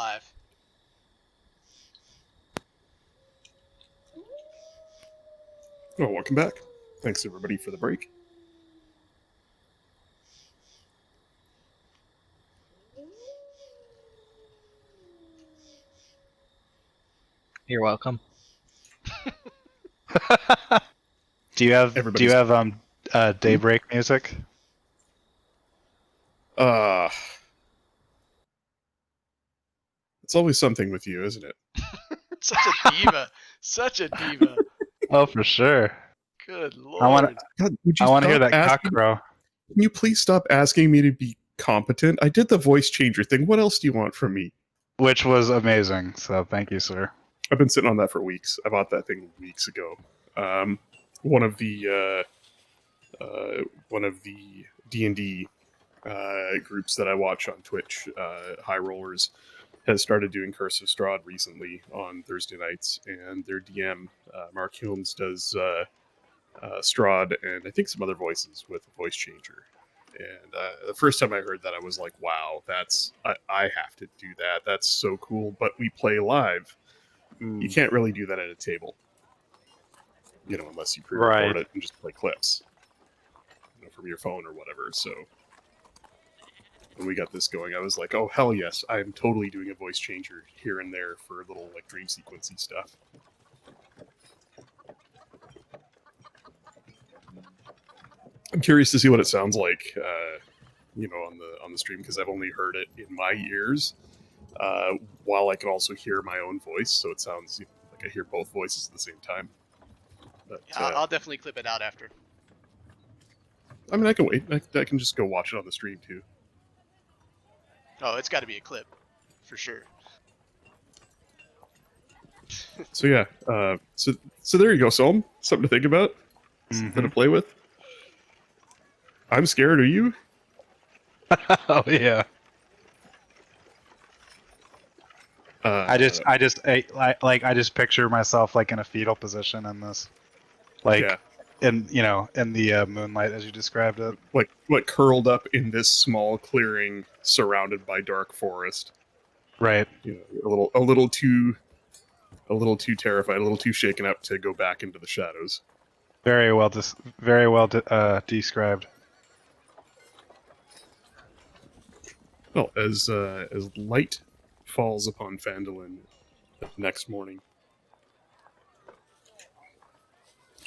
live. Oh, welcome back. Thanks everybody for the break. You're welcome. Do you have Everybody's- daybreak music? It's always something with you, isn't it? Such a diva. Such a diva. Oh, for sure. Good I want lord. God, would you I want to hear stop that cock asking- crow. Can you please stop asking me to be competent? I did the voice changer thing. What else do you want from me? Which was amazing. So thank you, sir. I've been sitting on that for weeks. I bought that thing weeks ago. One of the D&D groups that I watch on Twitch, High Rollers, has started doing Curse of Strahd recently on Thursday nights, and their DM, Mark Hulmes, does Strahd and I think some other voices with a voice changer. And the first time I heard that, I was like, wow, I have to do that. That's so cool. But we play live. You can't really do that at a table, unless you pre-record Right. it and just play clips, from your phone or whatever. So when we got this going, I was like, oh hell yes, I'm totally doing a voice changer here and there for little like dream sequencey stuff. I'm curious to see what it sounds like, on the stream, because I've only heard it in my ears, while I can also hear my own voice, so it sounds like I hear both voices at the same time. But Yeah, I'll definitely clip it out after. I mean, I can wait. I can just go watch it on the stream too. Oh, it's got to be a clip, for sure. So yeah, so there you go, Solm. Something to think about, something to play with. I'm scared. Are you? Oh yeah. I just picture myself like in a fetal position in this, like yeah, in the moonlight as you described it. like curled up in this small clearing, surrounded by dark forest. Right. A little too terrified, a little too shaken up to go back into the shadows. Very well described. Well, as light falls upon Phandalin the next morning,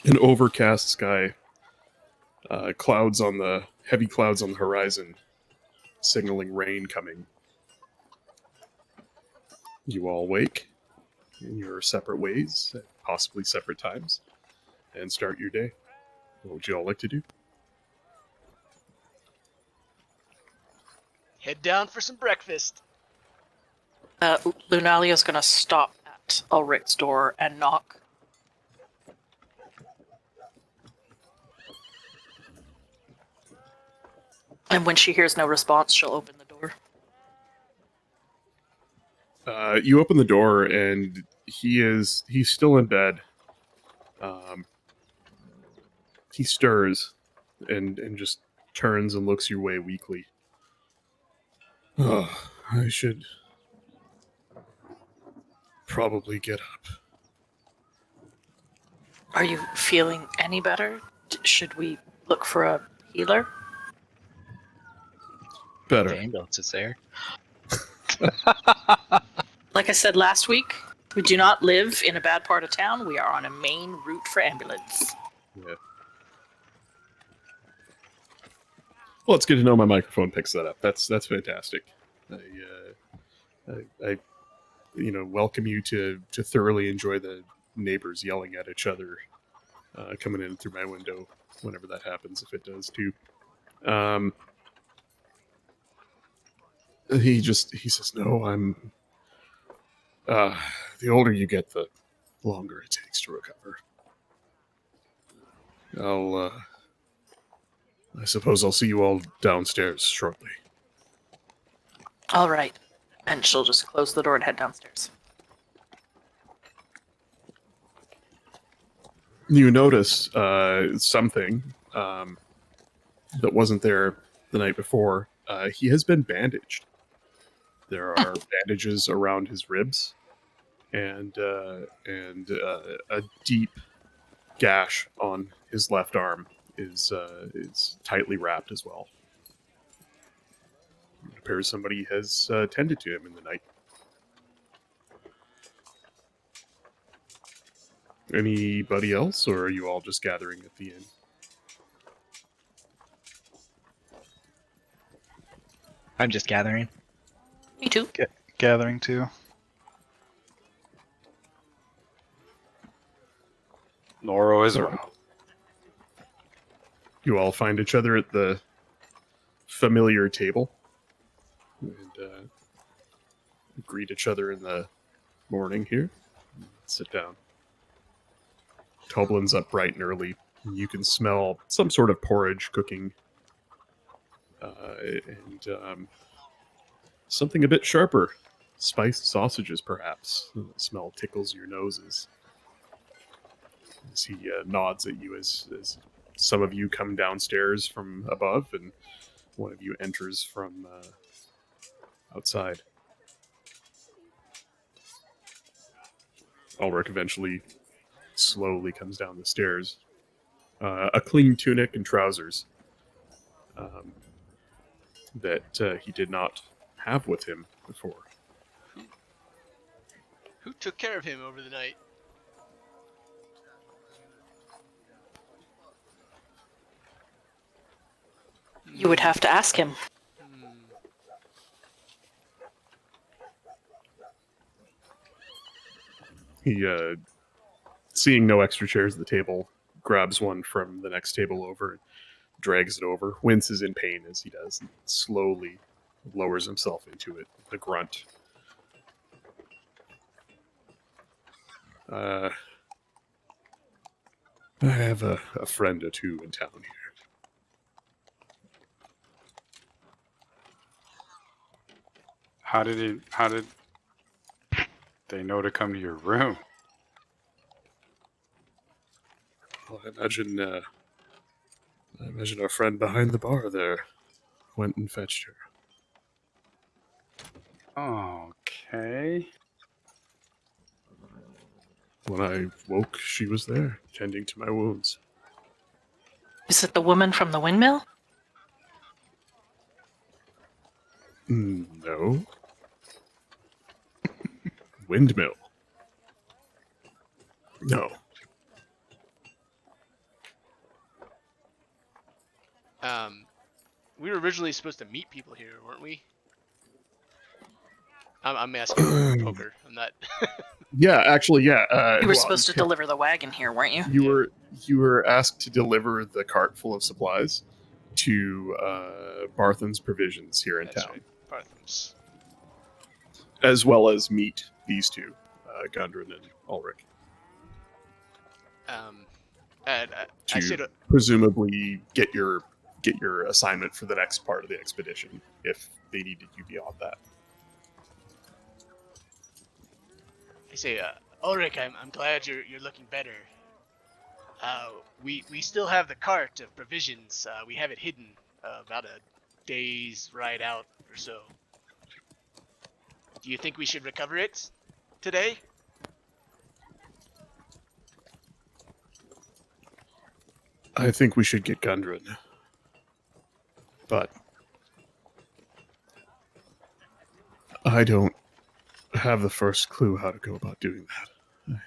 an overcast sky, heavy clouds on the horizon, signaling rain coming. You all wake in your separate ways, at possibly separate times, and start your day. What would you all like to do? Head down for some breakfast. Lunalia's going to stop at Ulrich's door and knock. And when she hears no response, she'll open the door. You open the door, and he's still in bed. He stirs and just turns and looks your way weakly. Oh, I should probably get up. Are you feeling any better? Should we look for a healer? Better. The ambulance is there. Like I said last week, we do not live in a bad part of town. We are on a main route for ambulance. Yeah. Well, it's good to know my microphone picks that up. That's fantastic. I welcome you to thoroughly enjoy the neighbors yelling at each other coming in through my window whenever that happens, if it does too. He says, no, I'm the older you get, the longer it takes to recover. I suppose I'll see you all downstairs shortly. All right. And she'll just close the door and head downstairs. You notice something that wasn't there the night before. He has been bandaged. There are bandages around his ribs, and a deep gash on his left arm is tightly wrapped as well. It appears somebody has tended to him in the night. Anybody else, or are you all just gathering at the inn? I'm just gathering. Me too. Gathering too. Noro as well. You all find each other at the familiar table and greet each other in the morning here. Sit down. Toblin's up bright and early. You can smell some sort of porridge cooking and something a bit sharper. Spiced sausages, perhaps. The smell tickles your noses. As he nods at you as some of you come downstairs from above and one of you enters from outside. Ulrich eventually slowly comes down the stairs. A clean tunic and trousers that he did not have with him before. Who took care of him over the night? You would have to ask him. He, seeing no extra chairs at the table, grabs one from the next table over and drags it over, winces in pain as he does, and slowly lowers himself into it with a grunt. I have a friend or two in town here. How did they know to come to your room? Well, I imagine our friend behind the bar there went and fetched her. Okay. When I woke, she was there, tending to my wounds. Is it the woman from the windmill? No. Windmill. No. We were originally supposed to meet people here, weren't we? I'm asking poker. I'm not. Yeah, actually, yeah. You were supposed to deliver the wagon here, weren't you? You were asked to deliver the cart full of supplies to Barthen's Provisions here in That's town, right. Bartham's. as well as meet these two, Gundren and Ulrich, I to said, presumably get your assignment for the next part of the expedition if they needed you beyond that. Ulrich, I'm glad you're looking better. We still have the cart of provisions. We have it hidden about a day's ride out or so. Do you think we should recover it today? I think we should get Gundren, but I don't have the first clue how to go about doing that.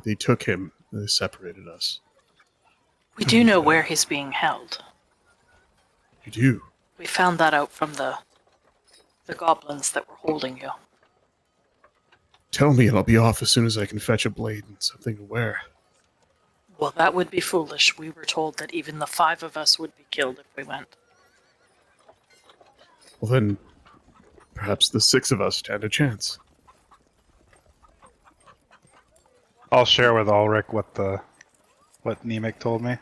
They took him. They separated us. We do know where he's being held. You do? We found that out from the goblins that were holding you. Tell me and I'll be off as soon as I can fetch a blade and something to wear. Well, that would be foolish. We were told that even the 5 of us would be killed if we went. Well then, perhaps the 6 of us stand a chance. I'll share with Ulrich what Nemec told me.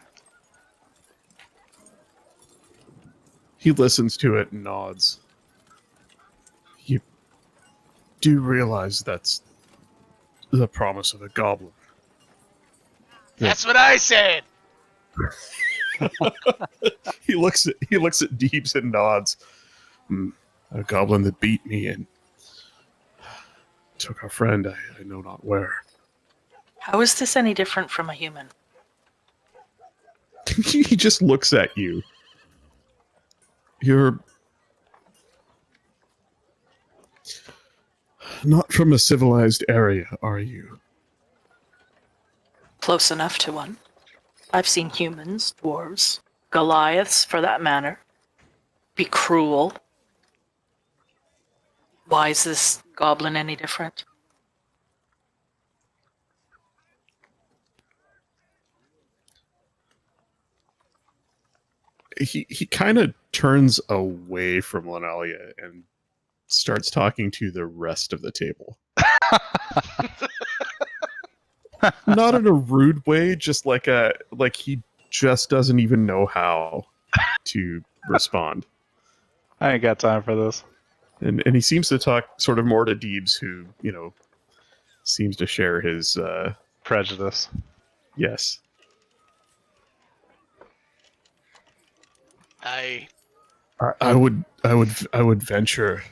He listens to it and nods. You do realize that's the promise of a goblin. That's what I said. He looks at Deeps and nods. A goblin that beat me, and took our friend, I know not where. How is this any different from a human? He just looks at you. You're not from a civilized area, are you? Close enough to one. I've seen humans, dwarves, Goliaths for that matter, be cruel. Why is this goblin any different? He kind of turns away from Lenalia and starts talking to the rest of the table. Not in a rude way, just like he just doesn't even know how to respond. I ain't got time for this. And he seems to talk sort of more to Deebs, who, you know, seems to share his Prejudice. yes. I would venture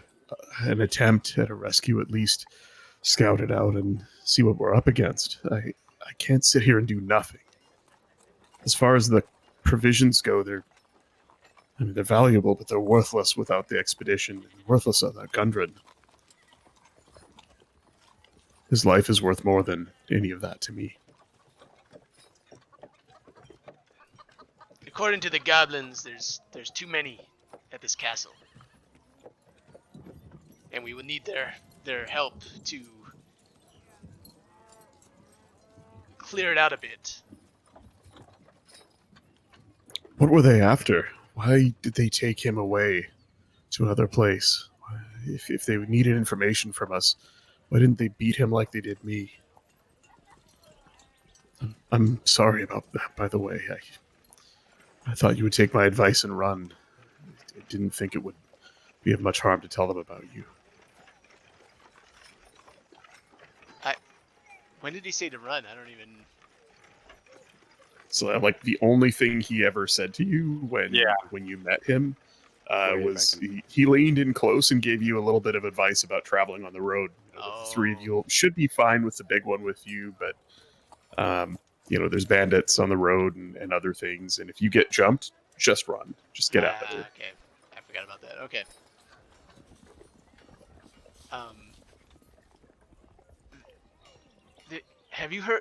an attempt at a rescue, at least scout it out and see what we're up against. I can't sit here and do nothing. As far as the provisions go, they're valuable, but they're worthless without the expedition, and worthless without Gundren. His life is worth more than any of that to me. According to the goblins, there's too many at this castle, and we would need their help to clear it out a bit. What were they after? Why did they take him away to another place? If they needed information from us, why didn't they beat him like they did me? I'm sorry about that, by the way. I thought you would take my advice and run. I didn't think it would be of much harm to tell them about you. When did he say to run? I don't even... So, like, the only thing he ever said to you when you met him was he leaned in close and gave you a little bit of advice about traveling on the road. You know, the three of you should be fine with the big one with you, but you know, there's bandits on the road and other things, and if you get jumped, just run. Just get out of there. Okay. I forgot about that. Okay.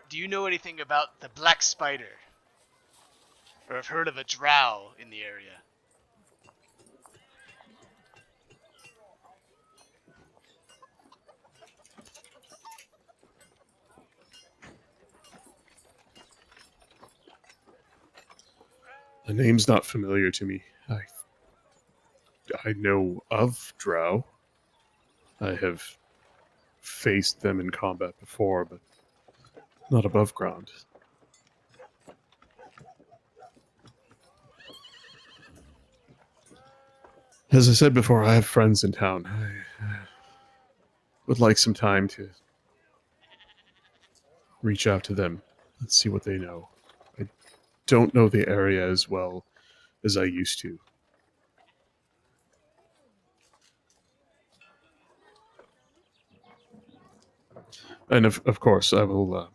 Do you know anything about the Black Spider? Or have heard of a drow in the area? The name's not familiar to me. I know of drow. I have faced them in combat before, but not above ground. As I said before, I have friends in town. I would like some time to reach out to them and see what they know. I don't know the area as well as I used to. And of course, I will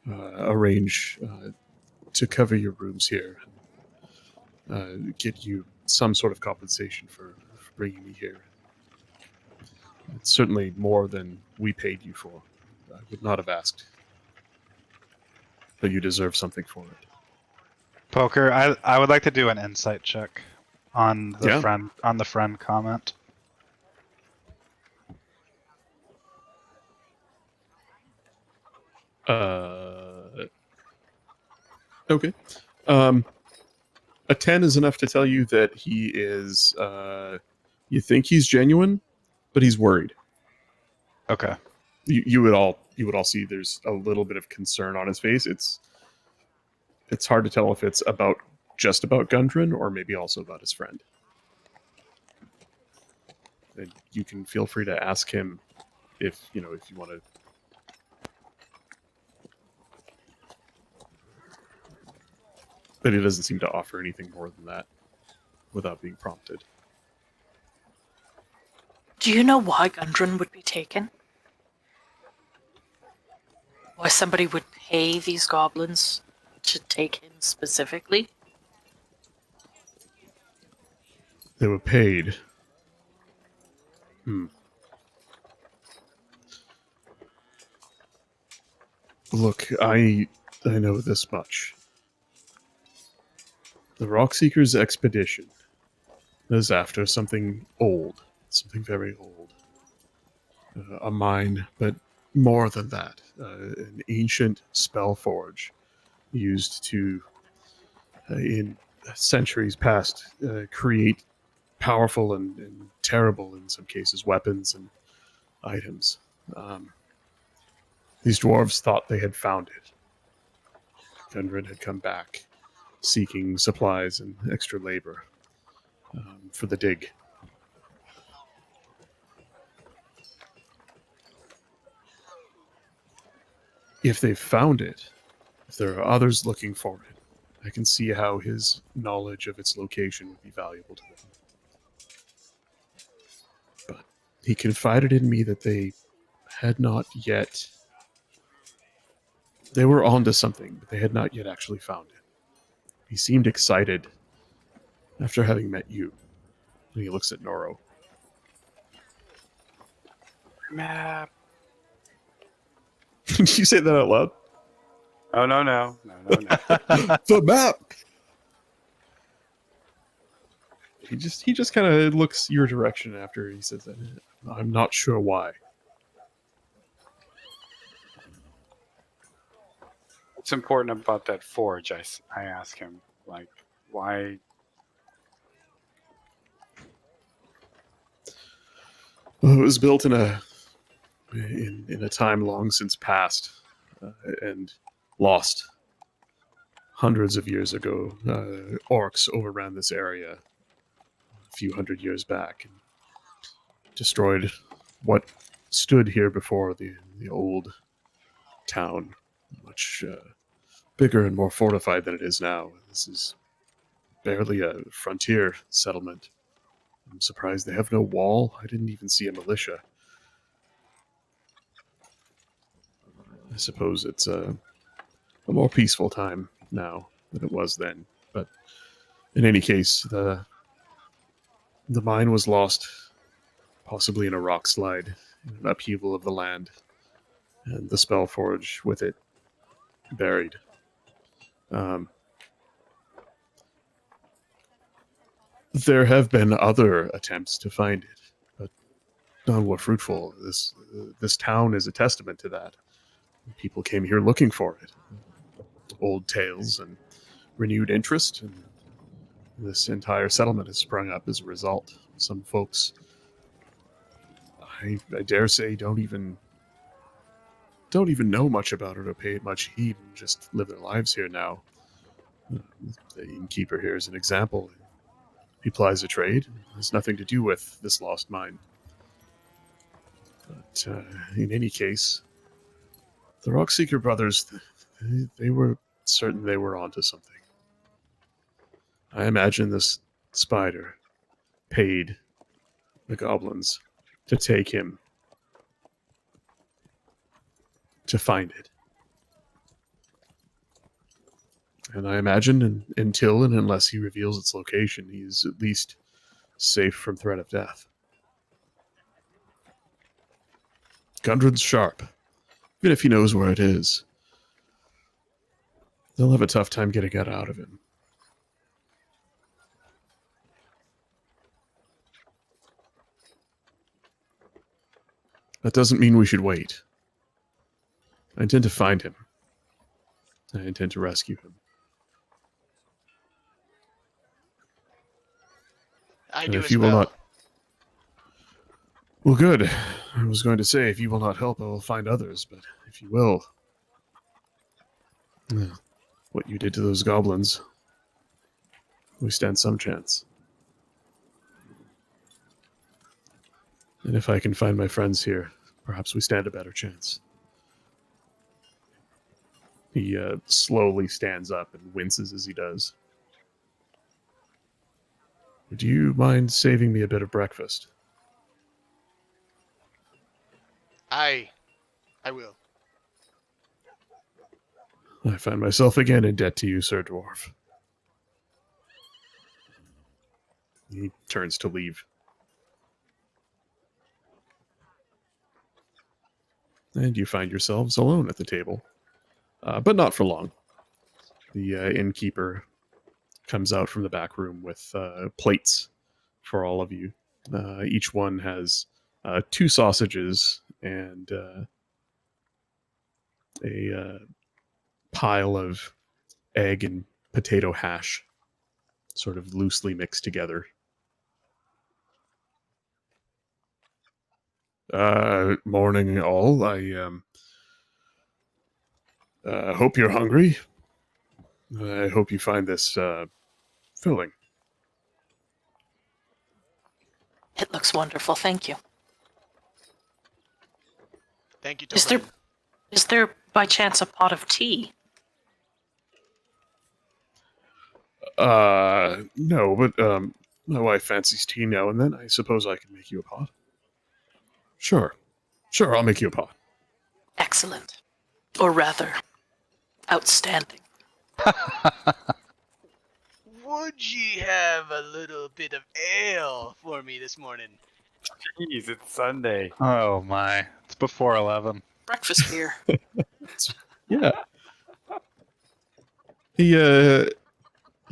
arrange to cover your rooms here and get you some sort of compensation for bringing me here. It's certainly more than we paid you for. I would not have asked, but you deserve something for it. Poker, I would like to do an insight check on the friend comment. Okay. A 10 is enough to tell you that he is, you think he's genuine, but he's worried. Okay. You would all see there's a little bit of concern on his face. It's hard to tell if it's just about Gundren or maybe also about his friend. And you can feel free to ask him if you want to. But he doesn't seem to offer anything more than that without being prompted. Do you know why Gundren would be taken? Why somebody would pay these goblins to take him specifically? They were paid. Look, I know this much. The Rockseekers expedition is after something old, something very old. A mine, but more than that, an ancient spell forge used to, in centuries past, create powerful and terrible, in some cases, weapons and items. These dwarves thought they had found it. Gundren had come back, seeking supplies and extra labor for the dig. If they've found it, if there are others looking for it, I can see how his knowledge of its location would be valuable to them. But he confided in me that they had not yet... They were onto something, but they had not yet actually found it. He seemed excited after having met you. And he looks at Noro. Map. Did you say that out loud? Oh, no. The map! He just kind of looks your direction after he says that. I'm not sure why. What's important about that forge? I ask him, like, why? Well, it was built in a time long since past and lost. Hundreds of years ago, orcs overran this area a few hundred years back and destroyed what stood here before the old town, much bigger and more fortified than it is now. This is barely a frontier settlement. I'm surprised they have no wall. I didn't even see a militia. I suppose it's a more peaceful time now than it was then. But in any case, the mine was lost, possibly in a rock slide, in an upheaval of the land, and the spell forge with it buried. There have been other attempts to find it, but none were fruitful. This town is a testament to that. People came here looking for it. Old tales and renewed interest, and this entire settlement has sprung up as a result. Some folks, I dare say, don't even know much about it or pay it much heed and just live their lives here now. The innkeeper here is an example. He plies a trade. It has nothing to do with this lost mine. But in any case, the Rockseeker brothers, they were certain they were onto something. I imagine this spider paid the goblins to take him, to find it. And I imagine until and unless he reveals its location, he's at least safe from threat of death. Gundren's sharp. Even if he knows where it is, they'll have a tough time getting it out of him. That doesn't mean we should wait. I intend to find him. I intend to rescue him. I And do if as you well. will not... Well, good. I was going to say, if you will not help, I will find others, but if you will... What you did to those goblins, we stand some chance. And if I can find my friends here, perhaps we stand a better chance. He slowly stands up and winces as he does. Do you mind saving me a bit of breakfast? I will. I find myself again in debt to you, Sir Dwarf. He turns to leave. And you find yourselves alone at the table. But not for long. The innkeeper comes out from the back room with plates for all of you. Each one has 2 sausages and a pile of egg and potato hash, sort of loosely mixed together. Morning, all. I hope you're hungry. I hope you find this filling. It looks wonderful, thank you. Thank you, Is there- Phandalin. Is there, by chance, a pot of tea? No, but my wife fancies tea now and then. I suppose I can make you a pot. Sure, I'll make you a pot. Excellent. Or rather, outstanding. Would ye have a little bit of ale for me this morning? Jeez, it's Sunday. Oh my! It's before 11. Breakfast beer. Yeah.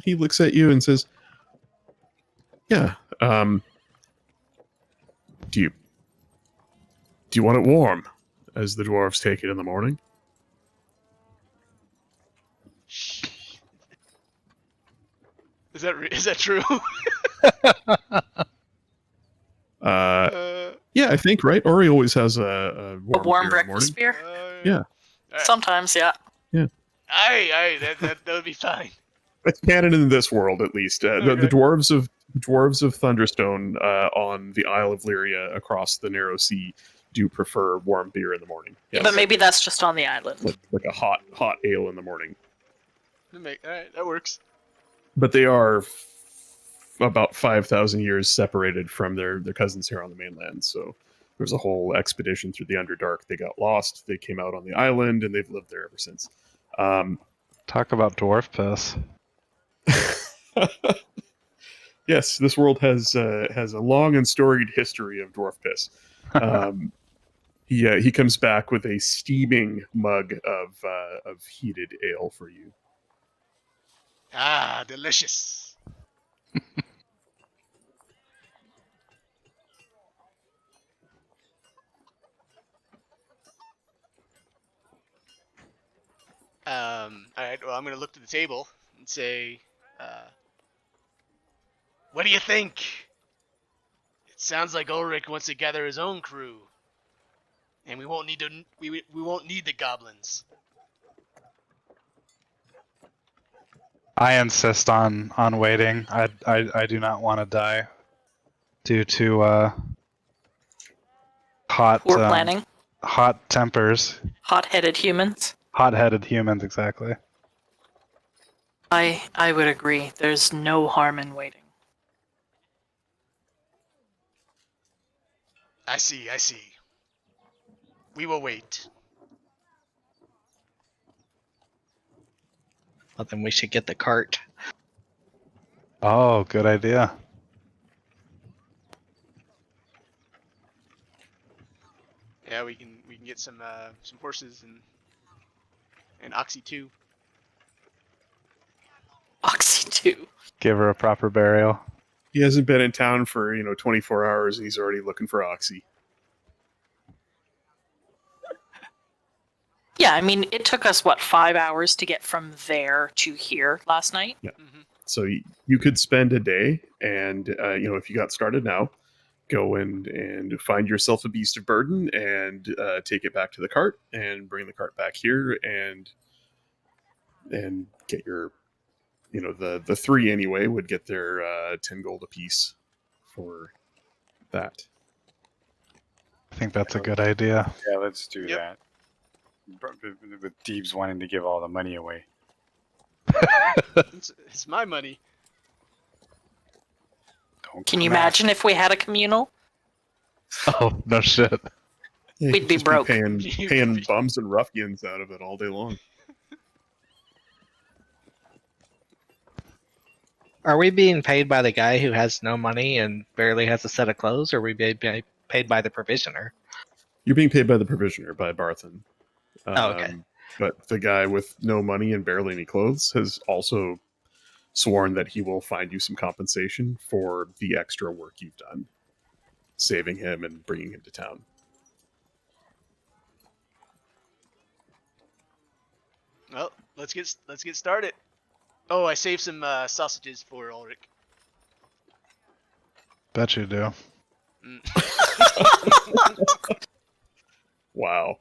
He looks at you and says, "Yeah. Do you want it warm, as the dwarves take it in the morning?" Shh. Is that true? Yeah, I think, right? Ori always has a A warm beer in the breakfast beer? Yeah. Sometimes, yeah. Aye, that would be fine. It's canon in this world, at least. The Okay. dwarves of Thunderstone on the Isle of Lyria across the Narrow Sea do prefer warm beer in the morning. Yes. But maybe that's just on the island. like a hot ale in the morning. Alright, that works. But they are about 5,000 years separated from their cousins here on the mainland. So there's a whole expedition through the Underdark. They got lost. They came out on the island, and they've lived there ever since. Talk about dwarf piss. Yes, this world has a long and storied history of dwarf piss. He comes back with a steaming mug of heated ale for you. Ah, delicious. Alright, well, I'm going to look to the table and say, what do you think? It sounds like Ulrich wants to gather his own crew. And we won't need we won't need the goblins. I insist on waiting. I do not want to die due to hot Poor planning. hot tempers, Hot-headed humans. hot-headed humans. Exactly. I would agree. There's no harm in waiting. I see. We will wait. Well, then we should get the cart. Oh, good idea. Yeah, we can get some horses and Oxy too. Oxy too. Give her a proper burial. He hasn't been in town for 24 hours, and he's already looking for Oxy. Yeah, I mean, it took us, 5 hours to get from there to here last night? Mm-hmm. So you could spend a day, and if you got started now, go and find yourself a beast of burden and take it back to the cart and bring the cart back here and get your the 3 anyway would get their 10 gold apiece for that. I think that's a good idea. Yeah, let's do Yep. that. With Deebs wanting to give all the money away. It's my money. Don't Can you come at- imagine if we had a communal? Oh no shit. Yeah, We'd be just broke. paying bums and ruffians out of it all day long. Are we being paid by the guy who has no money and barely has a set of clothes, or are we being paid by the provisioner? You're being paid by the provisioner, by Barthen. Oh, okay. But the guy with no money and barely any clothes has also sworn that he will find you some compensation for the extra work you've done, saving him and bringing him to town. Well, let's get started. Oh, I saved some sausages for Ulrich. Bet you do. Wow.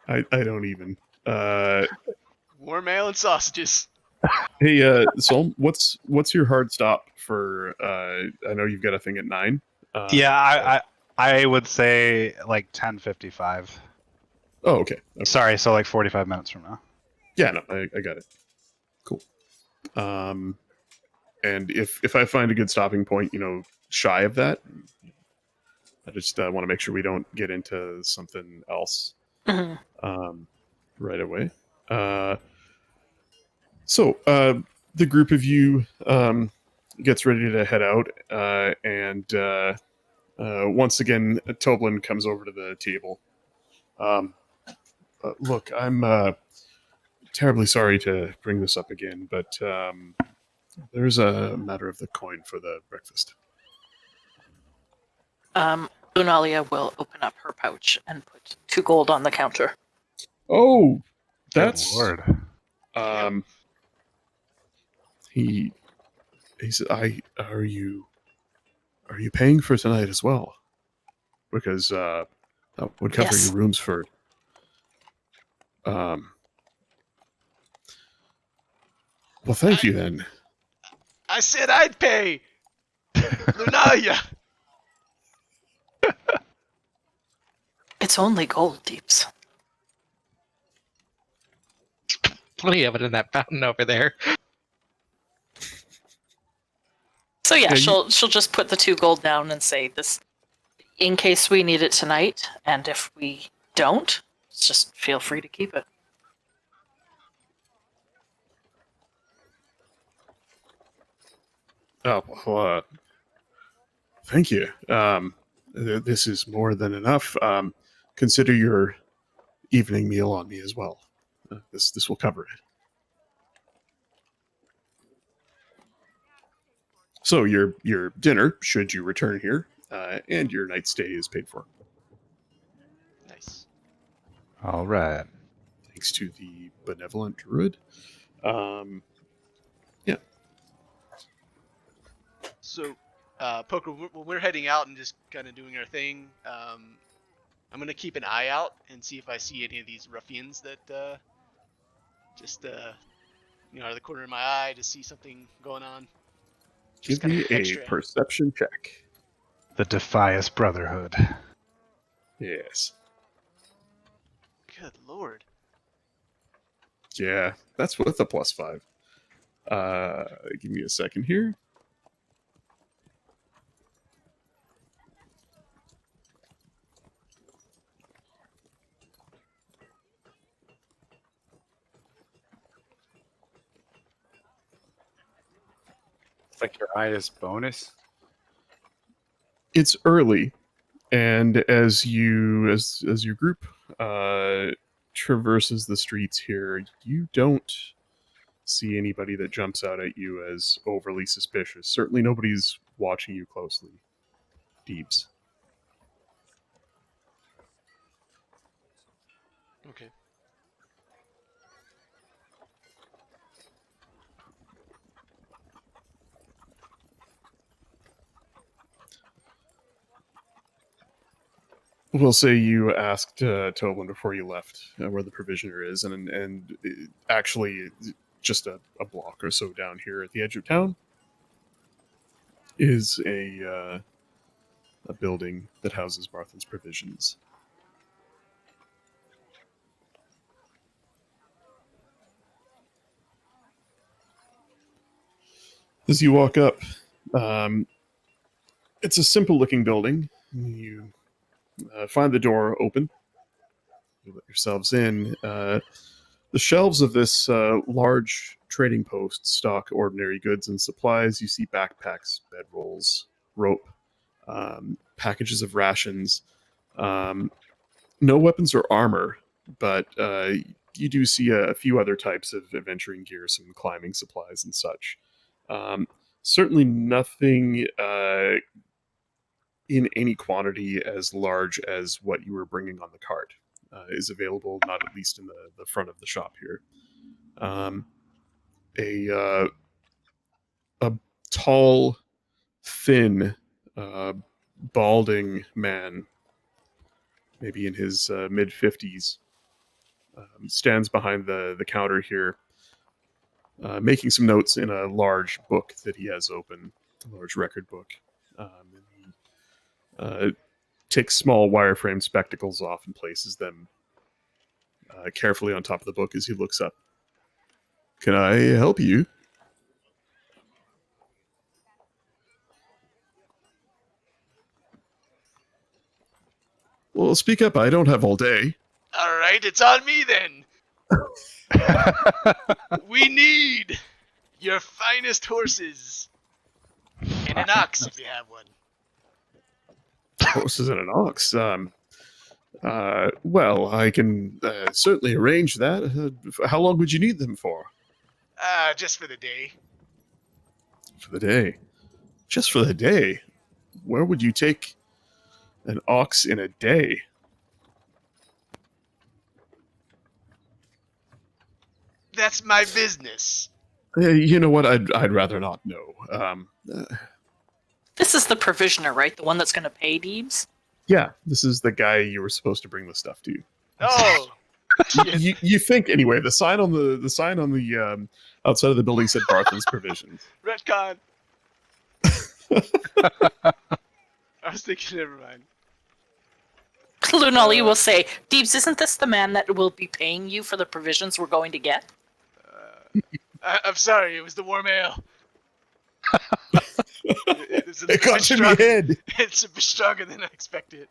I don't even. Warm ale and sausages. Hey, Sol, what's your hard stop for? I know you've got a thing at 9. Yeah, I would say like 10:55. Oh, okay. Sorry, so like 45 minutes from now. Yeah, no, I got it. Cool. And if I find a good stopping point, shy of that, I just want to make sure we don't get into something else right away. So the group of you gets ready to head out, and once again, Toblin comes over to the table. Look, I'm terribly sorry to bring this up again, but there's a matter of the coin for the breakfast. Lunalia will open up her pouch and put 2 gold on the counter. Oh, Good that's Lord. He said, are you paying for tonight as well? Because that would cover Yes. your rooms for. Well, thank you then. I said I'd pay. Lunalia. It's only gold, Deeps. Plenty of it in that fountain over there. So yeah, Yeah, she'll just put the 2 gold down and say this in case we need it tonight, and if we don't, just feel free to keep it. Oh, well, thank you. This is more than enough. Consider your evening meal on me as well. This will cover it. So your dinner, should you return here, and your night stay is paid for. Nice. All right. Thanks to the benevolent druid. Yeah. So, Poker, when we're heading out and just kind of doing our thing, I'm gonna keep an eye out and see if I see any of these ruffians that just out of the corner of my eye to see something going on. Just Give me kinda a extra. perception check. The Defias Brotherhood. Yes. Good lord. Yeah, that's with a +5. Give me a second here. It's like your highest bonus. It's early, and as your group traverses the streets here, you don't see anybody that jumps out at you as overly suspicious. Certainly, nobody's watching you closely. Deeps. Okay. We'll say you asked Toblin before you left where the provisioner is, and actually just a block or so down here at the edge of town is a building that houses Barthen's provisions. As you walk up, it's a simple-looking building. You find the door open. You let yourselves in. The shelves of this large trading post stock ordinary goods and supplies. You see backpacks, bedrolls, rope, packages of rations. No weapons or armor, but you do see a few other types of adventuring gear, some climbing supplies and such. Certainly nothing in any quantity as large as what you were bringing on the cart is available, not at least in the front of the shop here. A tall, thin, balding man, maybe in his mid-50s, stands behind the counter here, making some notes in a large book that he has open, a large record book. And he takes small wireframe spectacles off and places them carefully on top of the book as he looks up. Can I help you? Well, speak up. I don't have all day. All right, it's on me then. We need your finest horses and an ox if you have one. Horses and an ox. Well, I can certainly arrange that. How long would you need them for? Just for the day. For the day. Just for the day? Where would you take an ox in a day? That's my business. You know what? I'd rather not know. This is the provisioner, right? The one that's going to pay Deebs? Yeah, this is the guy you were supposed to bring the stuff to. Oh, You think anyway? The sign on the outside of the building said Barthen's Provisions. retcon. I was thinking, never mind. Lunali will say, Deebs, isn't this the man that will be paying you for the provisions we're going to get? I'm sorry, it was the warm ale. It's a It got in your head. It's a bit stronger than I expected.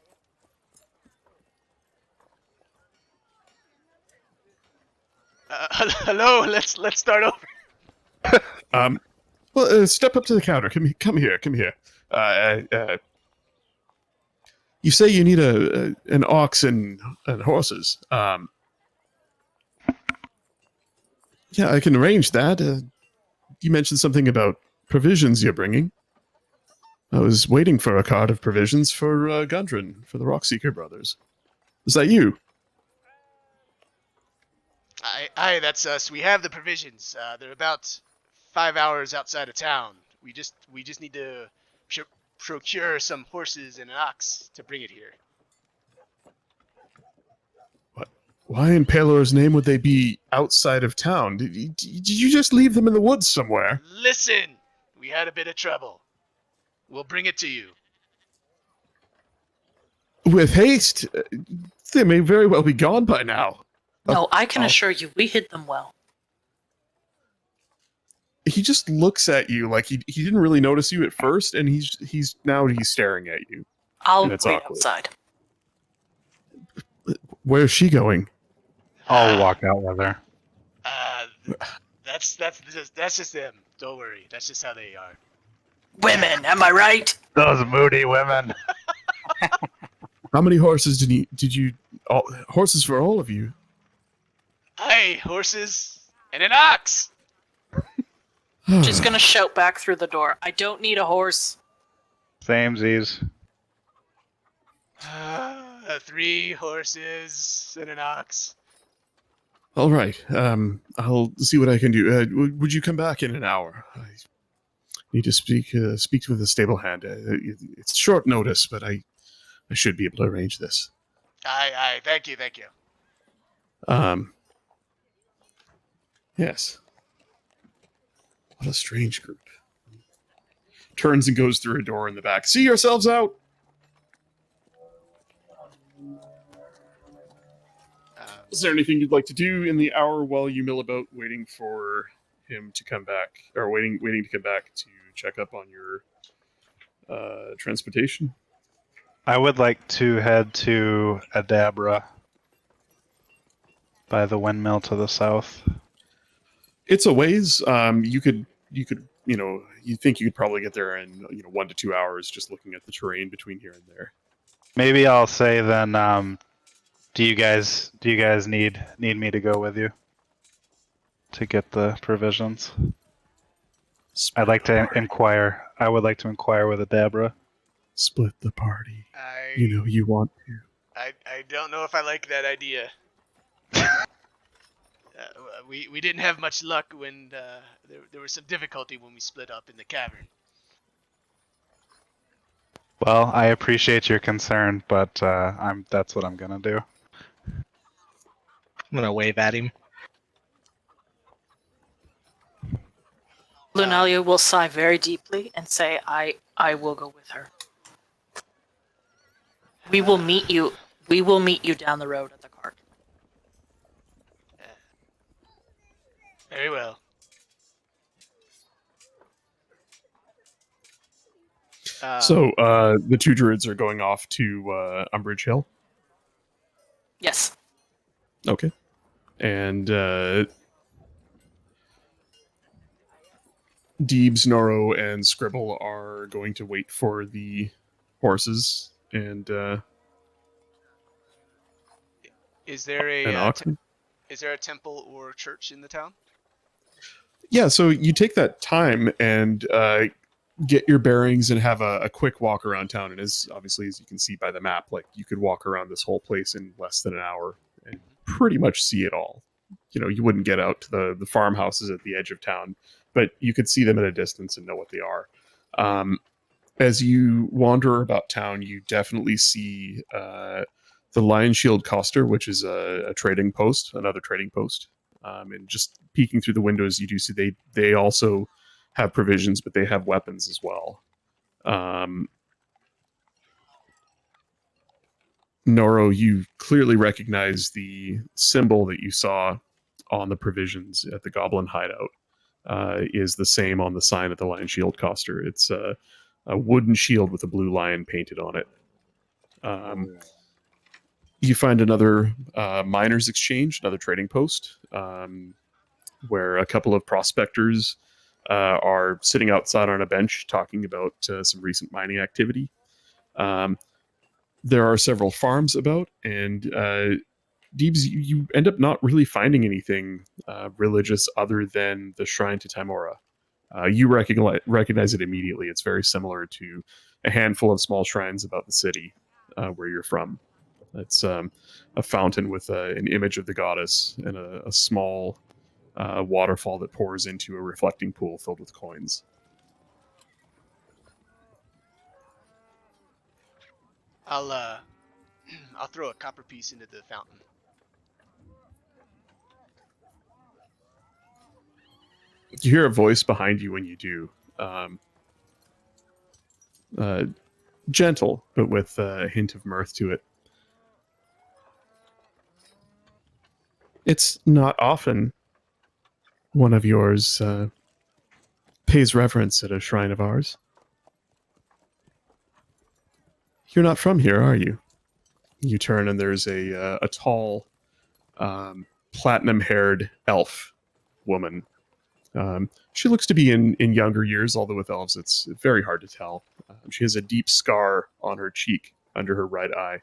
Hello, let's start over. Well, step up to the counter. Come here. You say you need an ox and horses. Yeah, I can arrange that. You mentioned something about provisions you're bringing. I was waiting for a cart of provisions for Gundren, for the Rockseeker brothers. Is that you? Aye, that's us. We have the provisions. They're about 5 hours outside of town. We just need to procure some horses and an ox to bring it here. What? Why in Palor's name would they be outside of town? Did you just leave them in the woods somewhere? Listen, we had a bit of trouble. We'll bring it to you. With haste? They may very well be gone by now. No, I can assure you, we hid them well. He just looks at you like he didn't really notice you at first, and he's staring at you. I'll And wait it's awkward. outside. Where's she going? I'll walk out with her. That's just them. Don't worry. That's just how they are. Women, am I right? Those moody women. How many horses did you horses for all of you? Aye, horses and an ox. She's gonna shout back through the door. I don't need a horse. Samesies. 3 horses and an ox. All right. I'll see what I can do. Would you come back in an hour? I need to speak with the stable hand. It's short notice, but I should be able to arrange this. Aye. Thank you. Yes. What a strange group. Turns and goes through a door in the back. See yourselves out. Is there anything you'd like to do in the hour while you mill about waiting for him to come back, or waiting to come back to check up on your transportation? I would like to head to Adabra by the windmill to the south. It's a ways. You could you think you could probably get there in 1 to 2 hours just looking at the terrain between here and there. Maybe I'll say then. Do you guys need me to go with you to get the provisions? I'd like to inquire. I would like to inquire with Adabra. Split the party. I You want to. I don't know if I like that idea. We didn't have much luck when there was some difficulty when we split up in the cavern. Well, I appreciate your concern, but that's what I'm gonna do. I'm gonna wave at him. Lunalia will sigh very deeply and say, I will go with her. We will meet you down the road at the cart. Very well. So the two druids are going off to Umbridge Hill. Yes. Okay. And Deebs, Noro, and Scribble are going to wait for the horses and is there an a oxen. is there a temple or church in the town? Yeah, so you take that time and get your bearings and have a quick walk around town. And as you can see by the map, like you could walk around this whole place in less than an hour and pretty much see it all. You wouldn't get out to the farmhouses at the edge of town, but you could see them at a distance and know what they are. As you wander about town, you definitely see the Lion Shield Coster, which is a trading post, another trading post. And just peeking through the windows, you do see they also have provisions, but they have weapons as well. Noro, you clearly recognize the symbol that you saw on the provisions at the Goblin Hideout. Is the same on the sign at the Lion Shield Coster. It's a wooden shield with a blue lion painted on it. You find another miners' exchange, another trading post, where a couple of prospectors are sitting outside on a bench talking about some recent mining activity. There are several farms about, and Deebs, you end up not really finding anything religious other than the shrine to Timora. You recognize it immediately. It's very similar to a handful of small shrines about the city where you're from. It's a fountain with an image of the goddess and a small waterfall that pours into a reflecting pool filled with coins. I'll throw a copper piece into the fountain. You hear a voice behind you when you do. Gentle, but with a hint of mirth to it. It's not often one of yours pays reverence at a shrine of ours. You're not from here, are you? You turn and there's a tall, platinum-haired elf woman. She looks to be in younger years, although with elves it's very hard to tell. She has a deep scar on her cheek under her right eye.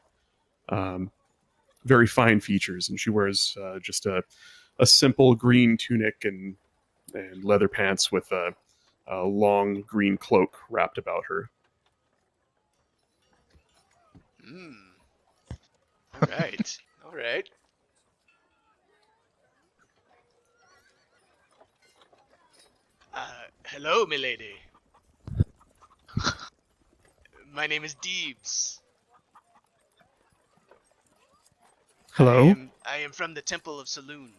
Very fine features, and she wears just a simple green tunic and leather pants with a long green cloak wrapped about her. All right. All right. Hello, milady. My name is Deebs. Hello? I am from the Temple of Saloon.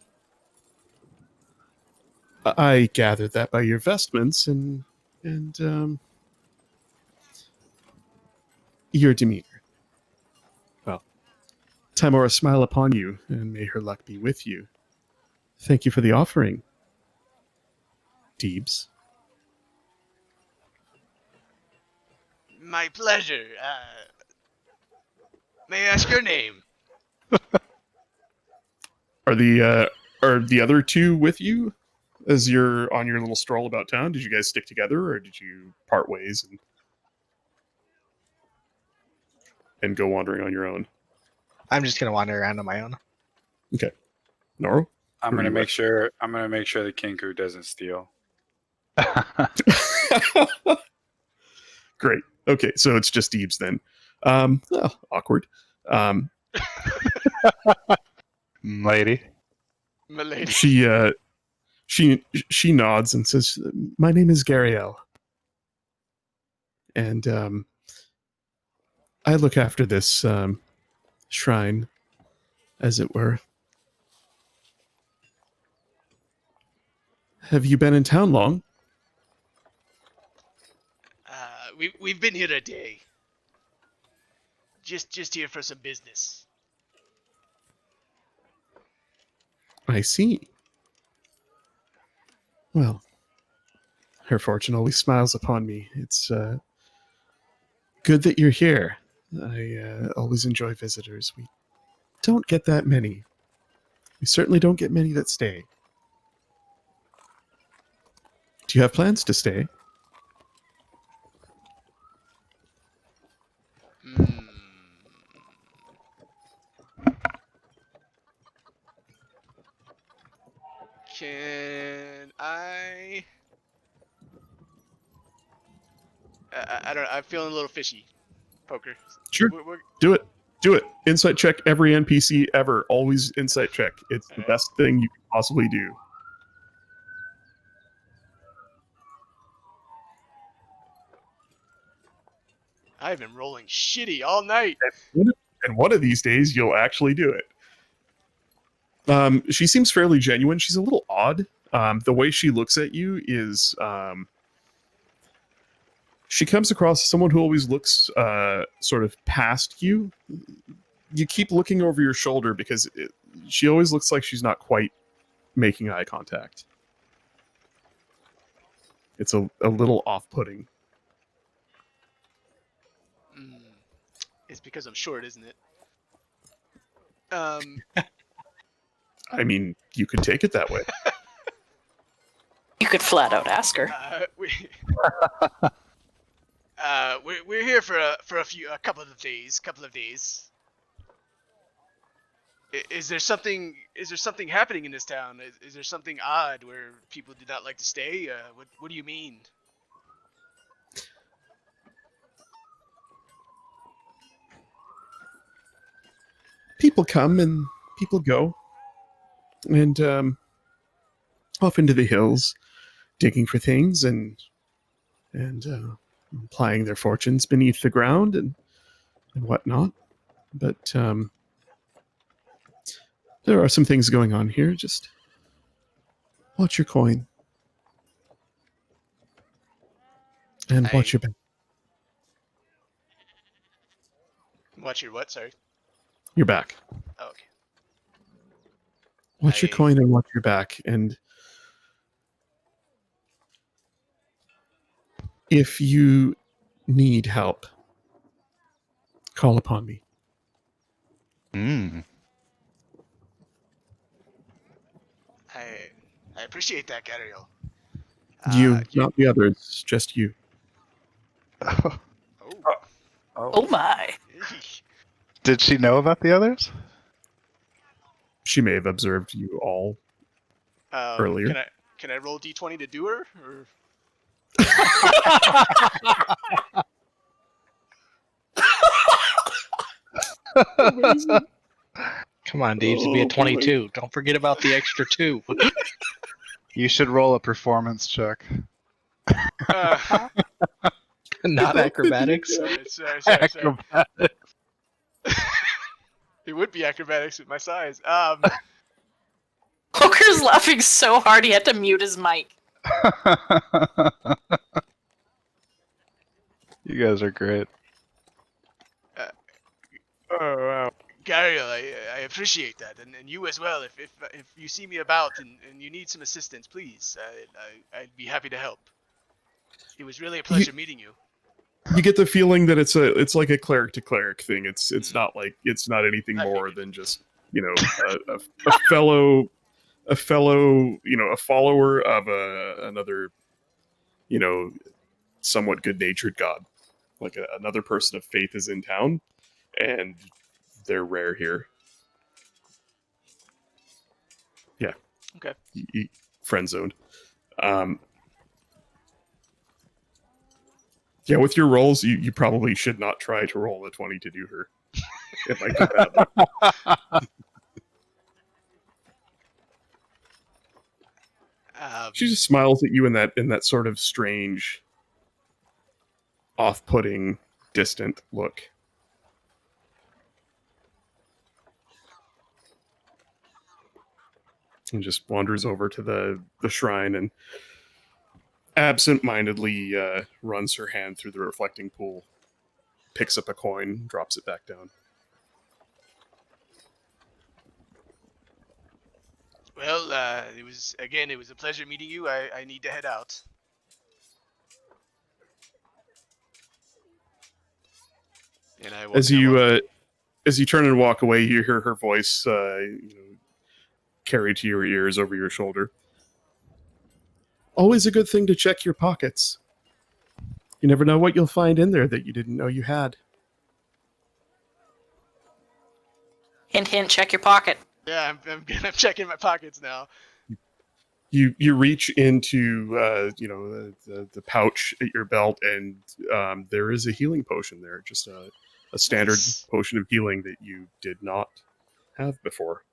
I gathered that by your vestments and your demeanor. Well, Timora smile upon you, and may her luck be with you. Thank you for the offering. Deebs. My pleasure. May I ask your name? Are the other two with you as you're on your little stroll about town? Did you guys stick together, or did you part ways and go wandering on your own? I'm just gonna wander around on my own. Noro? I'm Who are gonna you make with? sure. I'm gonna make sure the Kinku doesn't steal. Great. Okay, so it's just Deebs then. Well, awkward. Lady. Milady. She nods and says, "My name is Gariel, and I look after this shrine, as it were. Have you been in town long?" We've been here a day. Just here for some business. I see. Well, her fortune always smiles upon me. It's good that you're here. I always enjoy visitors. We don't get that many. We certainly don't get many that stay. Do you have plans to stay? Hmm. Can I? I don't. I'm feeling a little fishy. Poker. Sure. Do it. Do it. Insight check every NPC ever. Always insight check. It's the best thing you can possibly do. I've been rolling shitty all night. And one of these days, you'll actually do it. She seems fairly genuine. She's a little odd. The way she looks at you is she comes across as someone who always looks sort of past you. You keep looking over your shoulder because she always looks like she's not quite making eye contact. It's a little off-putting. It's because I'm short, isn't it? I mean, you could take it that way. You could flat out ask her. We're here for a couple of days. Is there something happening in this town? Is there something odd where people do not like to stay? What do you mean? People come and people go, and off into the hills, digging for things and applying their fortunes beneath the ground and whatnot. But there are some things going on here. Just watch your coin and watch your back. Watch your what? Sorry. Your back. Oh, okay. Watch your coin and watch your back. And if you need help, call upon me. Mm. I appreciate that, Gariel. You, not the others, just you. Oh my. Did she know about the others? She may have observed you all earlier. Can I roll d20 to do her? Or? Come on, Deebs, it'd be a 22. Boy. Don't forget about the extra 2. You should roll a performance check. Not acrobatics. Sorry. Acrobatics. It would be acrobatics with my size. Poker's laughing so hard he had to mute his mic. You guys are great. Oh wow. Gariel, I appreciate that, and you as well. If you see me about and you need some assistance, please, I'd be happy to help. It was really a pleasure meeting you. You get the feeling that it's like a cleric to cleric thing. It's not like it's not anything I more figured. than just a fellow a follower of another somewhat good natured god. Like another person of faith is in town, and they're rare here. Yeah. Okay. Friend zoned. Yeah, with your rolls, you probably should not try to roll a 20 to do her. It might go badly. She just smiles at you in that sort of strange, off-putting, distant look. And just wanders over to the shrine and absent-mindedly runs her hand through the reflecting pool, picks up a coin, drops it back down. Well, it was a pleasure meeting you. I need to head out. And I As you turn and walk away, you hear her voice, carried to your ears over your shoulder. Always a good thing to check your pockets. You never know what you'll find in there that you didn't know you had. Hint, hint, check your pocket. Yeah, I'm checking my pockets now. You reach into the pouch at your belt, and there is a healing potion there, just a standard Nice. potion of healing that you did not have before.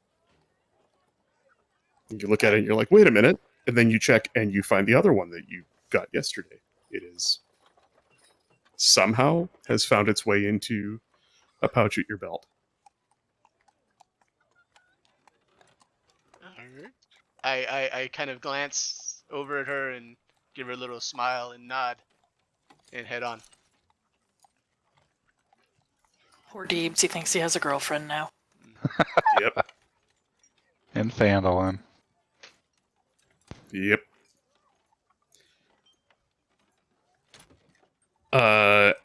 And you look at it, and you're like, "Wait a minute!" And then you check, and you find the other one that you got yesterday. It is somehow has found its way into a pouch at your belt. Alright. I kind of glance over at her and give her a little smile and nod and head on. Poor Deebs, he thinks he has a girlfriend now. Yep. In Phandalin. Yep.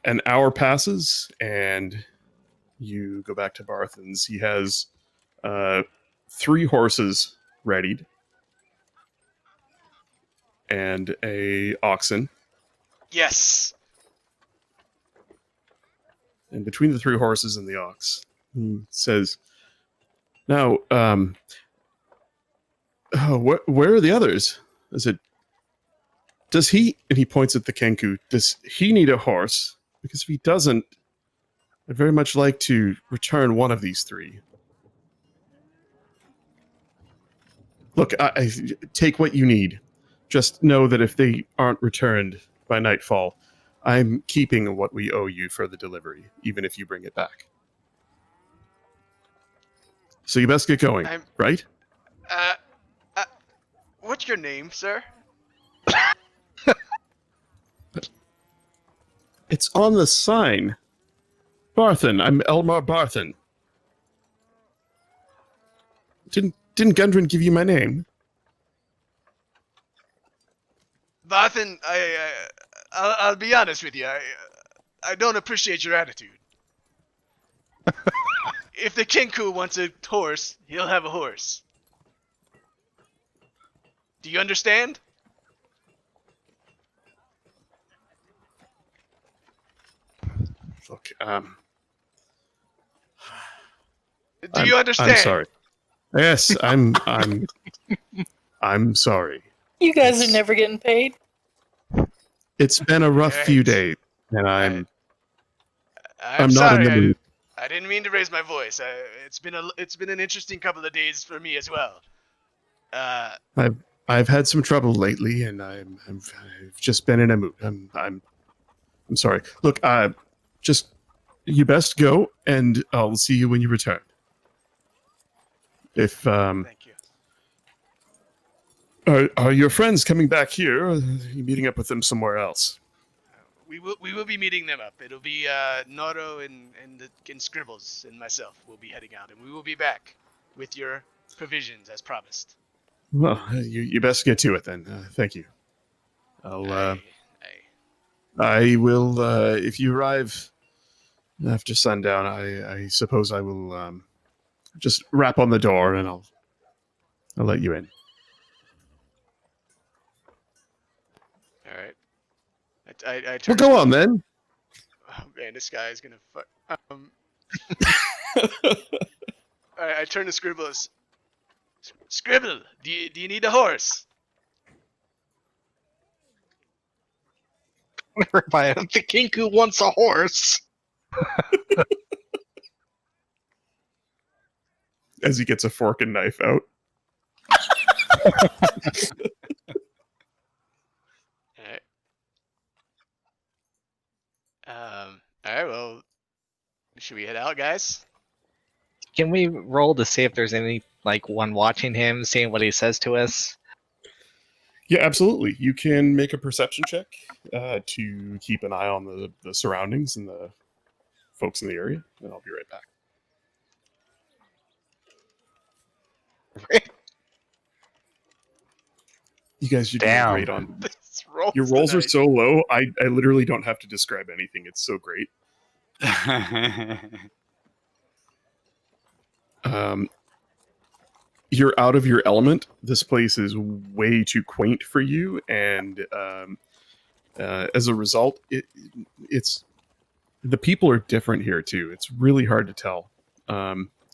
An hour passes, and you go back to Barthen's. He has 3 horses readied, and a oxen. Yes. And between the 3 horses and the ox, he says, "Now, where are the others? Does he?" And he points at the Kenku. Does he need a horse? Because if he doesn't, I'd very much like to return one of these 3. Look, I take what you need. Just know that if they aren't returned by nightfall, I'm keeping what we owe you for the delivery, even if you bring it back. So you best get going, right? What's your name, sir? It's on the sign. Barthen. I'm Elmar Barthen. Didn't Gundren give you my name? Barthen, I'll be honest with you. I don't appreciate your attitude. If the Kenku wants a horse, he'll have a horse. Do you understand? Look, Do you understand? I'm sorry. Yes, I'm sorry. You guys are never getting paid. It's been a rough few Right. days, and I'm I'm not in sorry. the mood. I didn't mean to raise my voice. It's been an interesting couple of days for me as well. I've had some trouble lately, and I've just been in a mood. I'm sorry. Look, just you best go, and I'll see you when you return. If Thank you. are your friends coming back here, or are you meeting up with them somewhere else? We will be meeting them up. It'll be Noro and Scribbles and myself will be heading out, and we will be back. with your provisions as promised. Well, you best get to it then. Thank you. I'll. Aye. I will. If you arrive after sundown, I suppose I will just rap on the door and I'll let you in. All right. I Well, turn. go on then. Oh man, this guy is gonna fuck. I turn to Scribble. Scribble, do you need a horse? The Kinku wants a horse. As he gets a fork and knife out. Alright. Alright, well, should we head out, guys? Can we roll to see if there's any like one watching him, seeing what he says to us? Yeah, absolutely. You can make a perception check to keep an eye on the surroundings and the folks in the area, and I'll be right back. You guys are doing Damn. great on This rolls your rolls are tonight. so low. I literally don't have to describe anything. It's so great. You're out of your element. This place is way too quaint for you, and as a result, it's the people are different here too. It's really hard to tell.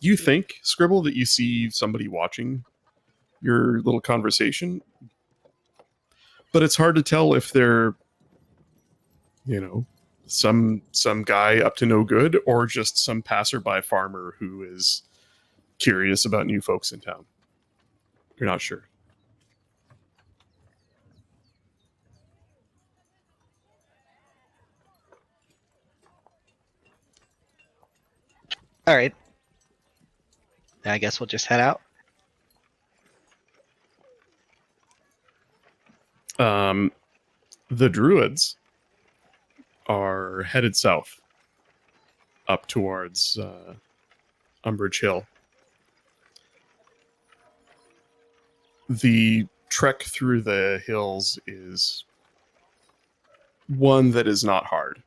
You think, Scribble, that you see somebody watching your little conversation, but it's hard to tell if they're, some guy up to no good or just some passerby farmer who is curious about new folks in town. You're not sure. All right. I guess we'll just head out. The druids are headed south up towards Umbridge Hill. The trek through the hills is one that is not hard.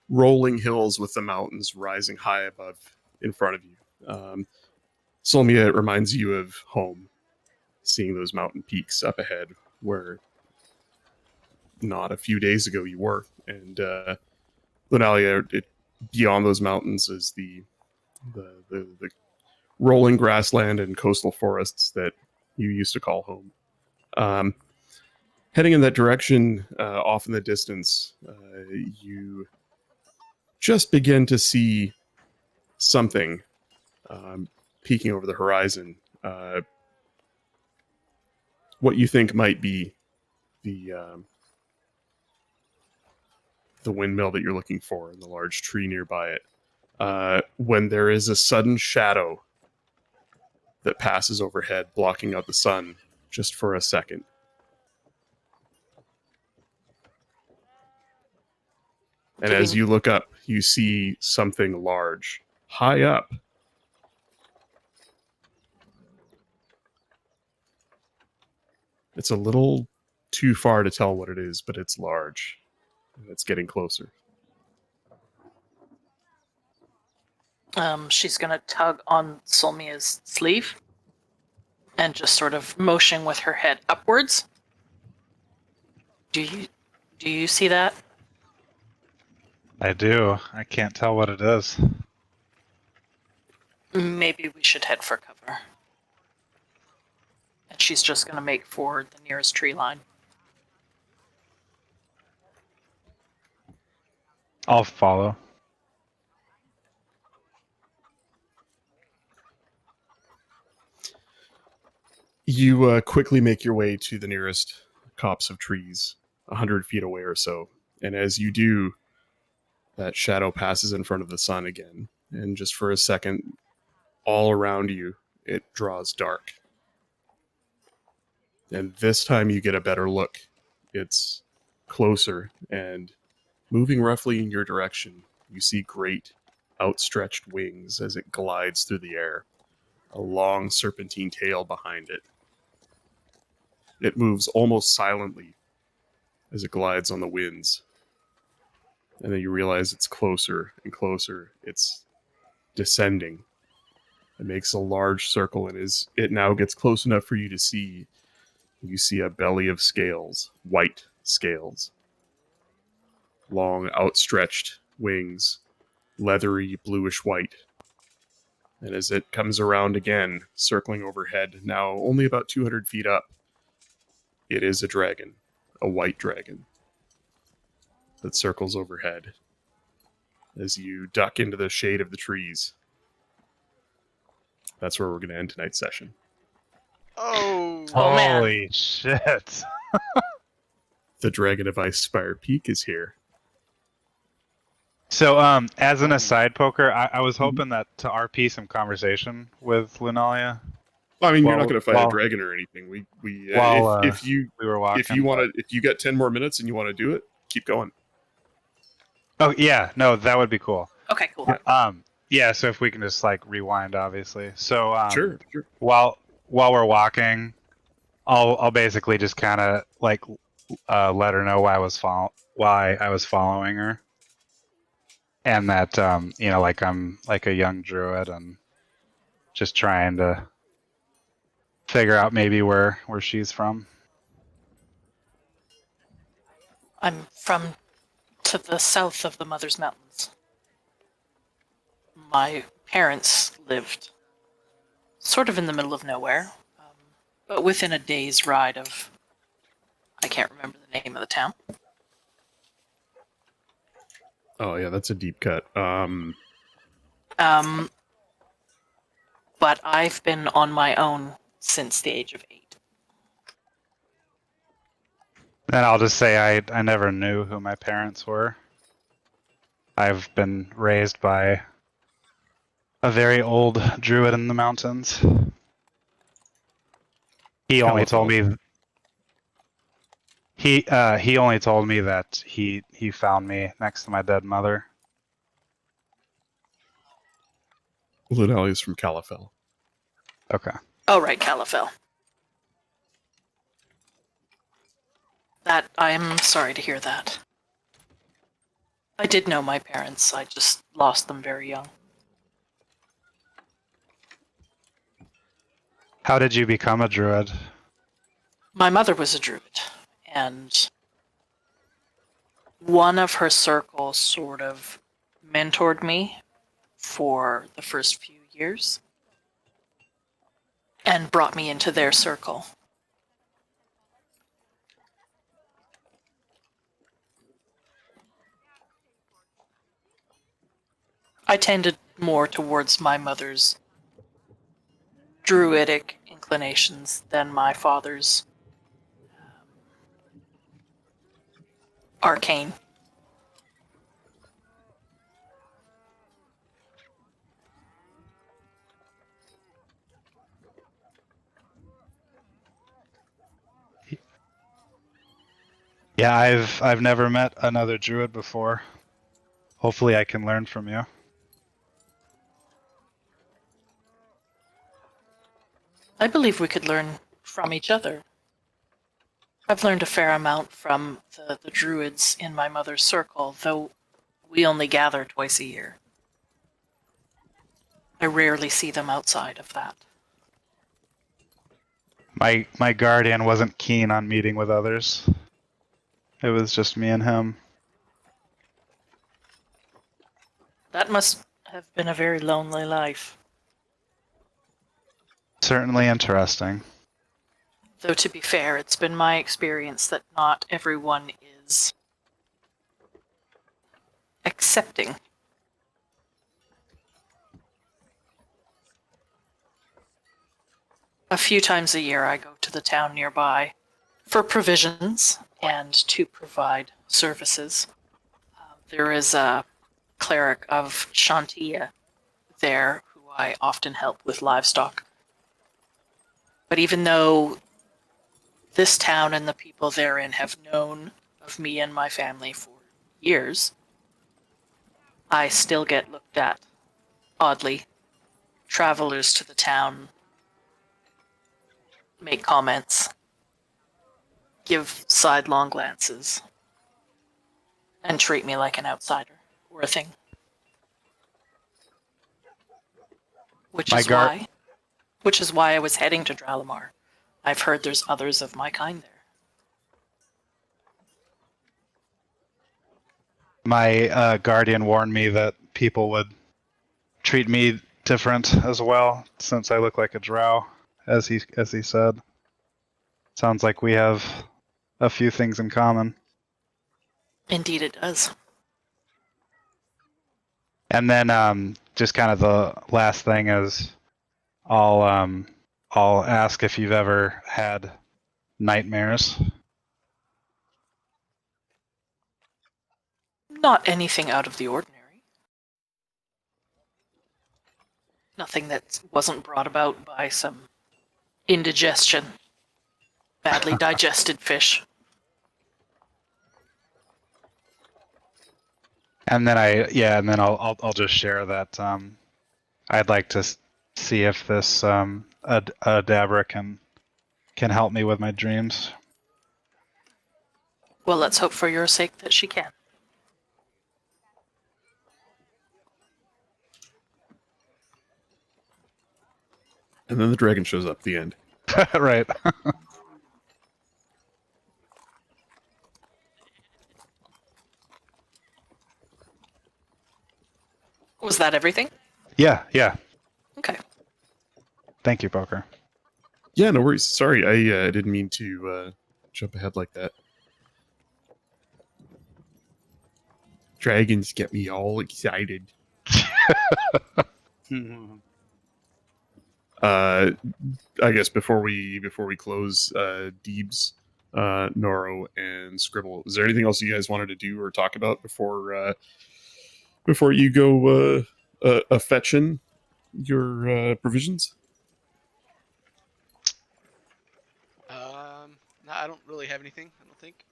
Rolling hills with the mountains rising high above in front of you. Solmia, it reminds you of home, seeing those mountain peaks up ahead where not a few days ago you were. And Lunalia, beyond those mountains is the rolling grassland and coastal forests that you used to call home. Heading in that direction, off in the distance, you just begin to see something peeking over the horizon. What you think might be the windmill that you're looking for and the large tree nearby it. When there is a sudden shadow that passes overhead, blocking out the sun just for a second. And as you look up, you see something large, high up. It's a little too far to tell what it is, but it's large. And it's getting closer. She's gonna tug on Solmia's sleeve and just sort of motion with her head upwards. Do you see that? I do. I can't tell what it is. Maybe we should head for cover. And she's just gonna make for the nearest tree line. I'll follow. You quickly make your way to the nearest copse of trees, 100 feet away or so. And as you do, that shadow passes in front of the sun again. And just for a second, all around you, it draws dark. And this time you get a better look. It's closer and moving roughly in your direction. You see great outstretched wings as it glides through the air. a long serpentine tail behind it. It moves almost silently as it glides on the winds. And then you realize it's closer and closer. It's descending. It makes a large circle, and as it now gets close enough for you to see, you see a belly of scales, white scales. Long, outstretched wings, leathery, bluish white. And as it comes around again, circling overhead, now only about 200 feet up, it is a dragon, a white dragon, that circles overhead. As you duck into the shade of the trees, that's where we're going to end tonight's session. Oh, Oh, man. Holy shit. The Dragon of Ice Spire Peak is here. So, as an aside poker, I was hoping that to RP some conversation with Lunalia Well, I mean, you're Well, not going to fight well- a dragon or anything. We while if you we were walking. if you want to, if you get 10 more minutes and you want to do it, keep going. Oh yeah, no, that would be cool. Okay, cool. Yeah. So if we can just like rewind, obviously. So Sure. while we're walking, I'll basically just kind of like let her know why I was following her, and that like I'm like a young druid and just trying to figure out maybe where she's from. I'm from to the south of the Mother's Mountains. My parents lived sort of in the middle of nowhere, but within a day's ride of, I can't remember the name of the town. Oh yeah, that's a deep cut. But I've been on my own since the age of 8. Then I'll just say I never knew who my parents were. I've been raised by a very old druid in the mountains. He only told me he only told me that he found me next to my dead mother. Lunali is from Califell. Okay. Oh, right, Califell. That, I'm sorry to hear that. I did know my parents, I just lost them very young. How did you become a druid? My mother was a druid, and one of her circles sort of mentored me for the first few years and brought me into their circle. I tended more towards my mother's druidic inclinations than my father's arcane. Yeah, I've never met another druid before. Hopefully I can learn from you. I believe we could learn from each other. I've learned a fair amount from the druids in my mother's circle, though we only gather twice a year. I rarely see them outside of that. My guardian wasn't keen on meeting with others. It was just me and him. That must have been a very lonely life. Certainly interesting. Though to be fair, it's been my experience that not everyone is accepting. A few times a year I go to the town nearby for provisions and to provide services. There is a cleric of Shantia there who I often help with livestock. But even though this town and the people therein have known of me and my family for years, I still get looked at oddly, travelers to the town make comments, give sidelong glances, and treat me like an outsider or a thing. Which is why I was heading to Dralamar. I've heard there's others of my kind there. My guardian warned me that people would treat me different as well, since I look like a drow, as he said. Sounds like we have a few things in common. Indeed it does. And then just kind of the last thing is I'll ask if you've ever had nightmares. Not anything out of the ordinary. Nothing that wasn't brought about by some indigestion. Badly digested fish. And then I'll just share that I'd like to see if this Dabra can help me with my dreams. Well, let's hope for your sake that she can. And then the dragon shows up at the end. Right. Was that everything? Yeah. Okay. Thank you, Poker. Yeah, no worries. Sorry, I didn't mean to jump ahead like that. Dragons get me all excited. I guess before we close, Deebs, Noro, and Scribble, is there anything else you guys wanted to do or talk about before you go fetching your provisions? No, I don't really have anything. I don't think.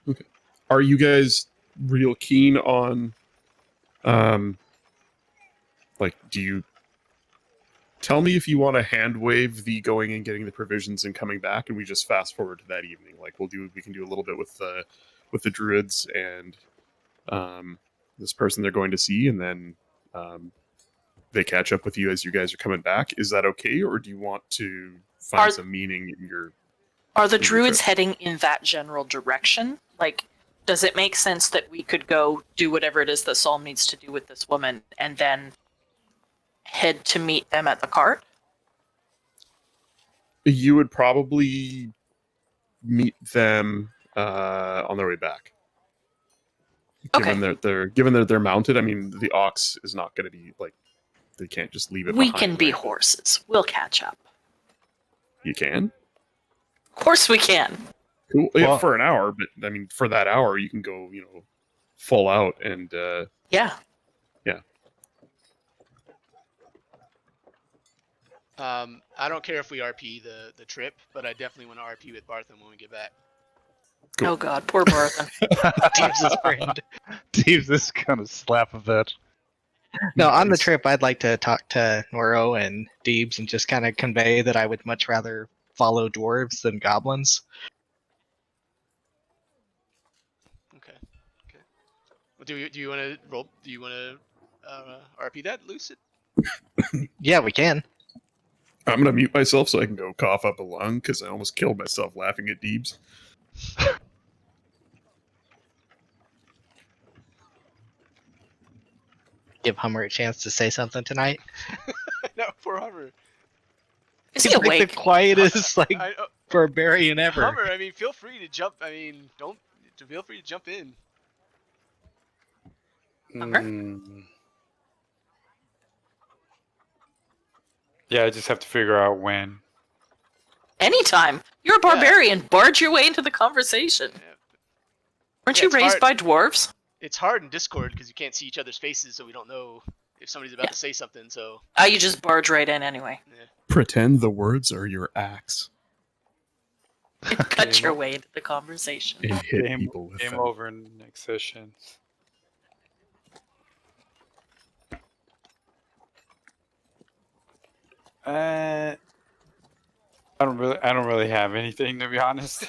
Okay. Are you guys real keen on, do you tell me if you want to hand wave the going and getting the provisions and coming back, and we just fast forward to that evening? Like we can do a little bit with the druids and this person they're going to see, and then they catch up with you as you guys are coming back. Is that okay, or do you want to find some meaning in your? Are the druids heading in that general direction? Like, does it make sense that we could go do whatever it is that Saul needs to do with this woman and then head to meet them at the cart? You would probably meet them on their way back. Given that they're mounted, I mean, the ox is not going to be like, they can't just leave it. We can be horses. We'll catch up. You can. Of course we can. Cool. Yeah, for an hour, but I mean, for that hour, you can go, full out and. Yeah. Yeah. I don't care if we RP the trip, but I definitely want to RP with Bartham when we get back. Cool. Oh God, poor Bartham. Deebs' friend. Deebs is gonna slap a bit. No, on the trip, I'd like to talk to Noro and Deebs and just kind of convey that I would much rather follow dwarves than goblins. Okay. Well, do you want to roll? Do you want to RP that, Lucid? Yeah, we can. I'm gonna mute myself so I can go cough up a lung because I almost killed myself laughing at Deebs. Give Hummer a chance to say something tonight. No, poor Hummer. Is he He's like awake? the quietest, barbarian ever. Hummer, I mean, feel free to jump. I mean, feel free to jump in. Yeah, I just have to figure out when. Anytime. You're a barbarian. Barge your way into the conversation. Yeah. Weren't Yeah, you it's raised hard. by dwarves? It's hard in Discord because you can't see each other's faces, so we don't know if somebody's about to say something. So You just barge right in anyway. Pretend the words are your axe Cut your way into the conversation. and hit people with Game them. over in the next session. I don't really have anything, to be honest.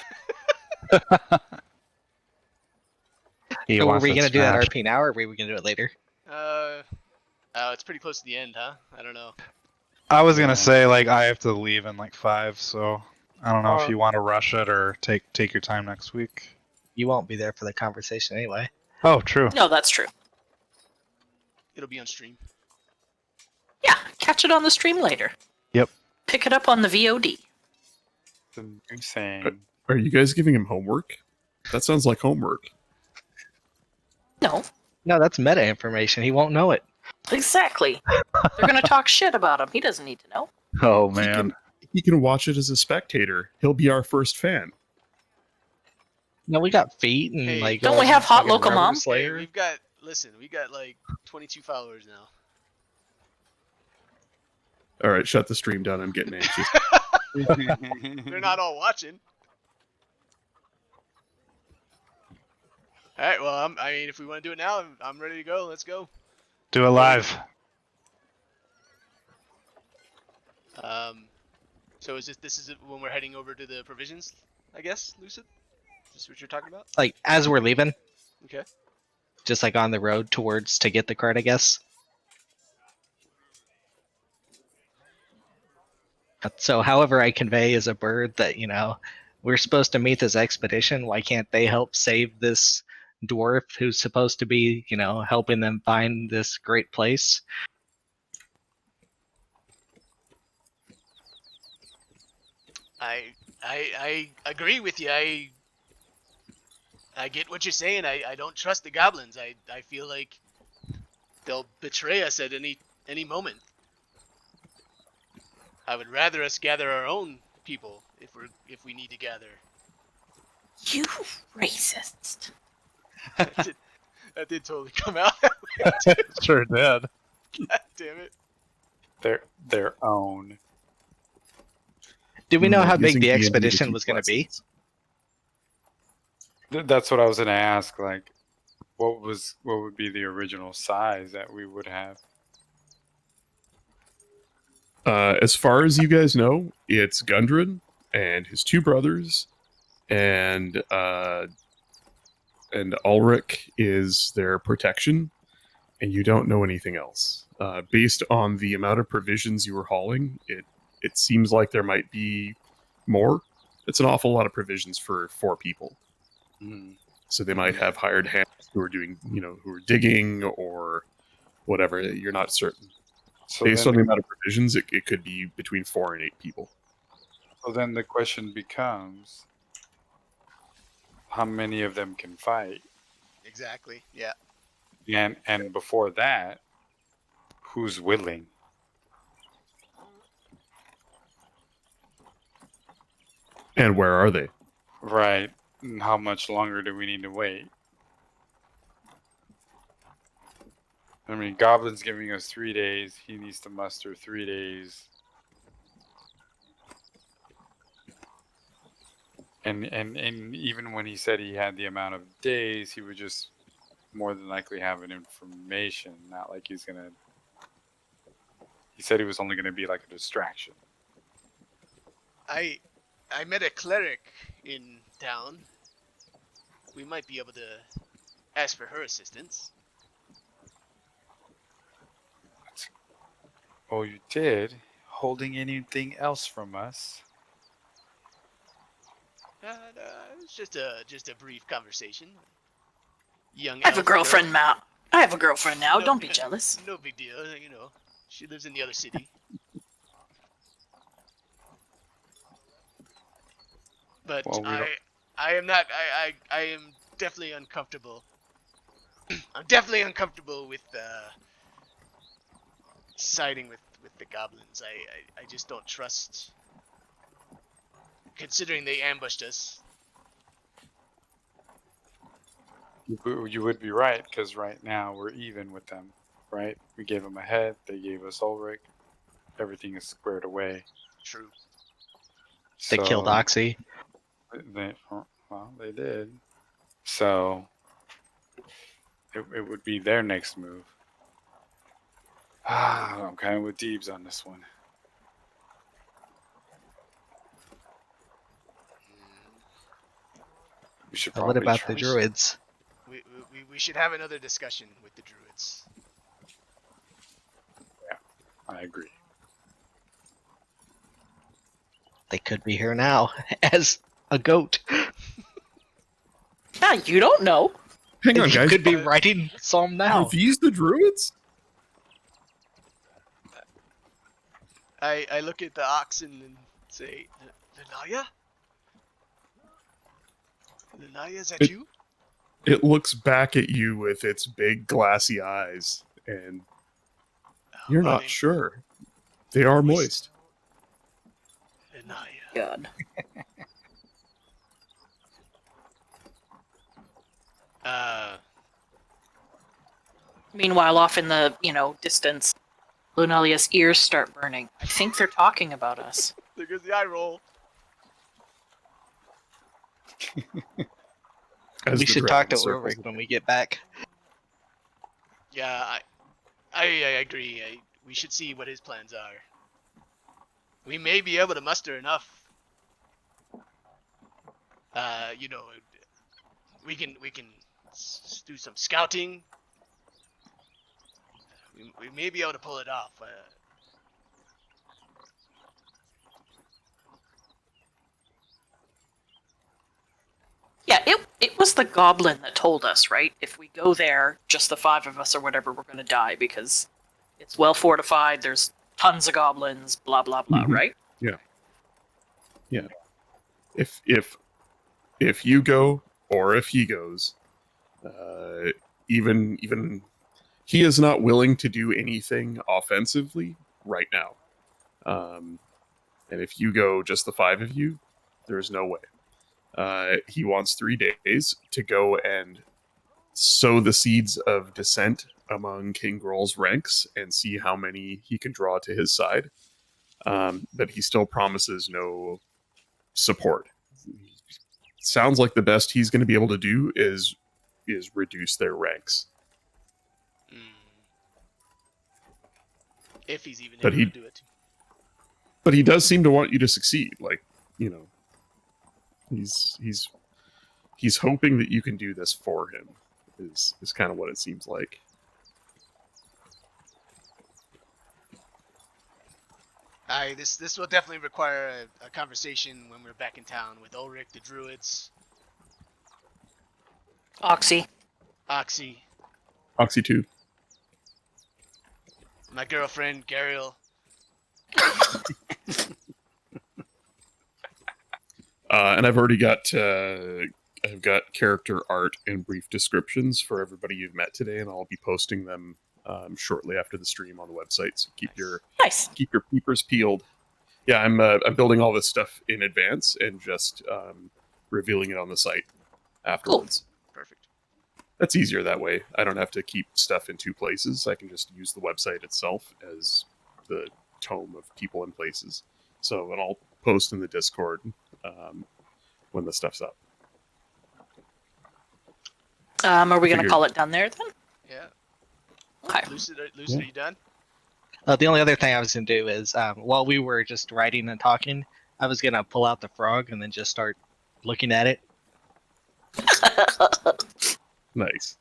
He So were wants we it gonna do that smashed. RP now, or were we gonna do it later? It's pretty close to the end, huh? I don't know. I was Yeah. gonna say like I have to leave in like 5, so I don't know if Oh. you want to rush it or take your time next week. You won't be there for the conversation anyway. Oh, true. No, that's true. It'll be on stream. Yeah, catch it on the stream later. Yep. Pick it up on the VOD. Insane. Are you guys giving him homework? That sounds like homework. No, No, that's meta information. He won't know it. exactly. They're gonna talk shit about him. He doesn't need to know. Oh He can watch it as a spectator. He'll be our first fan. No, we got feet and Hey, like. don't we have Hot fucking Local rubber Mom? Hey, Slayer. we got like 22 followers now. All right, shut the stream down. I'm getting anxious. They're not all watching. All right. Well, I mean, if we want to do it now, I'm ready to go. Let's go. Do it live. So this is when we're heading over to the provisions, I guess, Lucid? Is this what you're talking about? Like as we're leaving, Okay. just like on the road towards to get the card, I guess. So, however, I convey as a bird that we're supposed to meet this expedition. Why can't they help save this dwarf who's supposed to be, helping them find this great place? I agree with you. I get what you're saying. I don't trust the goblins. I feel like they'll betray us at any moment. I would rather us gather our own people if we need to gather. You racist. That did totally come out. Sure did. God damn it. Their own. Do we know how big Using the D&D to expedition teach was going to be? lessons. That's what I was gonna ask. Like, what would be the original size that we would have? As far as you guys know, it's Gundren and his two brothers, and Ulrich is their protection, and you don't know anything else. Based on the amount of provisions you were hauling, it seems like there might be more. It's an awful lot of provisions for 4 people. So they might have hired hands who are doing, who are digging or whatever. You're not certain. So Based then on the amount of provisions, it could be between 4 and 8 people. So then the question becomes, how many of them can fight? Exactly. Yeah. And before that, who's willing? And where are they? Right. And how much longer do we need to wait? I mean, Goblin's giving us 3 days. He needs to muster 3 days. And even when he said he had the amount of days, he would just more than likely have an information. Not like he's gonna. He said he was only gonna be like a distraction. I met a cleric in town. We might be able to ask for her assistance. Oh, you did? Holding anything else from us? It's just a brief conversation. Young. I have a elf girl. girlfriend now. I have a girlfriend now. No- Don't be jealous. No big deal. She lives in the other city. But Well, we don't- I am not. I am definitely uncomfortable. I'm definitely uncomfortable with siding with the goblins. I just don't trust. Considering they ambushed us. You would be right, because right now we're even with them, right? We gave them a head, they gave us Ulrich. Everything is squared away. True. They killed Oxy. They did. So it would be their next move. I'm kind of with Deebs on this one. We should What probably about try. the druids? We should have another discussion with the druids. I agree. They could be here now as a goat. Yeah, you don't know. Hang on, You guys. could be writing Psalm now. Are these the druids? I look at the oxen and say, Lenaya? Lenaya, is that you? It looks back at you with its big glassy eyes, and you're Oh, not sure. They are moist. Lenaya. God. Meanwhile, off in the, distance, Lunalia's ears start burning. I think they're talking about us. Look at the eye roll. As We the should talk to dragon circles. Ulrich when we get back. Yeah, I agree. We should see what his plans are. We may be able to muster enough. We can do some scouting. We may be able to pull it off. Yeah, it was the goblin that told us, right? If we go there, just the 5 of us or whatever, we're going to die because it's well fortified, there's tons of goblins, blah, blah, blah, right? Yeah. If you go, or if he goes, even he is not willing to do anything offensively right now. And if you go, just the 5 of you, there's no way. He wants 3 days to go and sow the seeds of dissent among King Grohl's ranks and see how many he can draw to his side. But he still promises no support. Sounds like the best he's going to be able to do is reduce their ranks. If he's even But able to do it. But he does seem to want you to succeed. He's hoping that you can do this for him. Is kind of what it seems like. This will definitely require a conversation when we're back in town with Ulrich, the druids, Oxy. Oxy, Oxy 2. my girlfriend, Gariel. And I've already got character art and brief descriptions for everybody you've met today, and I'll be posting them shortly after the stream on the website. So keep your peepers peeled. Yeah, I'm building all this stuff in advance and just revealing it on the site afterwards. Cool. Perfect. That's easier that way. I don't have to keep stuff in 2 places. I can just use the website itself as the tome of people and places. So, and I'll post in the Discord when the stuff's up. Are we going to call it done there then? Yeah. Okay. Lucid, are you done? The only other thing I was going to do is, while we were just writing and talking, I was going to pull out the frog and then just start looking at it. Nice.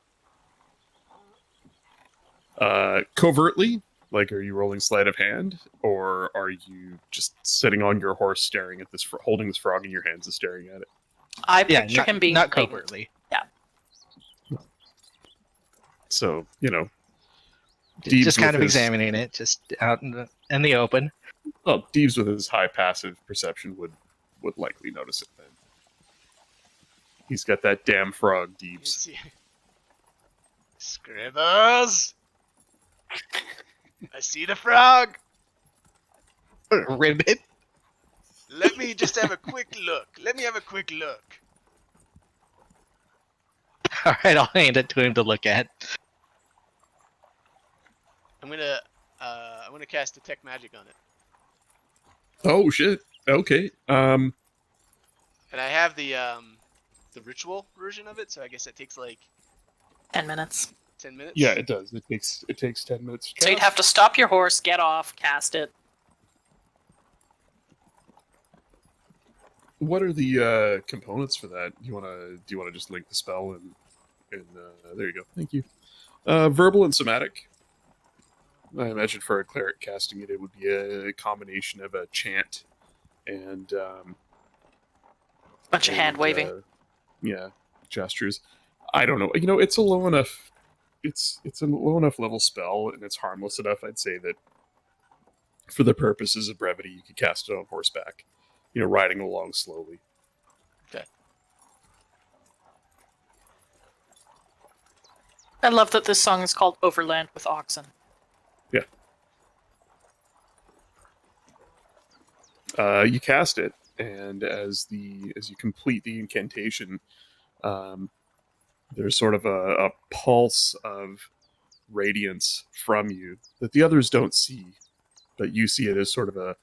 Covertly, like, are you rolling sleight of hand, or are you just sitting on your horse, staring at this, holding this frog in your hands and staring at it? I picture him being not blatant. covertly. Yeah. So Just Deebs kind of with his- examining it, just out in the open. Well, Deebs with his high passive perception would likely notice it then. He's got that damn frog, Deebs. Scribbles! I see the frog! Ribbit. Let me just have a quick look. All right, I'll hand it to him to look at. I'm gonna cast detect magic on it. Oh shit. Okay. And I have the ritual version of it, so I guess that takes like 10 minutes. 10 minutes. Yeah, it does. It takes 10 minutes. To So you'd cast. have to stop your horse, get off, cast it. What are the components for that? Do you wanna just link the spell and there you go. Thank you. Verbal and somatic. I imagine for a cleric casting it, it would be a combination of a chant and Bunch of hand waving. Yeah, gestures. I don't know. It's a low enough. It's a low enough level spell, and it's harmless enough. I'd say that for the purposes of brevity, you could cast it on horseback. Riding along slowly. Okay. I love that this song is called Overland with Oxen. You cast it, and as you complete the incantation, there's sort of a pulse of radiance from you that the others don't see, but you see it as sort of a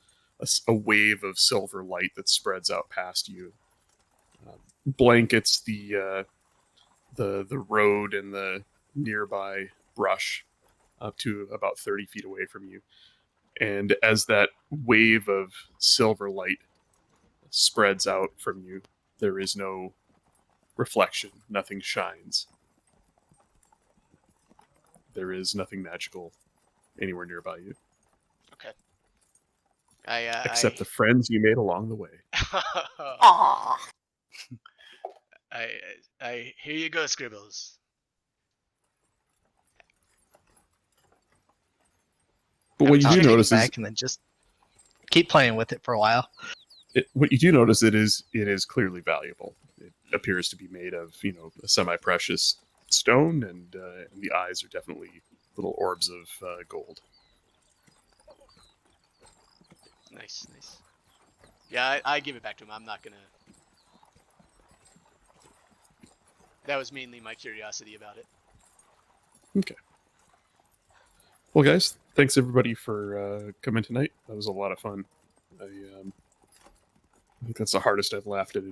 wave of silver light that spreads out past you, blankets the road and the nearby brush up to about 30 feet away from you. And as that wave of silver light spreads out from you, there is no reflection, nothing shines. There is nothing magical anywhere nearby you. Okay. Except the friends you made along the way. Aww. I here you go, Scribbles. But what you I'll do take it notice is back and then just keep playing with it for a while. what you do notice it is clearly valuable. It appears to be made of a semi-precious stone, and the eyes are definitely little orbs of gold. Nice. Yeah, I give it back to him. I'm not gonna. That was mainly my curiosity about it. Okay. Well, guys, thanks everybody for coming tonight. That was a lot of fun. I think that's the hardest I've laughed at a